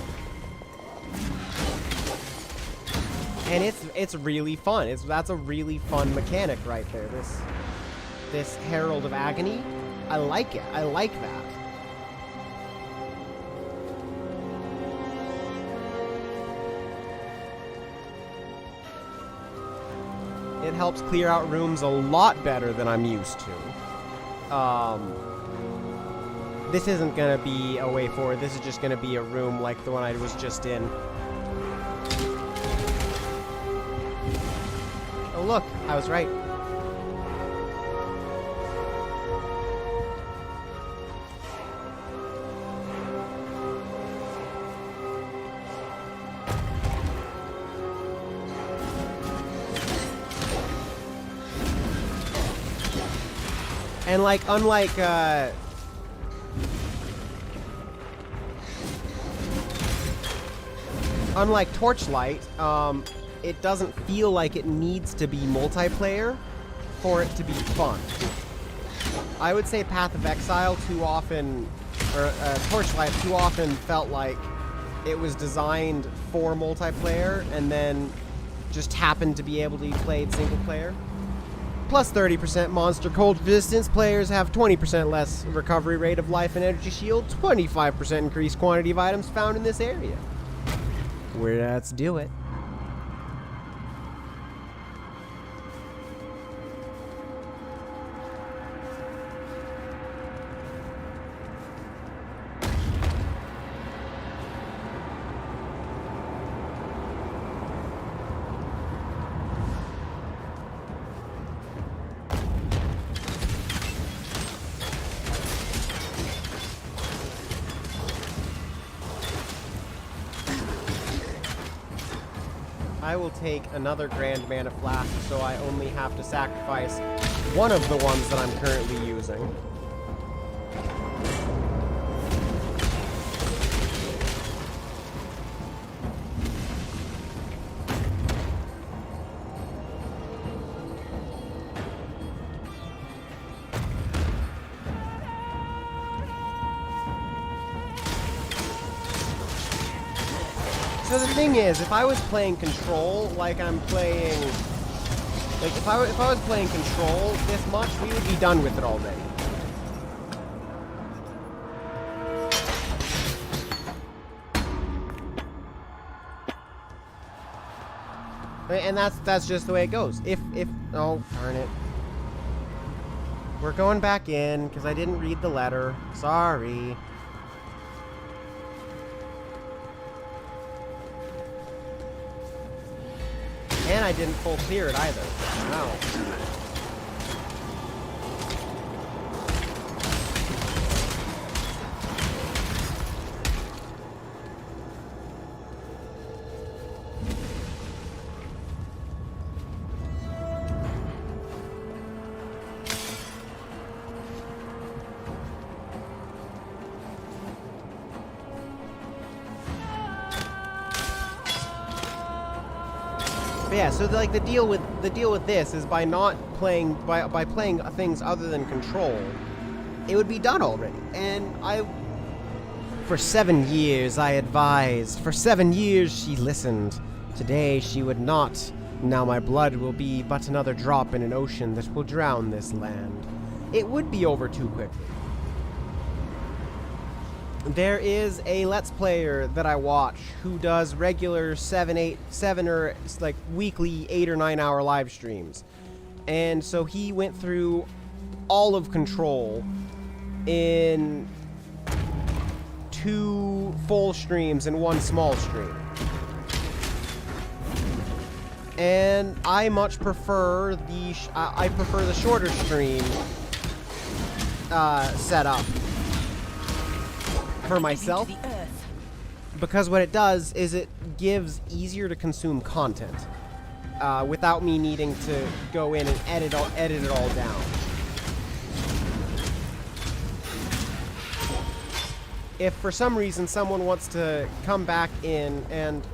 And it's really fun. That's a really fun mechanic right there. This Herald of Agony. I like it. I like that. It helps clear out rooms a lot better than I'm used to. This isn't gonna be a way forward. This is just gonna be a room like the one I was just in. Oh look, I was right. And like, unlike Torchlight, it doesn't feel like it needs to be multiplayer for it to be fun. I would say Path of Exile too often, or Torchlight too often felt like it was designed for multiplayer and then just happened to be able to be played single player. Plus 30% monster cold resistance. Players have 20% less recovery rate of life and energy shield. 25% increased quantity of items found in this area. Let's do it. I will take another Grand Mana Flask, so I only have to sacrifice one of the ones that I'm currently using. So the thing is, if I was playing Control like I'm playing, like if I was playing Control this much, we would be done with it already. And that's just the way it goes. If oh darn it, we're going back in because I didn't read the letter. Sorry. And I didn't full clear it either. No. But yeah, so like the deal with this is by not playing by playing things other than Control, it would be done already. And for 7 years I advised. For 7 years she listened. Today she would not. Now my blood will be but another drop in an ocean that will drown this land. It would be over too quickly. There is a Let's Player that I watch who does regular 7 or like weekly 8 or 9 hour live streams. And so he went through all of Control in 2 full streams and 1 small stream. And I much prefer the shorter stream setup for myself, because what it does is it gives easier to consume content without me needing to go in and edit it all down. If for some reason someone wants to come back in and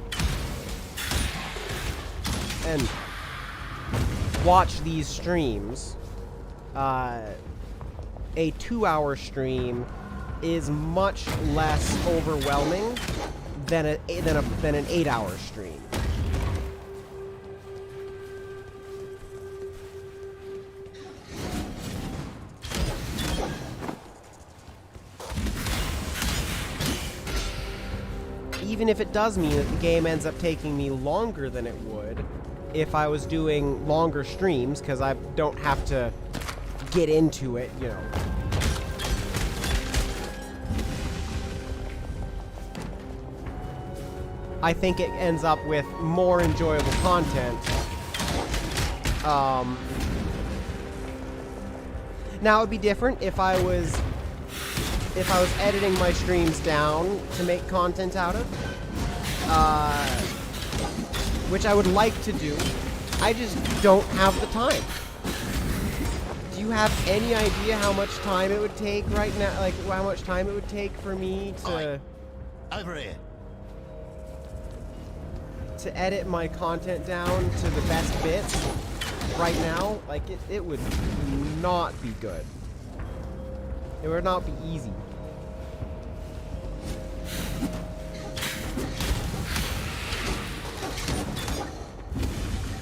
watch these streams, a 2-hour stream is much less overwhelming than an 8-hour stream. Even if it does mean that the game ends up taking me longer than it would if I was doing longer streams, because I don't have to get into it, you know. I think it ends up with more enjoyable content. Now it would be different if I was editing my streams down to make content out of, which I would like to do. I just don't have the time. Do you have any idea how much time it would take right now? Like, how much time it would take for me to... Over here. To edit my content down to the best bits right now? Like, it would not be good. It would not be easy.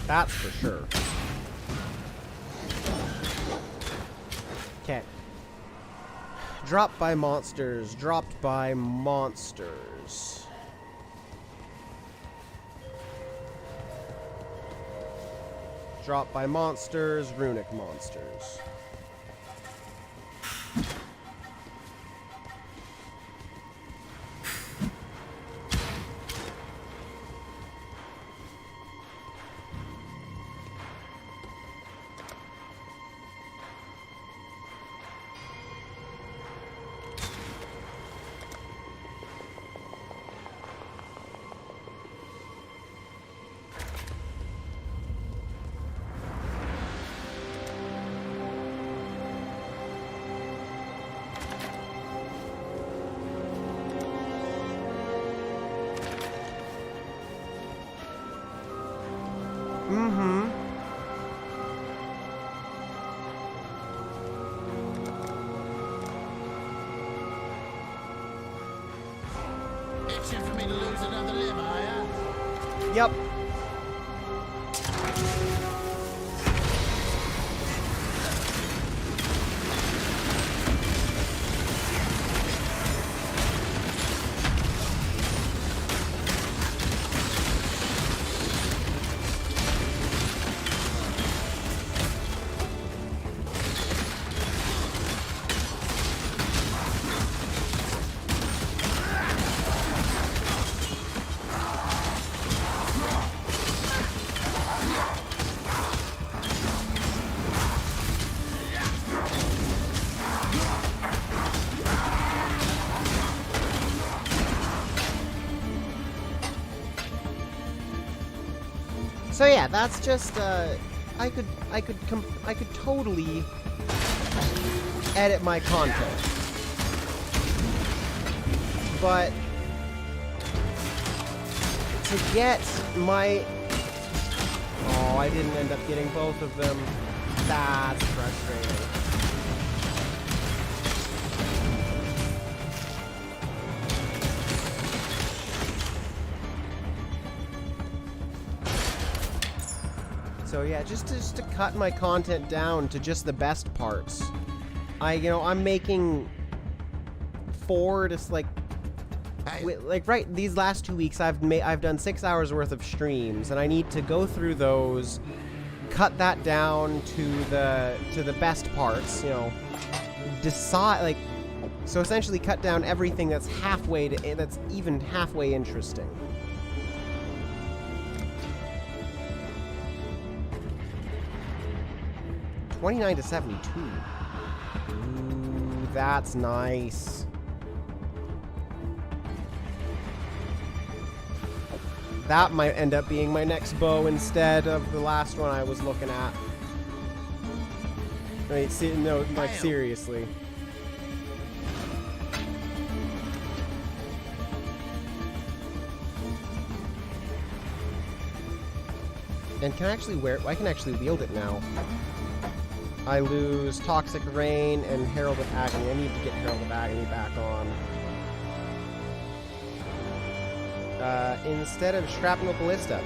That's for sure. Okay. Dropped by monsters. Dropped by monsters. Dropped by monsters. Runic monsters. Itching for me to lose another limb, are ya? Yep. So yeah, that's just I could totally edit my content. But to get my I didn't end up getting both of them. That's frustrating. So yeah, just to cut my content down to just the best parts. I'm making 4 to right these last 2 weeks I've done 6 hours worth of streams, and I need to go through those, cut that down to the best parts, decide So essentially cut down everything that's that's even halfway interesting. $29 to $72. Ooh, that's nice. That might end up being my next bow instead of the last one I was looking at. Wait, no, like seriously. And I can actually wield it now. I lose Toxic Rain and Herald of Agony. I need to get Herald of Agony back on. Instead of Shrapnel Ballista.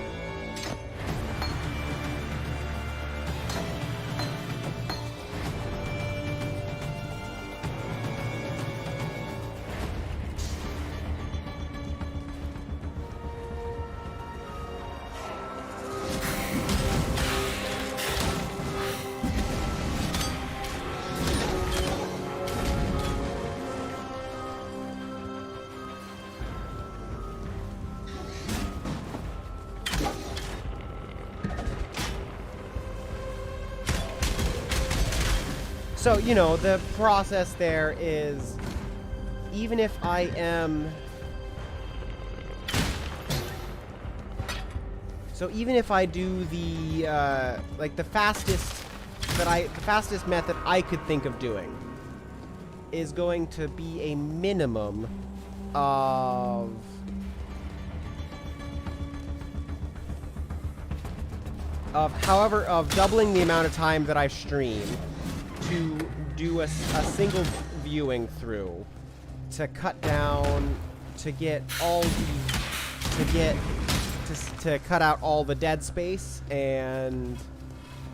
So, you know, the process there is, even if I am... So even if I do the, like the fastest method I could think of doing is going to be a minimum of... of doubling the amount of time that I stream to do a single viewing through, to cut down, to get all the, to cut out all the dead space and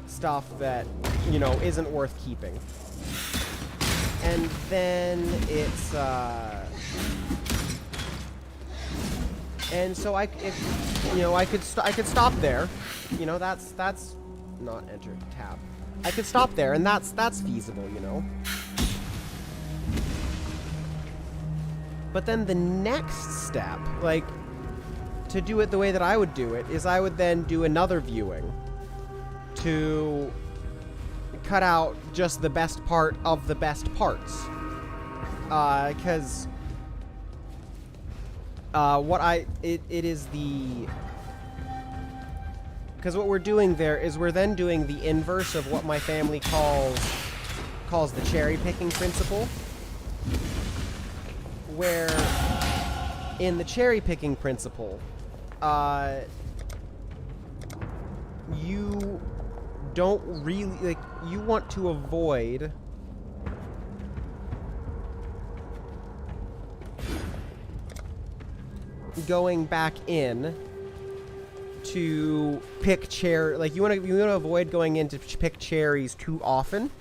stuff that, you know, isn't worth keeping. And then it's, and so I could stop there. You know, that's not enter tab. I could stop there, and that's feasible, you know. But then the next step, like, to do it the way that I would do it, is I would then do another viewing to cut out just the best part of the best parts. Because because what we're doing there is we're then doing the inverse of what my family calls the cherry picking principle, where in the cherry picking principle, you don't really, like, you want to avoid going back in to pick you want to avoid going in to pick cherries too often,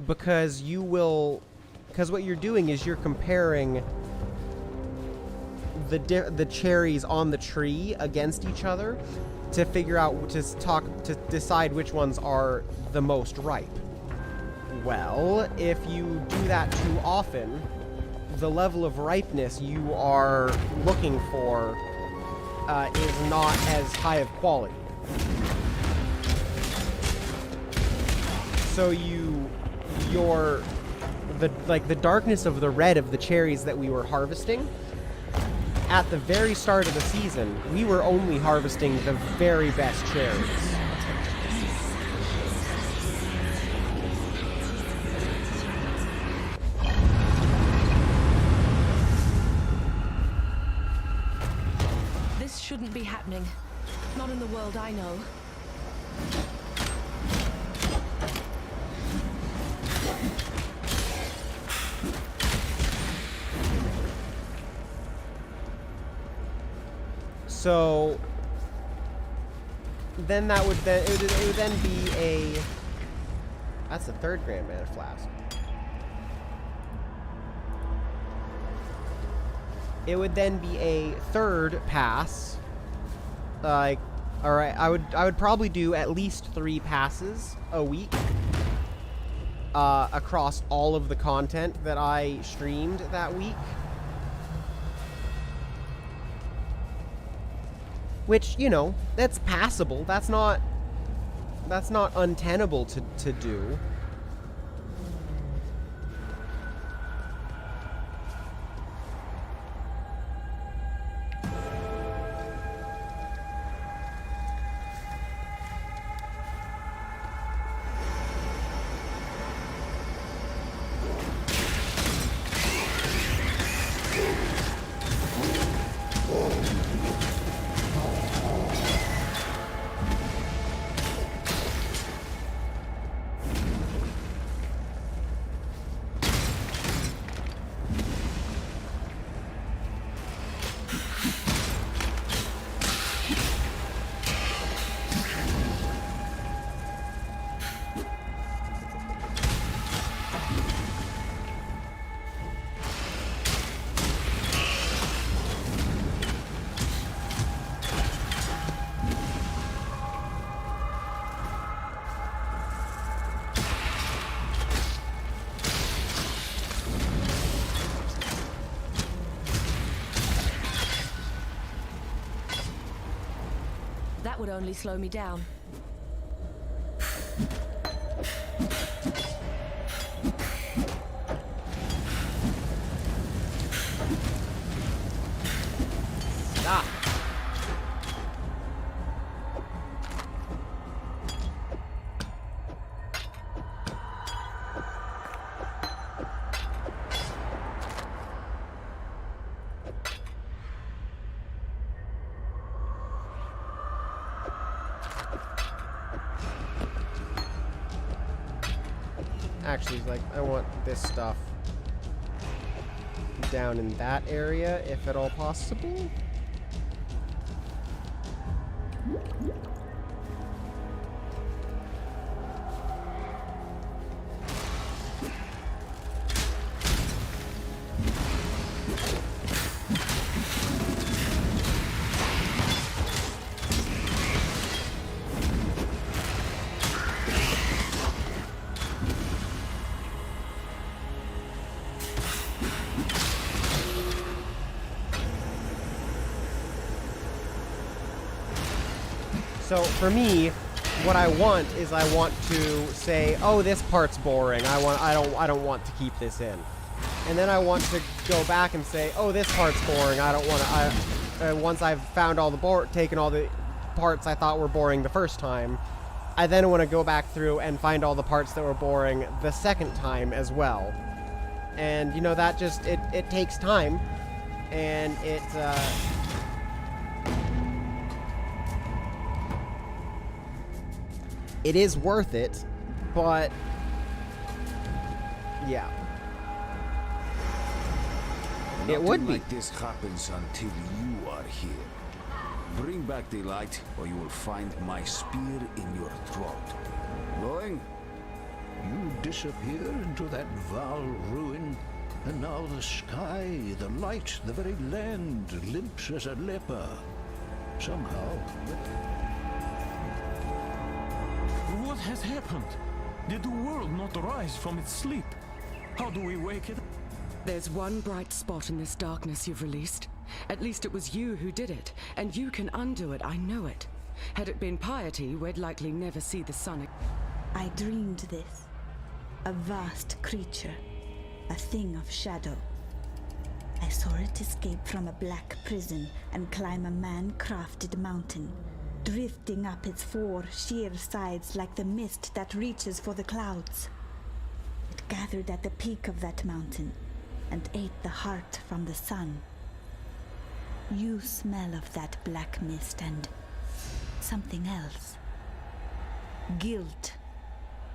because what you're doing is you're comparing the cherries on the tree against each other to figure out, to decide which ones are the most ripe. Well, if you do that too often, the level of ripeness you are looking for is not as high of quality. So the darkness of the red of the cherries that we were harvesting, at the very start of the season, we were only harvesting the very best cherries. This shouldn't be happening. Not in the world I know. So then it would then be a, that's the third Grand Mana Flask. It would then be a third pass. Like, all right, I would probably do at least 3 passes a week across all of the content that I streamed that week. Which, you know, that's passable. That's not untenable to do. That would only slow me down. Stop. Actually, like, I want this stuff down in that area, if at all possible. So for me, what I want is I want to say, oh, this part's boring. I don't want to keep this in. And then I want to go back and say, oh, this part's boring. I don't want to. Once I've found all the taken all the parts I thought were boring the first time, I then want to go back through and find all the parts that were boring the second time as well. And you know, that just it takes time, and it is worth it, but yeah, it would be. Like this happens until you are here. Bring back the light, or you will find my spear in your throat. Going? You disappear into that vile ruin, and now the sky, the light, the very land limps as a leper. Somehow. What has happened? Did the world not rise from its sleep? How do we wake it up? There's one bright spot in this darkness you've released. At least it was you who did it, and you can undo it, I know it. Had it been piety, we'd likely never see the sun. I dreamed this. A vast creature. A thing of shadow. I saw it escape from a black prison and climb a man-crafted mountain, drifting up its 4 sheer sides like the mist that reaches for the clouds. It gathered at the peak of that mountain and ate the heart from the sun. You smell of that black mist and something else. Guilt.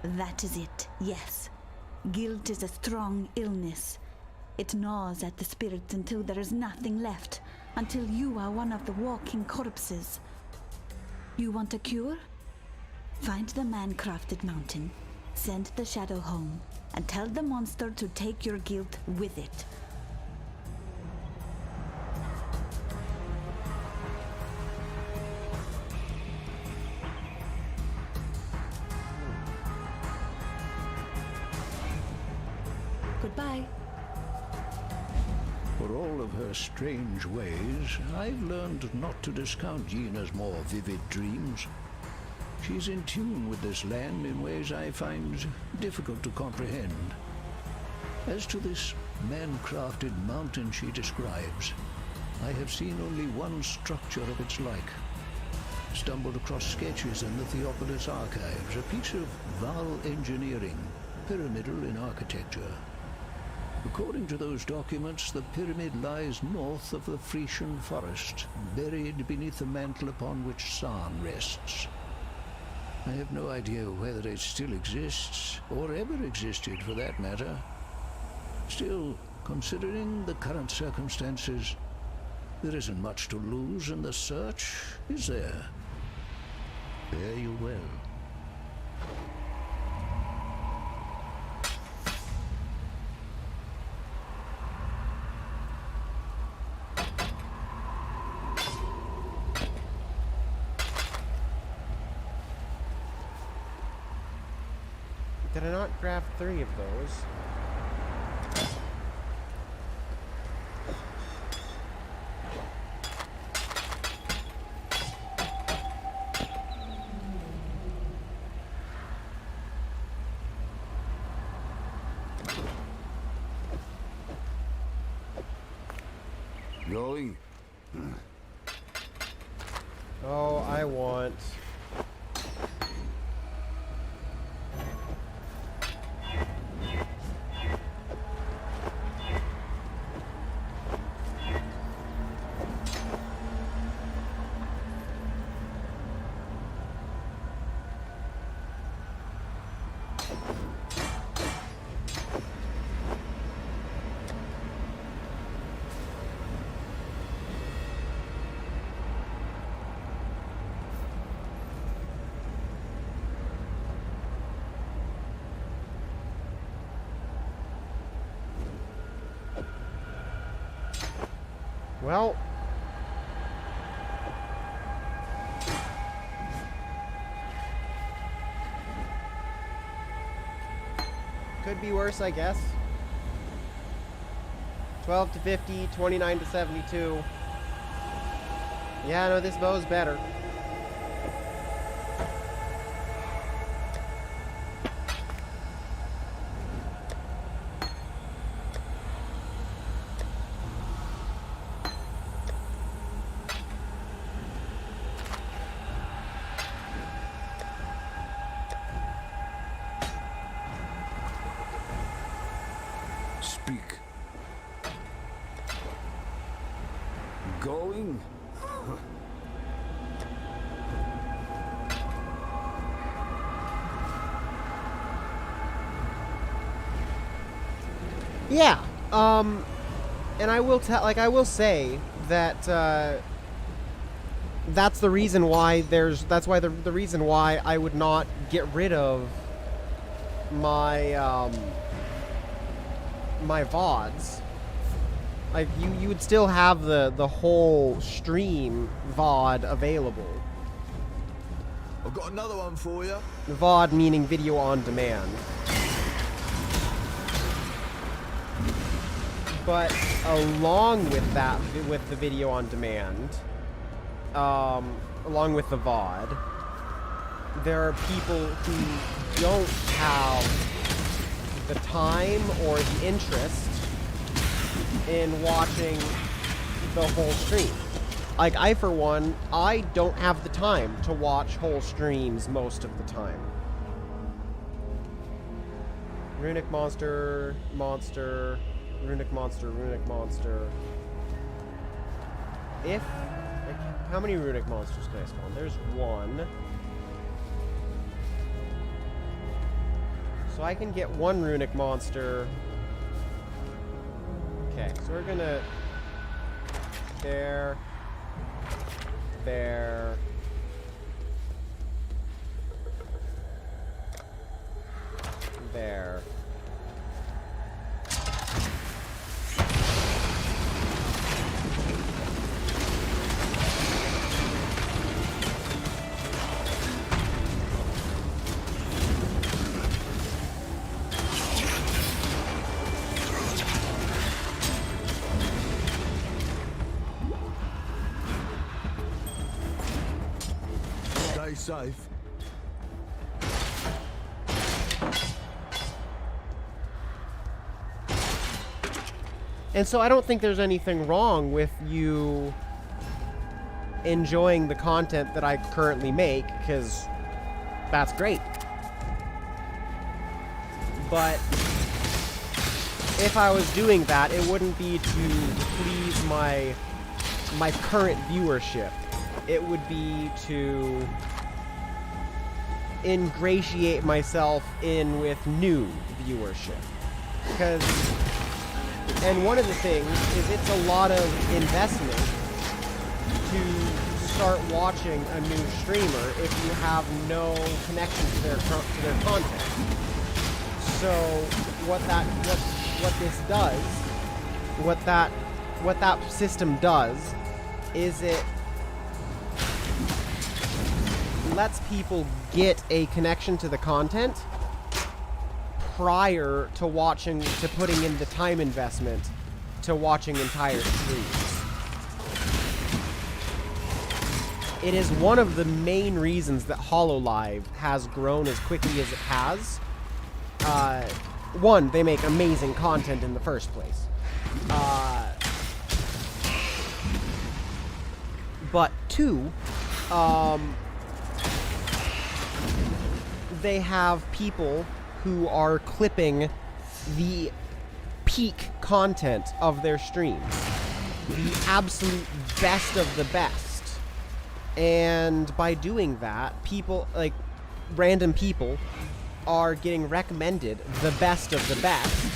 That is it, yes. Guilt is a strong illness. It gnaws at the spirit until there is nothing left, until you are one of the walking corpses. You want a cure? Find the man-crafted mountain, send the shadow home, and tell the monster to take your guilt with it. Goodbye. For all of her strange ways, I've learned not to discount Yena's more vivid dreams. She's in tune with this land in ways I find difficult to comprehend. As to this man-crafted mountain she describes, I have seen only one structure of its like. Stumbled across sketches in the Theopolis archives, a piece of Val engineering, pyramidal in architecture. According to those documents, the pyramid lies north of the Frisian forest, buried beneath the mantle upon which San rests. I have no idea whether it still exists, or ever existed for that matter. Still, considering the current circumstances, there isn't much to lose in the search, is there? Fare you well. Did I not grab 3 of those? Going? Oh, I want... Well, could be worse, I guess. 12 to 50, 29 to 72. Yeah, no, this bow's better. Speak. Going? Yeah, and I will I will say that, that's the reason why the reason why I would not get rid of my, my VODs. Like, you would still have the whole stream VOD available. I've got another one for you. VOD meaning video on demand. But along with that, with the video on demand, along with the VOD, there are people who don't have the time or the interest in watching the whole stream. Like, I, for one, I don't have the time to watch whole streams most of the time. Runic monster, runic monster. If, like, how many runic monsters can I spawn? There's one. So I can get one runic monster. Okay, so we're gonna... There. There. Stay safe. And so I don't think there's anything wrong with you enjoying the content that I currently make, because that's great. But if I was doing that, it wouldn't be to please my current viewership. It would be to ingratiate myself in with new viewership. And one of the things is it's a lot of investment to start watching a new streamer if you have no connection to their content. So what that system does is it lets people get a connection to the content prior to putting in the time investment to watching entire streams. It is one of the main reasons that HoloLive has grown as quickly as it has. One, they make amazing content in the first place. But two, they have people who are clipping the peak content of their streams. The absolute best of the best. And by doing that, people, like, random people, are getting recommended the best of the best.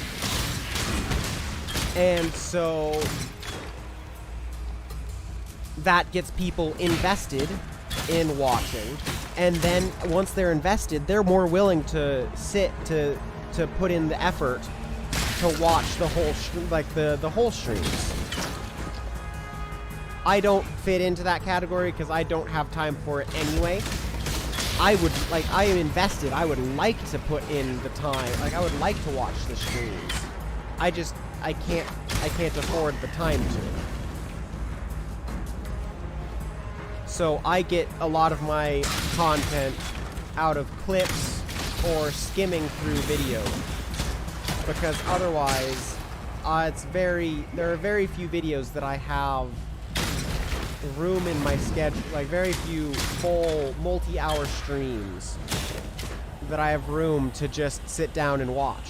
And so that gets people invested in watching. And then once they're invested, they're more willing to sit to put in the effort to watch the whole the whole streams. I don't fit into that category because I don't have time for it anyway. I am invested. I would like to put in the time. Like, I would like to watch the streams. I can't afford the time to. So I get a lot of my content out of clips or skimming through videos, because otherwise there are very few videos that I have room in my schedule, like very few full multi-hour streams that I have room to just sit down and watch.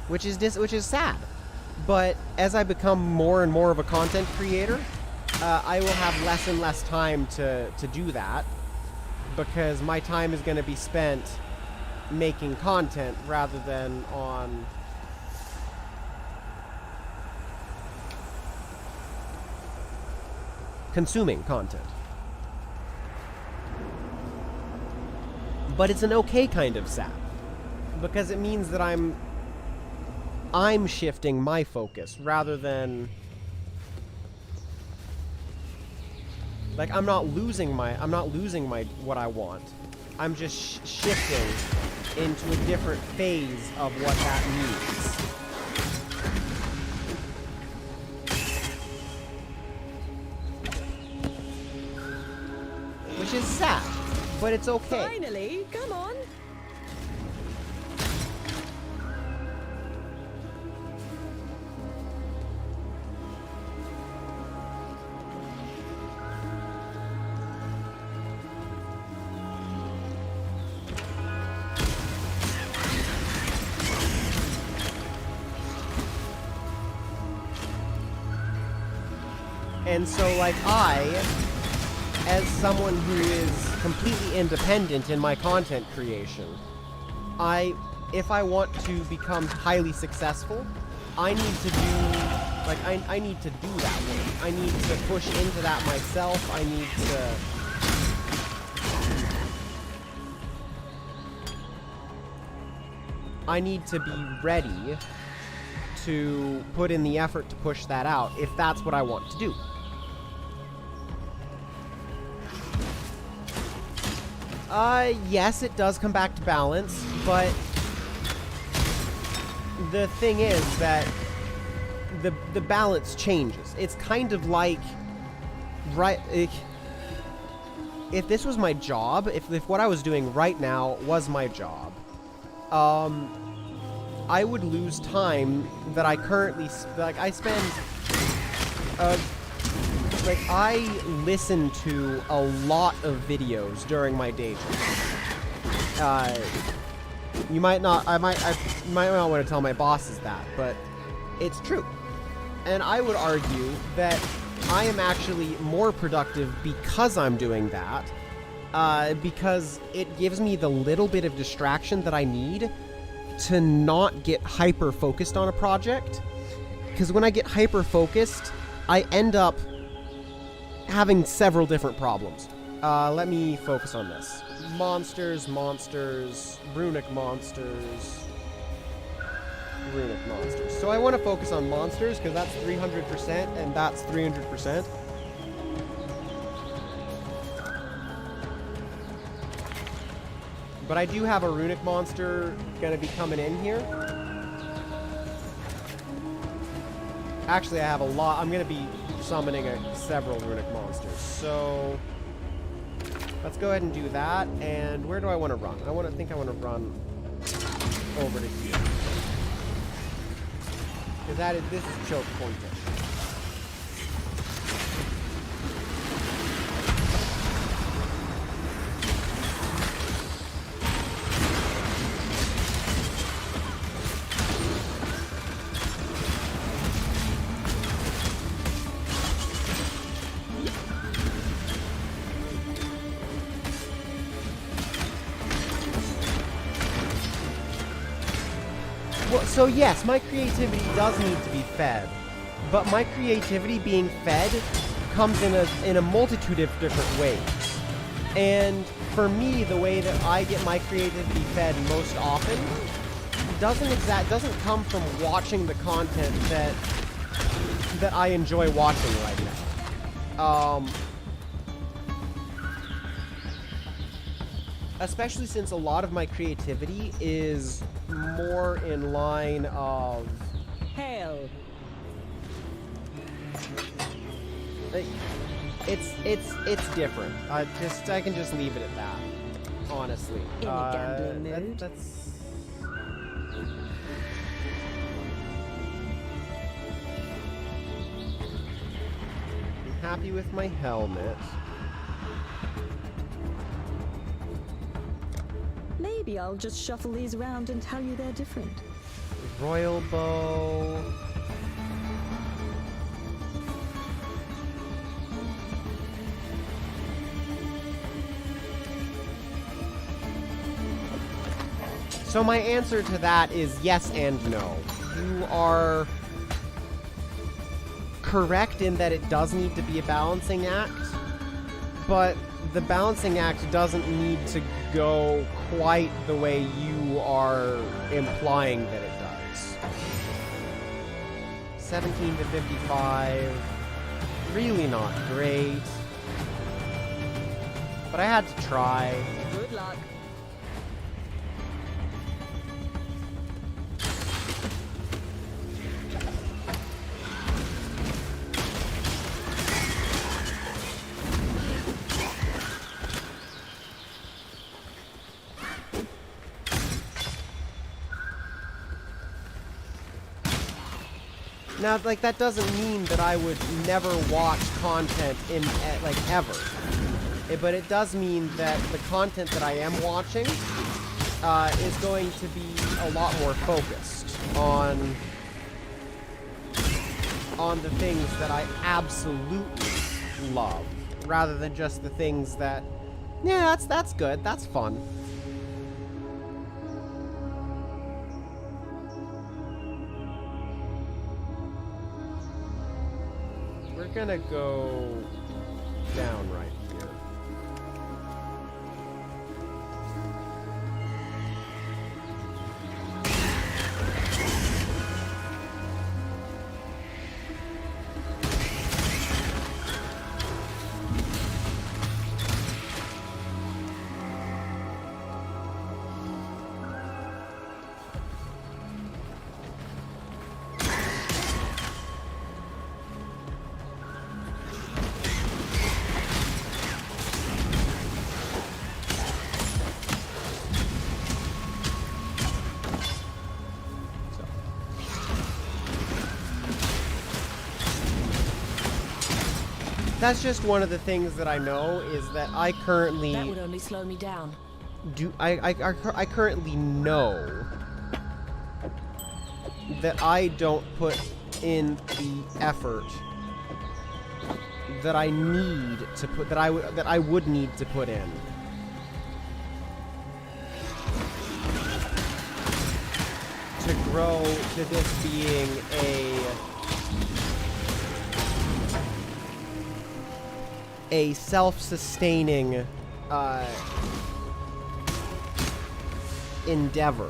Which is sad. But as I become more and more of a content creator, I will have less and less time to do that, because my time is going to be spent making content rather than on consuming content. But it's an okay kind of sad, because it means that I'm shifting my focus rather than, like, I'm not losing my what I want. I'm just shifting into a different phase of what that means. Which is sad, but it's okay. Finally, come on. And so, like, as someone who is completely independent in my content creation, if I want to become highly successful, I need to do, like, I need to do that work. I need to push into that myself. I need to be ready to put in the effort to push that out, if that's what I want to do. Yes, it does come back to balance, but the thing is that the balance changes. It's kind of like, right, if this was my job, if what I was doing right now was my job, I would lose time that I currently, like, I spend, like, I listen to a lot of videos during my day job. You might not, I might not want to tell my bosses that, but it's true. And I would argue that I am actually more productive because I'm doing that, because it gives me the little bit of distraction that I need to not get hyper-focused on a project. Because when I get hyper-focused, I end up having several different problems. Let me focus on this. Monsters, runic monsters. So I want to focus on monsters, because that's 300%, and that's 300%. But I do have a runic monster gonna be coming in here. Actually, I have a lot. I'm gonna be summoning several runic monsters. So let's go ahead and do that. And where do I want to run? I want to run over to here. Because this is choke pointed. So yes, my creativity does need to be fed, but my creativity being fed comes in a multitude of different ways. And for me, the way that I get my creativity fed most often doesn't come from watching the content that I enjoy watching right now. Especially since a lot of my creativity is more in line of hell. It's different. I can just leave it at that. Honestly. In a gambling mood. That's I'm happy with my helmet. Maybe I'll just shuffle these around and tell you they're different. Royal bow. So my answer to that is yes and no. You are correct in that it does need to be a balancing act, but the balancing act doesn't need to go quite the way you are implying that it does. 17 to 55. Really not great. But I had to try. Good luck. Now, like, that doesn't mean that I would never watch content like, ever. But it does mean that the content that I am watching is going to be a lot more focused on the things that I absolutely love, rather than just the things that, yeah, that's good, that's fun. We're gonna go down right here. That's just one of the things that I know is that I currently That would only slow me down. I currently know that I don't put in the effort that I need to put that I would need to put in. To grow to this being a self-sustaining endeavor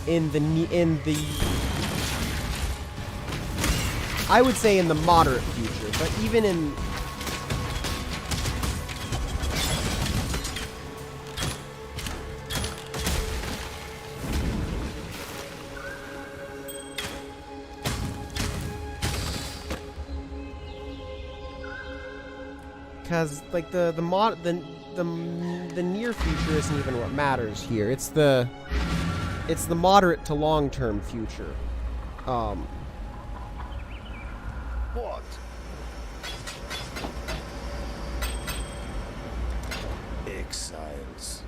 in the I would say in the moderate future, but even in because like the near future isn't even what matters here. It's the moderate to long-term future. What? Exiles.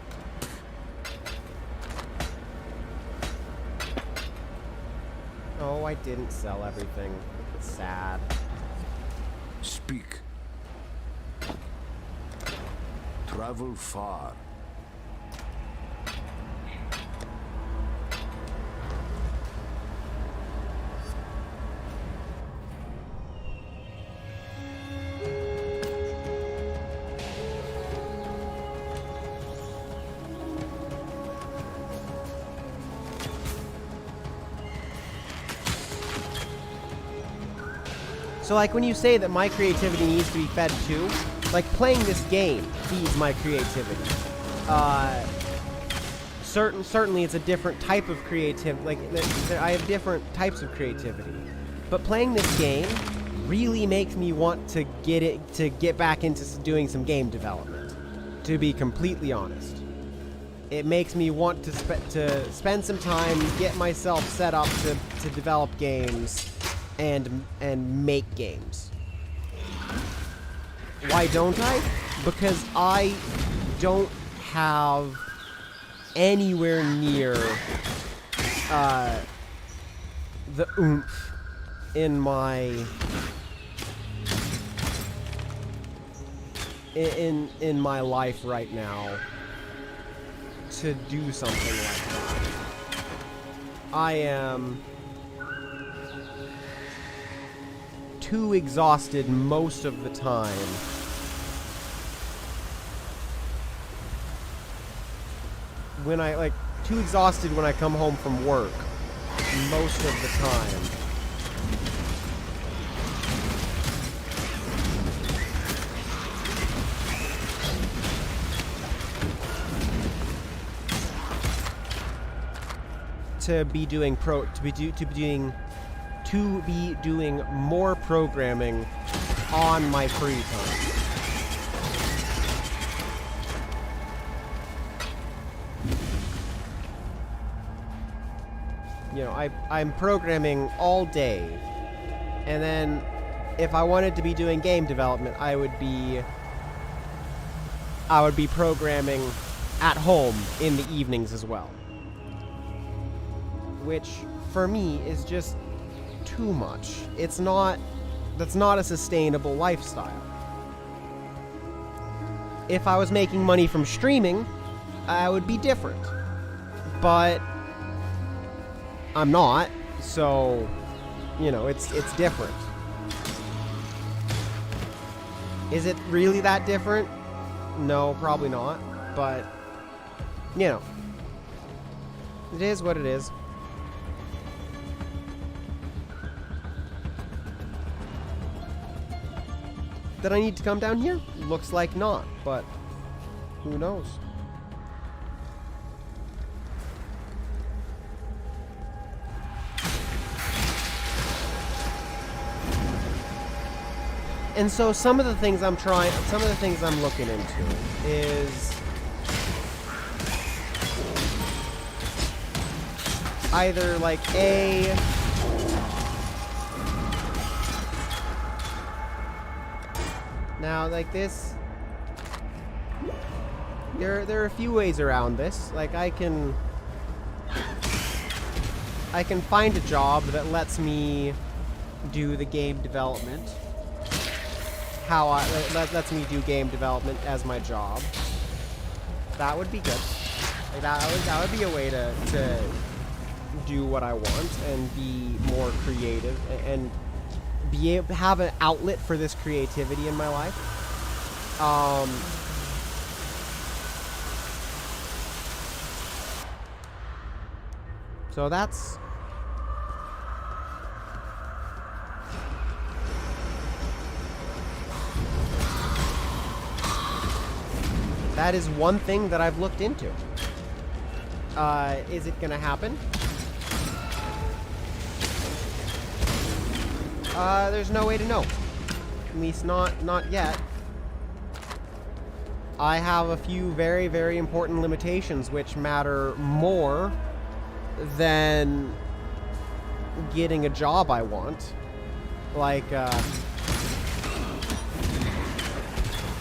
Oh, I didn't sell everything. It's sad. Speak. Travel far. So like when you say that my creativity needs to be fed too, like playing this game feeds my creativity. Certainly it's a different type of creativity. Like I have different types of creativity, but playing this game really makes me want to get back into doing some game development. To be completely honest, it makes me want to spend some time, get myself set up to develop games and make games. Why don't I? Because I don't have anywhere near the oomph in my in my life right now to do something like that. I am too exhausted most of the time when too exhausted when I come home from work most of the time. To be doing more programming on my free time. You know, I'm programming all day, and then if I wanted to be doing game development, I would be programming at home in the evenings as well. Which, for me, is just too much. That's not a sustainable lifestyle. If I was making money from streaming, I would be different. But I'm not, so, you know, it's different. Is it really that different? No, probably not, but, you know, it is what it is. That I need to come down here? Looks like not, but who knows? And so some of the things I'm looking into is either like Now, like this, there are a few ways around this. Like I can find a job that lets me do the game development. Lets me do game development as my job. That would be good. Like that would be a way to do what I want and be more creative and be able to have an outlet for this creativity in my life. So that's that is one thing that I've looked into. Is it gonna happen? There's no way to know. At least not yet. I have a few very, very important limitations which matter more than getting a job I want. Like,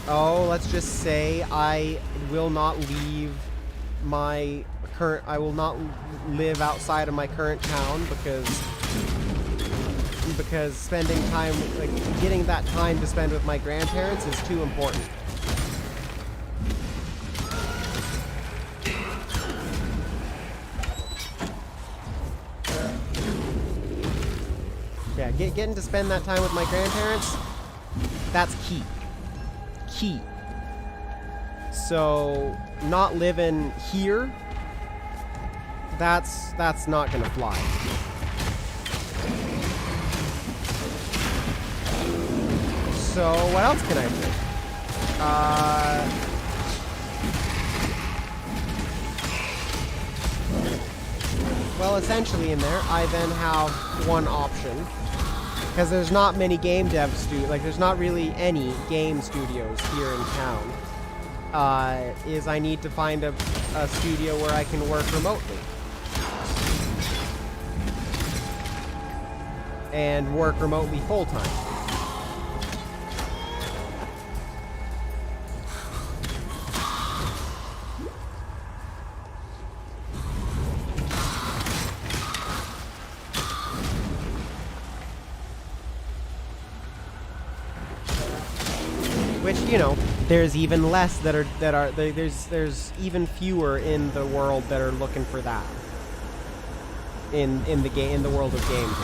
oh, let's just say I will not leave my current... I will not live outside of my current town because spending time, like, getting that time to spend with my grandparents is too important. Yeah, getting to spend that time with my grandparents, that's key. Key. So, not living here, that's not gonna fly. So, what else can I do? Well, essentially in there, I then have one option. Because there's not many game dev there's not really any game studios here in town. Is I need to find a studio where I can work remotely. And work remotely full-time. Which, you know, there's even less there's even fewer in the world that are looking for that. In the world of games.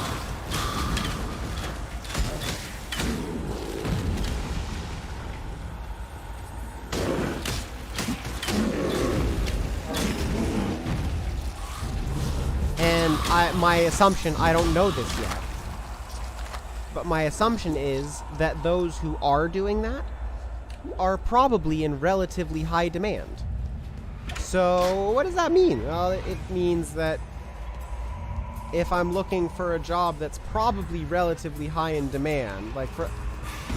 And my assumption, I don't know this yet, but my assumption is that those who are doing that are probably in relatively high demand. So, what does that mean? Well, it means that if I'm looking for a job that's probably relatively high in demand, like for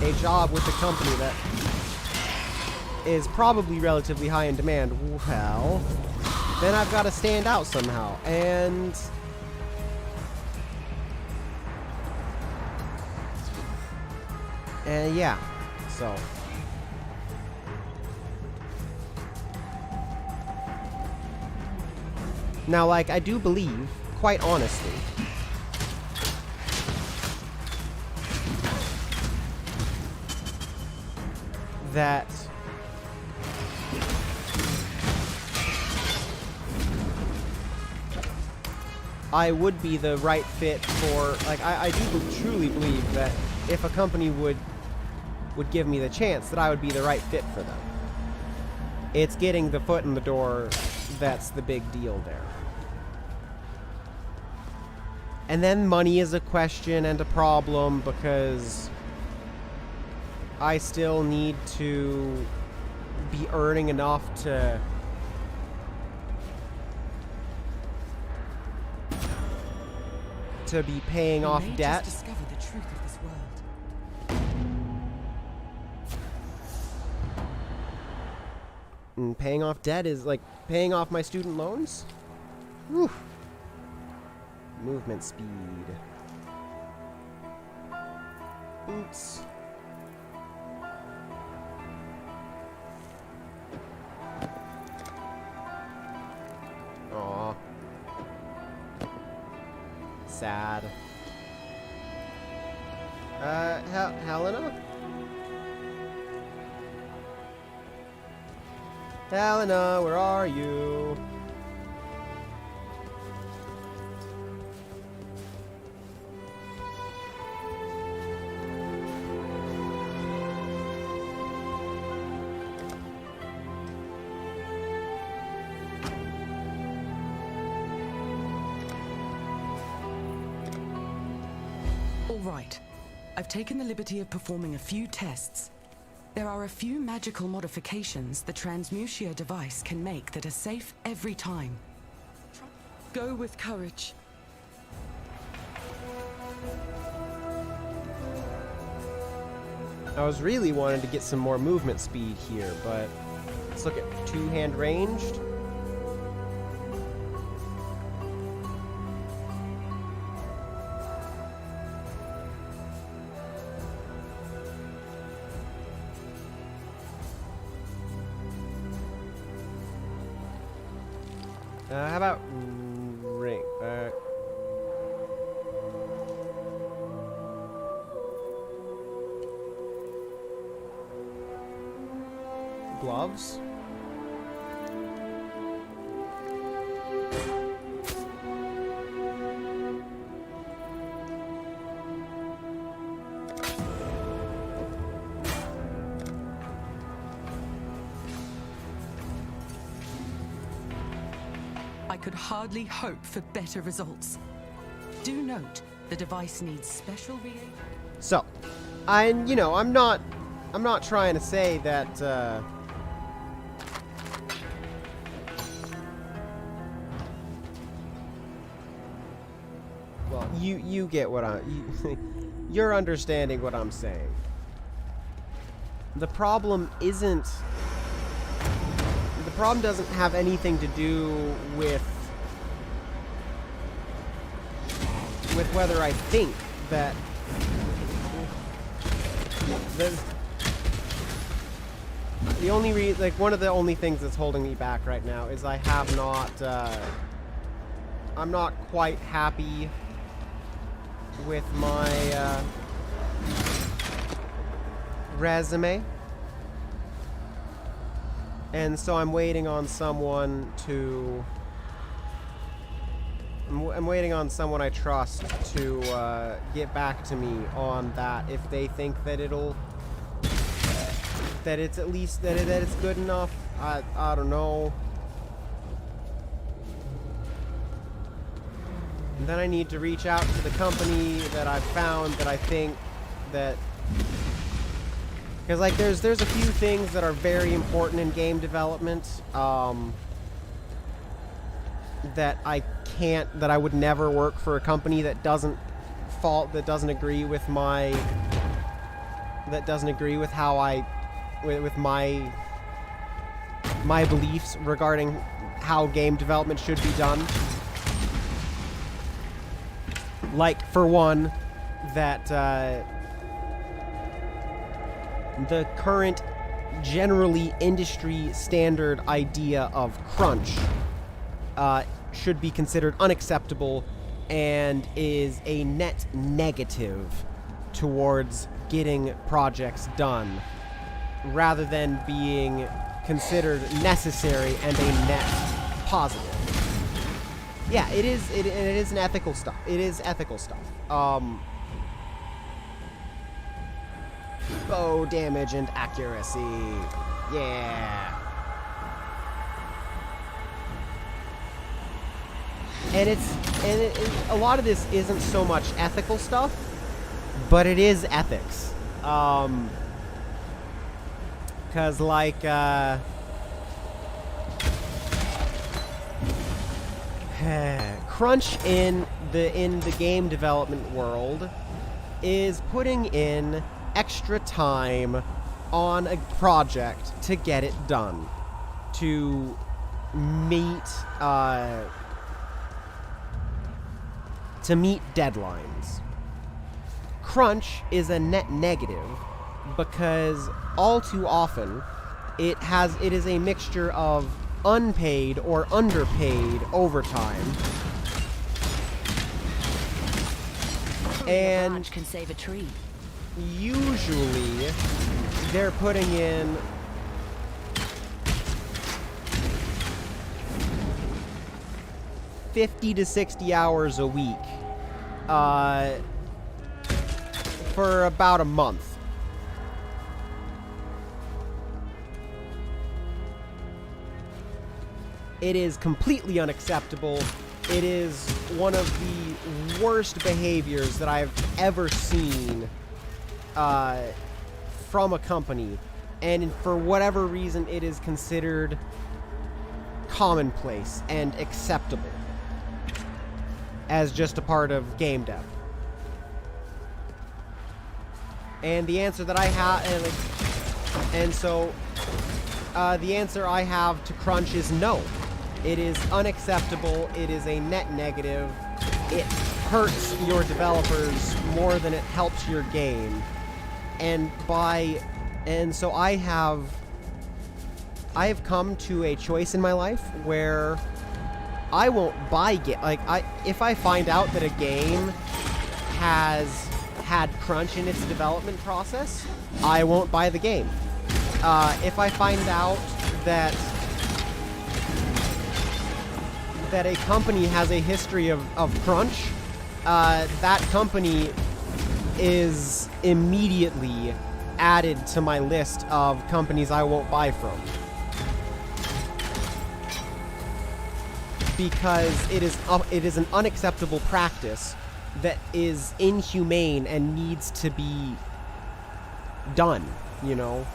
a job with a company that is probably relatively high in demand, well, then I've got to stand out somehow. And yeah, so now, like, I do believe, quite honestly, that I would be the right fit for, like, I do truly believe that if a company would give me the chance, that I would be the right fit for them. It's getting the foot in the door that's the big deal there. And then money is a question and a problem because I still need to be earning enough to be paying off debt. Just discover the truth of this world. And paying off debt is like paying off my student loans. Whew. Movement speed. Oops. Sad. Helena? Helena, where are you? All right. I've taken the liberty of performing a few tests. There are a few magical modifications the transmutia device can make that are safe every time. Go with courage. I was really wanting to get some more movement speed here, but let's look at two-hand ranged. How about ring? Gloves? I could hardly hope for better results. Do note, the device needs special reagents. So, I'm not trying to say that, well, you get what you're understanding what I'm saying. The problem doesn't have anything to do with whether I think that the only one of the only things that's holding me back right now is I have not I'm not quite happy with my resume. And so I'm waiting on someone to... I'm waiting on someone I trust to get back to me on that. If they think that it'll... that it's at least... that it's good enough. I don't know. And then I need to reach out to the company that I've found that I think that... Because, like, there's a few things that are very important in game development, that I would never work for a company that doesn't agree with my, with my beliefs regarding how game development should be done. Like, for one, that, the current generally industry standard idea of crunch should be considered unacceptable and is a net negative towards getting projects done rather than being considered necessary and a net positive. Yeah, it is an ethical stuff. It is ethical stuff. Bow damage and accuracy. Yeah. And a lot of this isn't so much ethical stuff, but it is ethics. 'Cause like crunch in the game development world is putting in extra time on a project to get it done, to meet deadlines. Crunch is a net negative because all too often it is a mixture of unpaid or underpaid overtime a branch can save a tree. Usually, they're putting in $50 to $60 hours a week for about a month. It is completely unacceptable. It is one of the worst behaviors that I've ever seen from a company. And for whatever reason, it is considered commonplace and acceptable as just a part of game dev. And the answer that I have, the answer I have to crunch is no. It is unacceptable. It is a net negative. It hurts your developers more than it helps your game. And so I have come to a choice in my life where I won't buy if I find out that a game has had crunch in its development process, I won't buy the game. If I find out that a company has a history of crunch, that company is immediately added to my list of companies I won't buy from. Because it is an unacceptable practice that is inhumane and needs to be done, you know?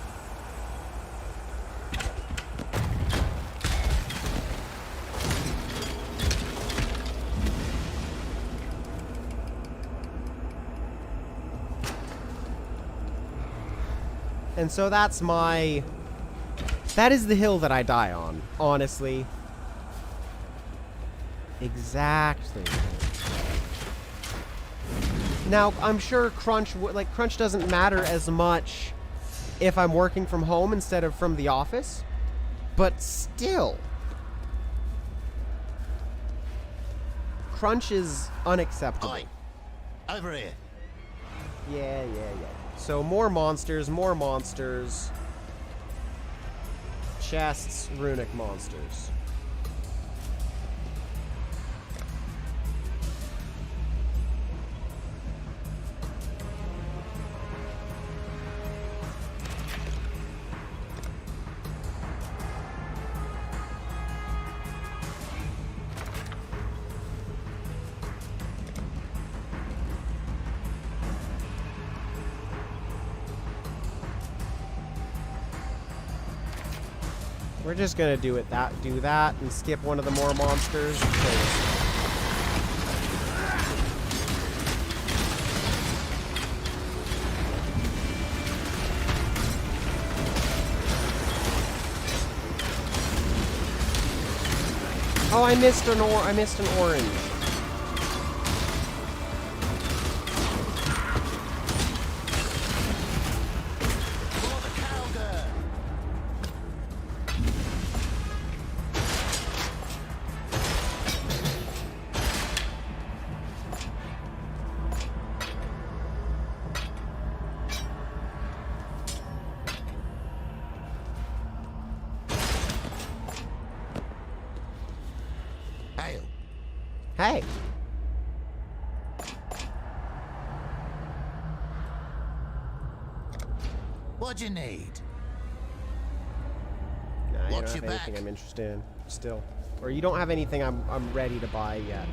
And so that is the hill that I die on, honestly. Exactly. Now, I'm sure crunch doesn't matter as much if I'm working from home instead of from the office, but still. Crunch is unacceptable. Oi, over here. Yeah. So more monsters. Chests, runic monsters. We're just gonna do that and skip one of the more monsters. Oh, I missed an orange. Hey. What'd you need? Nah, you don't Watch have your anything back. I'm interested in still. Or you don't have anything I'm ready to buy yet.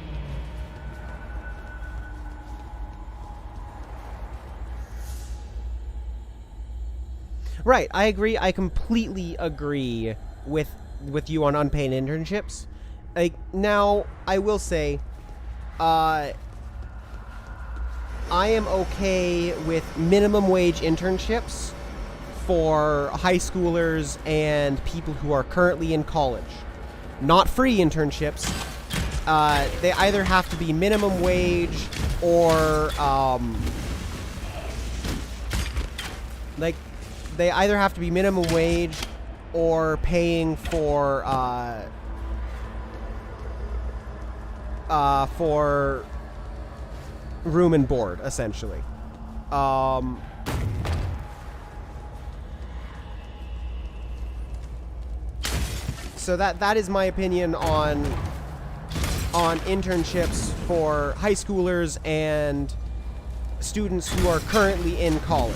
Right, I agree. I completely agree with you on unpaid internships. Like, now, I will say, I am okay with minimum wage internships for high schoolers and people who are currently in college. Not free internships. They either have to be minimum wage or, they either have to be minimum wage or paying for room and board, essentially. So that is my opinion on internships for high schoolers and students who are currently in college.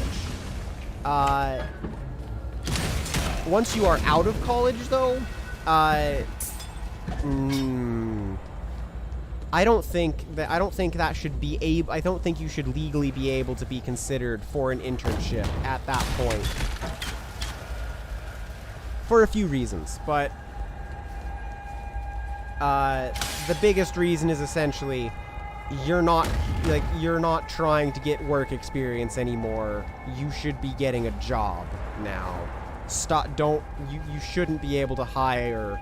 Once you are out of college, though, I don't think that should be able. I don't think you should legally be able to be considered for an internship at that point, for a few reasons. But the biggest reason is essentially you're not trying to get work experience anymore. You should be getting a job now. You shouldn't be able to hire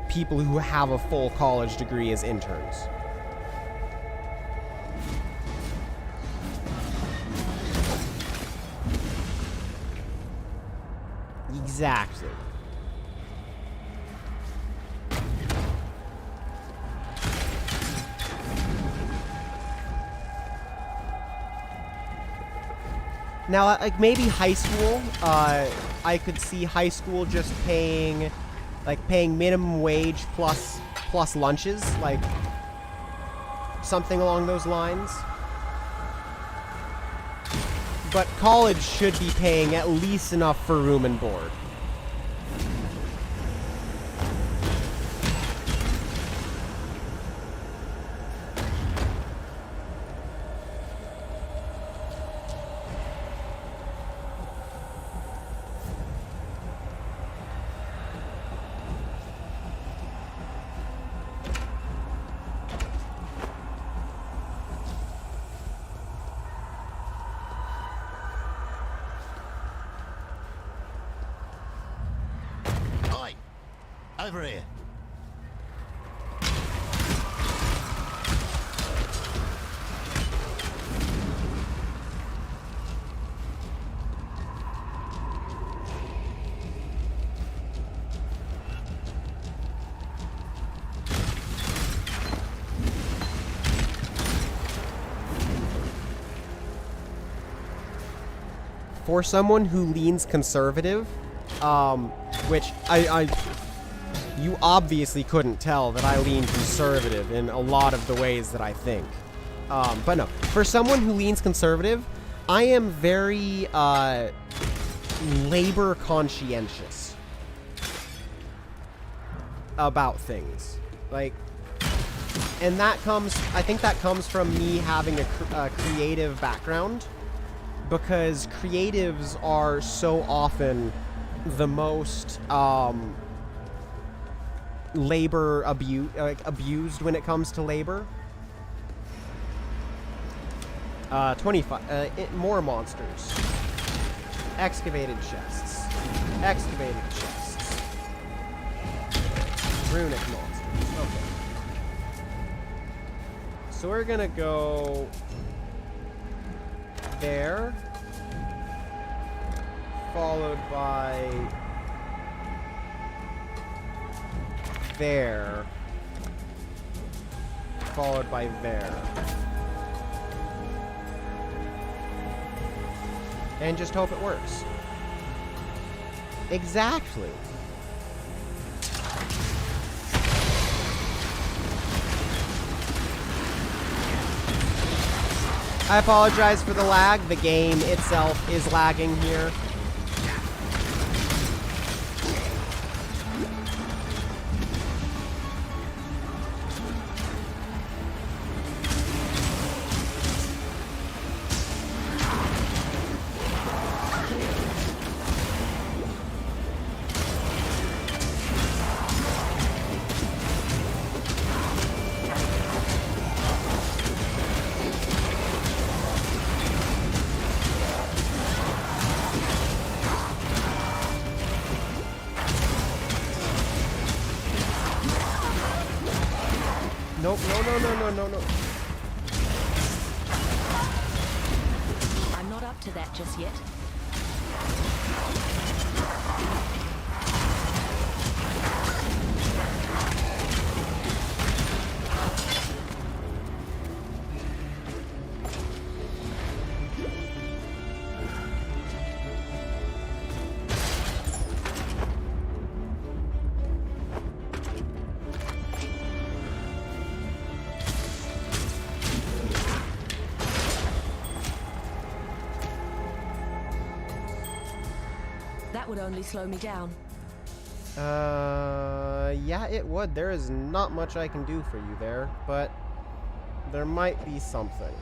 people who have a full college degree as interns. Exactly. Now, like, maybe high school, I could see high school just paying minimum wage plus lunches, like, something along those lines. But college should be paying at least enough for room and board. Over here. For someone who leans conservative, which you obviously couldn't tell that I lean conservative in a lot of the ways that I think. But no, for someone who leans conservative, I am very labor conscientious about things. Like, and I think that comes from me having a creative background, because creatives are so often the most labor abused when it comes to labor. 25 more monsters. Excavated chests. Runic monsters. Okay. So we're gonna go there, followed by there, followed by there. And just hope it works. Exactly. I apologize for the lag. The game itself is lagging here. Nope, no. I'm not up to that just yet. That would only slow me down. Yeah, it would. There is not much I can do for you there, but there might be something.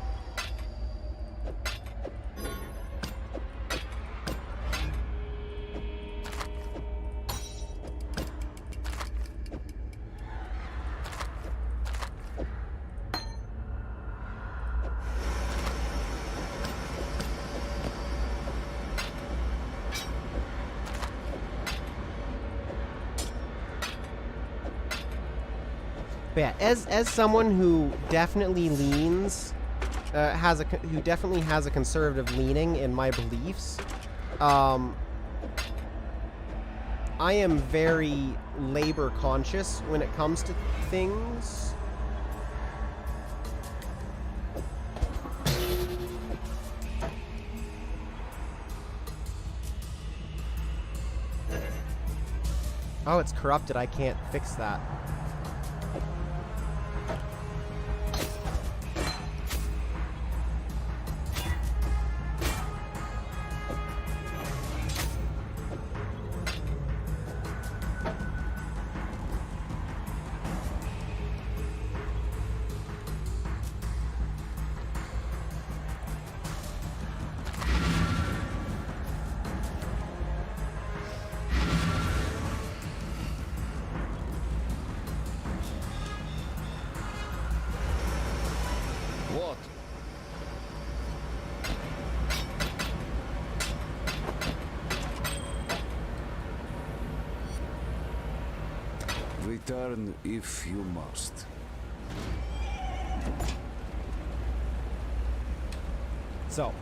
But yeah, as someone who definitely leans, who definitely has a conservative leaning in my beliefs, I am very labor conscious when it comes to things. Oh, it's corrupted. I can't fix that. What? Return if you must. So.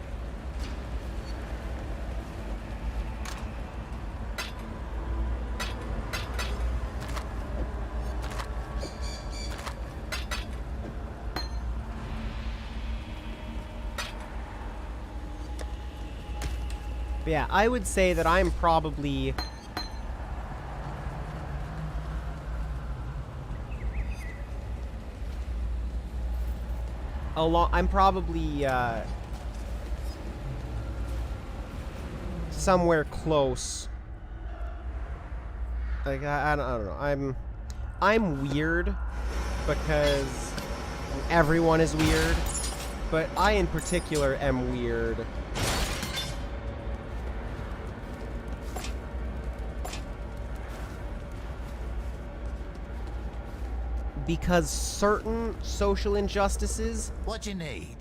But yeah, I would say that I'm probably I'm probably somewhere close. Like I don't know. I'm weird because everyone is weird, but I in particular am weird. Because certain social injustices what you need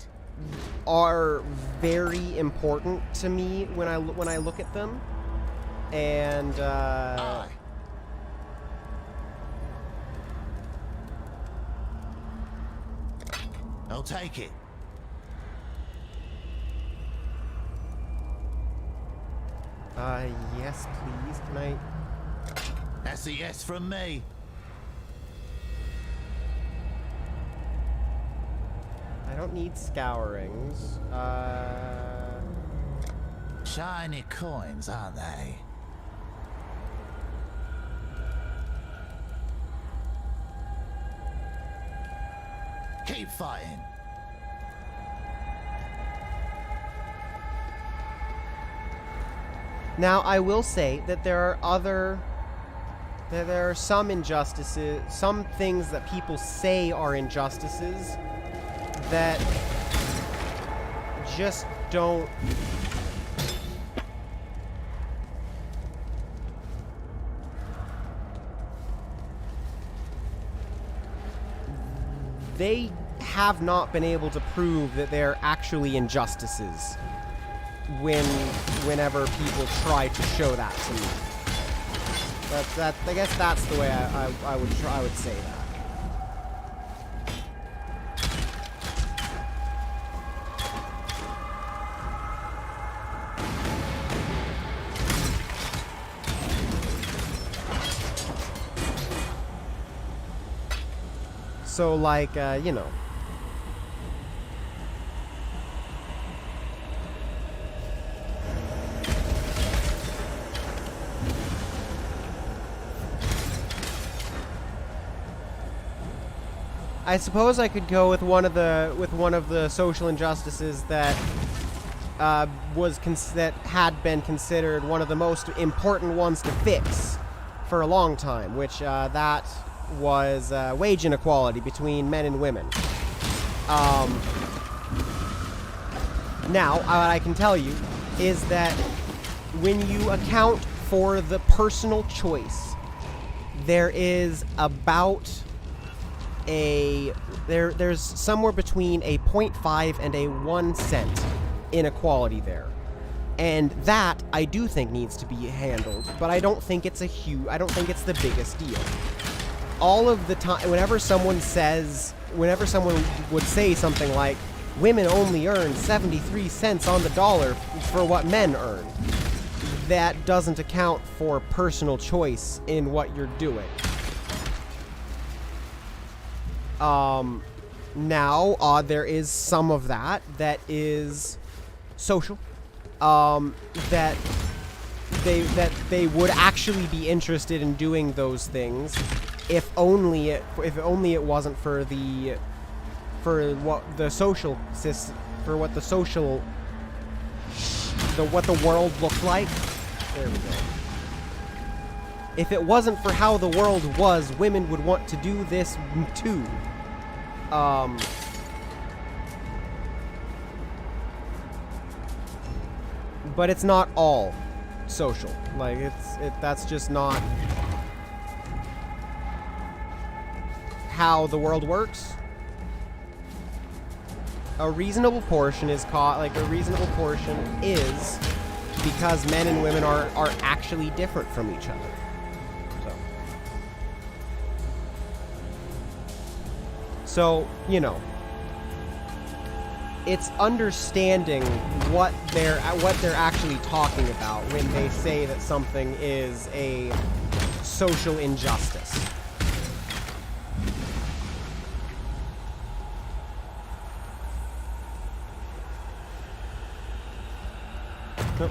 are very important to me when I look at them, and I'll take it. Yes, please. Can I? That's a yes from me. I don't need scourings. Shiny coins, aren't they? Keep fighting. Now, I will say that there are some injustices, some things that people say are injustices that just don't they have not been able to prove that they're actually injustices whenever people try to show that to me. I guess that's the way I would say that. So, like, you know. I suppose I could go with one of the social injustices that that had been considered one of the most important ones to fix for a long time, which that was wage inequality between men and women. Now, what I can tell you is that when you account for the personal choice, there is about there's somewhere between a 0.5 and a 1 cent inequality there. And that, I do think, needs to be handled, but I don't think it's I don't think it's the biggest deal. All of the time, whenever someone would say something like, women only earn 73 cents on the dollar for what men earn, that doesn't account for personal choice in what you're doing. Now, there is some of that is social. That they would actually be interested in doing those things if only it wasn't for what the world looked like. There we go. If it wasn't for how the world was, women would want to do this too. But it's not all social. Like, that's just not how the world works. A reasonable portion is because men and women are actually different from each other. So, you know, it's understanding what they're actually talking about when they say that something is a social injustice. Nope.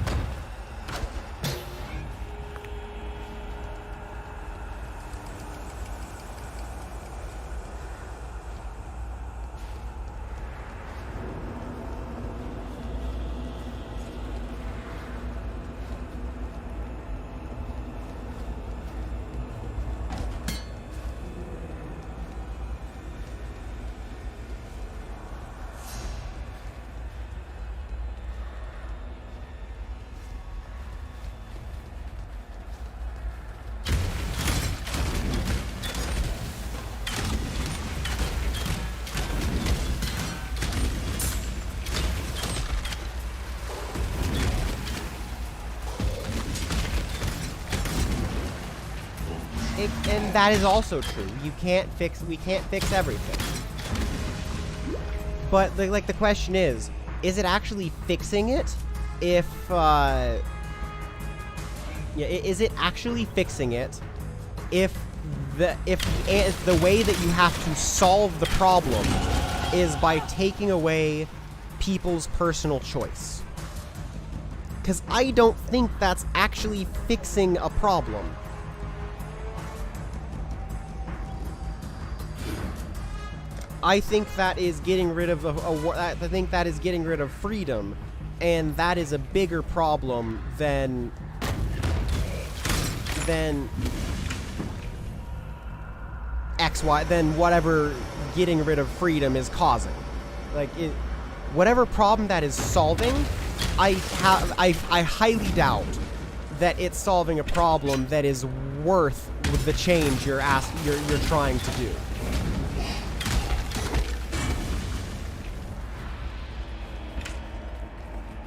And that is also true. We can't fix everything. But the question is it actually fixing it? Is it actually fixing it if the way that you have to solve the problem is by taking away people's personal choice? Because I don't think that's actually fixing a problem. I think that is getting rid of I think that is getting rid of freedom, and that is a bigger problem than whatever getting rid of freedom is causing. Like, whatever problem that is solving, I highly doubt that it's solving a problem that is worth the change you're trying to do.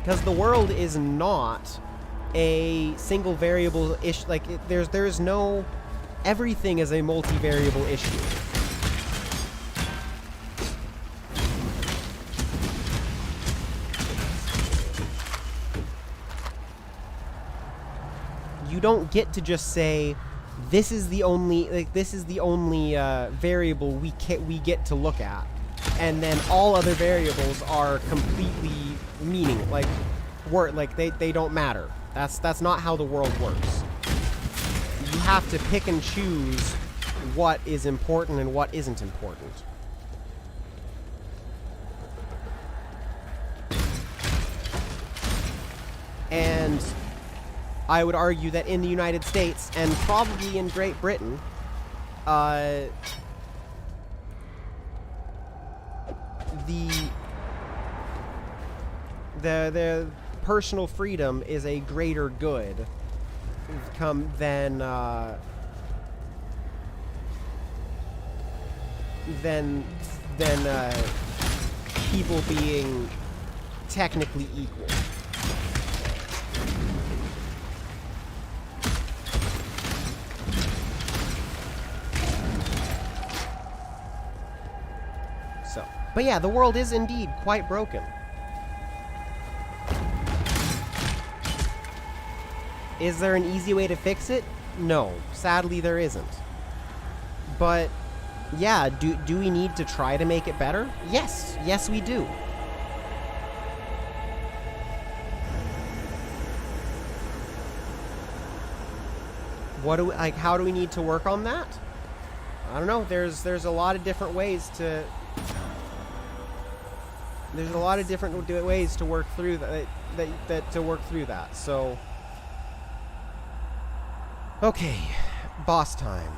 Because the world is not a single variable issue. Like, there's no... Everything is a multivariable issue. You don't get to just say, this is the only variable we get to look at, and then all other variables are completely they don't matter. That's not how the world works. You have to pick and choose what is important and what isn't important. And I would argue that in the United States, and probably in Great Britain, the personal freedom is a greater good than people being technically equal. So, but yeah, the world is indeed quite broken. Is there an easy way to fix it? No, sadly there isn't. But yeah, do we need to try to make it better? Yes, yes we do. How do we need to work on that? I don't know. There's a lot of different ways to work through that. So okay, boss time.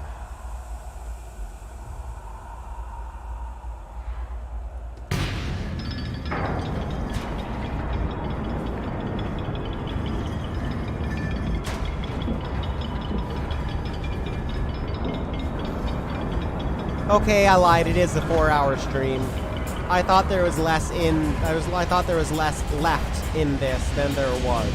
Okay, I lied. It is a 4-hour stream. I thought there was less left in this than there was.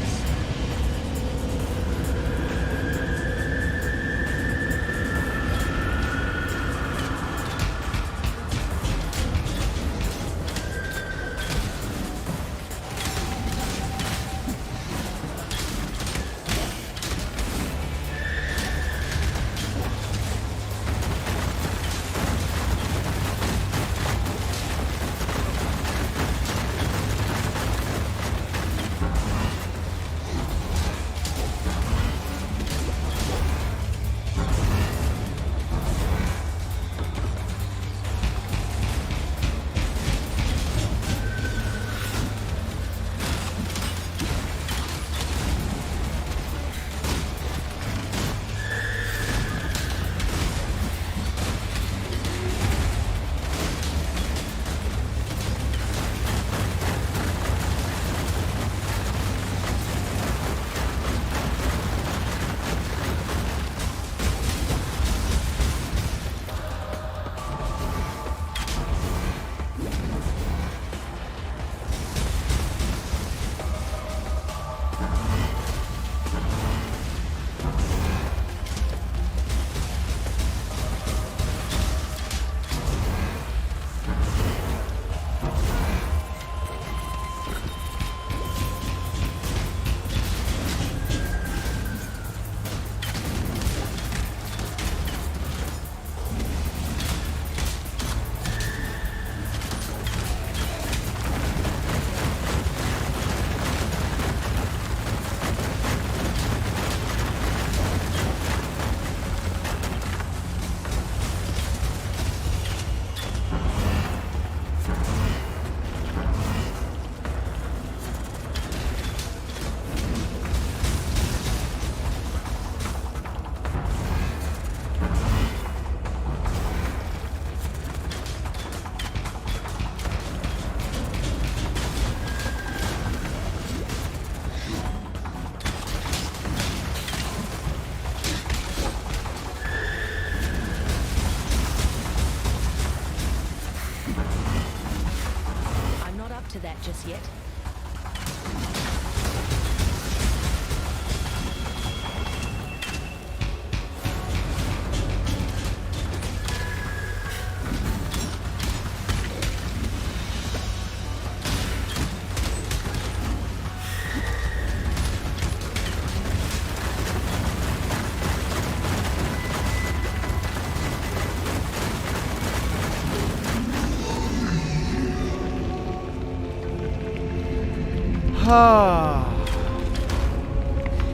To that just yet.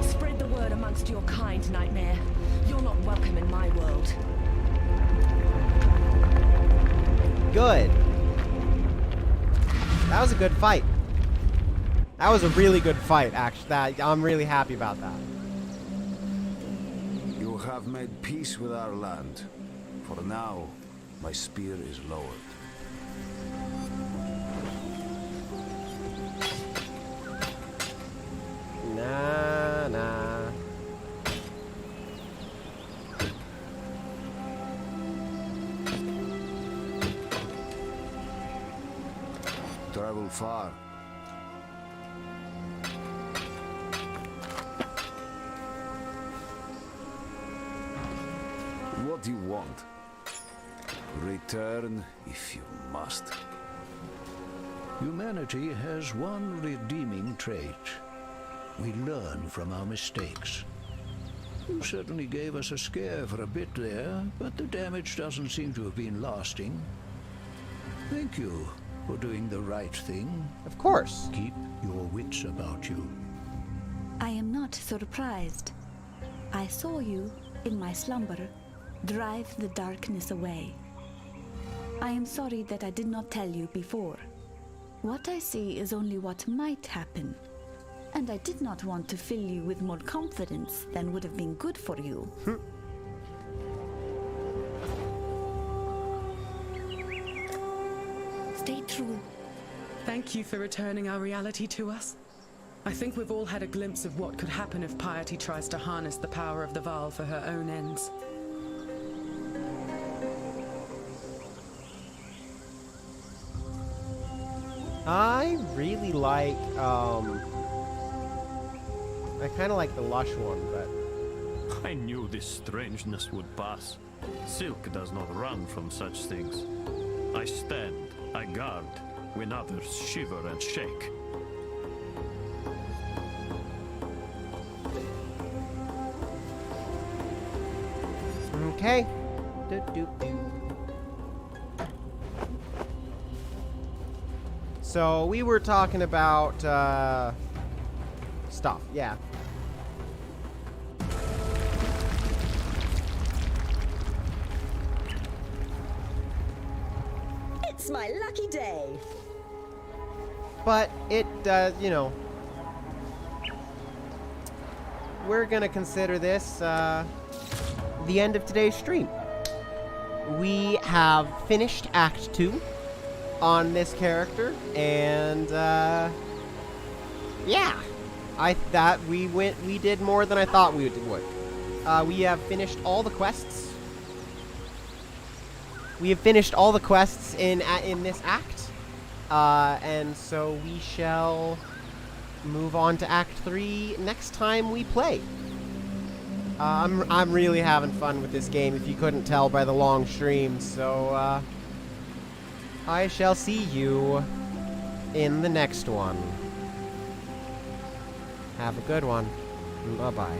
Spread the word amongst your kind, Nightmare. You're not welcome in my world. Good. That was a good fight. That was a really good fight, actually. I'm really happy about that. You have made peace with our land. For now, my spear is lowered. Nah. Travel far. What do you want? Return if you must. Humanity has one redeeming trait. We learn from our mistakes. You certainly gave us a scare for a bit there, but the damage doesn't seem to have been lasting. Thank you for doing the right thing. Of course. Keep your wits about you. I am not surprised. I saw you, in my slumber, drive the darkness away. I am sorry that I did not tell you before. What I see is only what might happen, and I did not want to fill you with more confidence than would have been good for you. Stay true. Thank you for returning our reality to us. I think we've all had a glimpse of what could happen if Piety tries to harness the power of the Vaal for her own ends. I really like, I kind of like the lush one, but... I knew this strangeness would pass. Silk does not run from such things. I stand, I guard, when others shiver and shake. Okay. So we were talking about stuff, yeah. It's my lucky day. But it does, you know. We're gonna consider this the end of today's stream. We have finished Act 2 on this character, and yeah, we did more than I thought we would. We have finished all the quests. We have finished all the quests in this act, and so we shall move on to Act 3 next time we play. I'm really having fun with this game, if you couldn't tell by the long stream, so I shall see you in the next one. Have a good one. Bye-bye.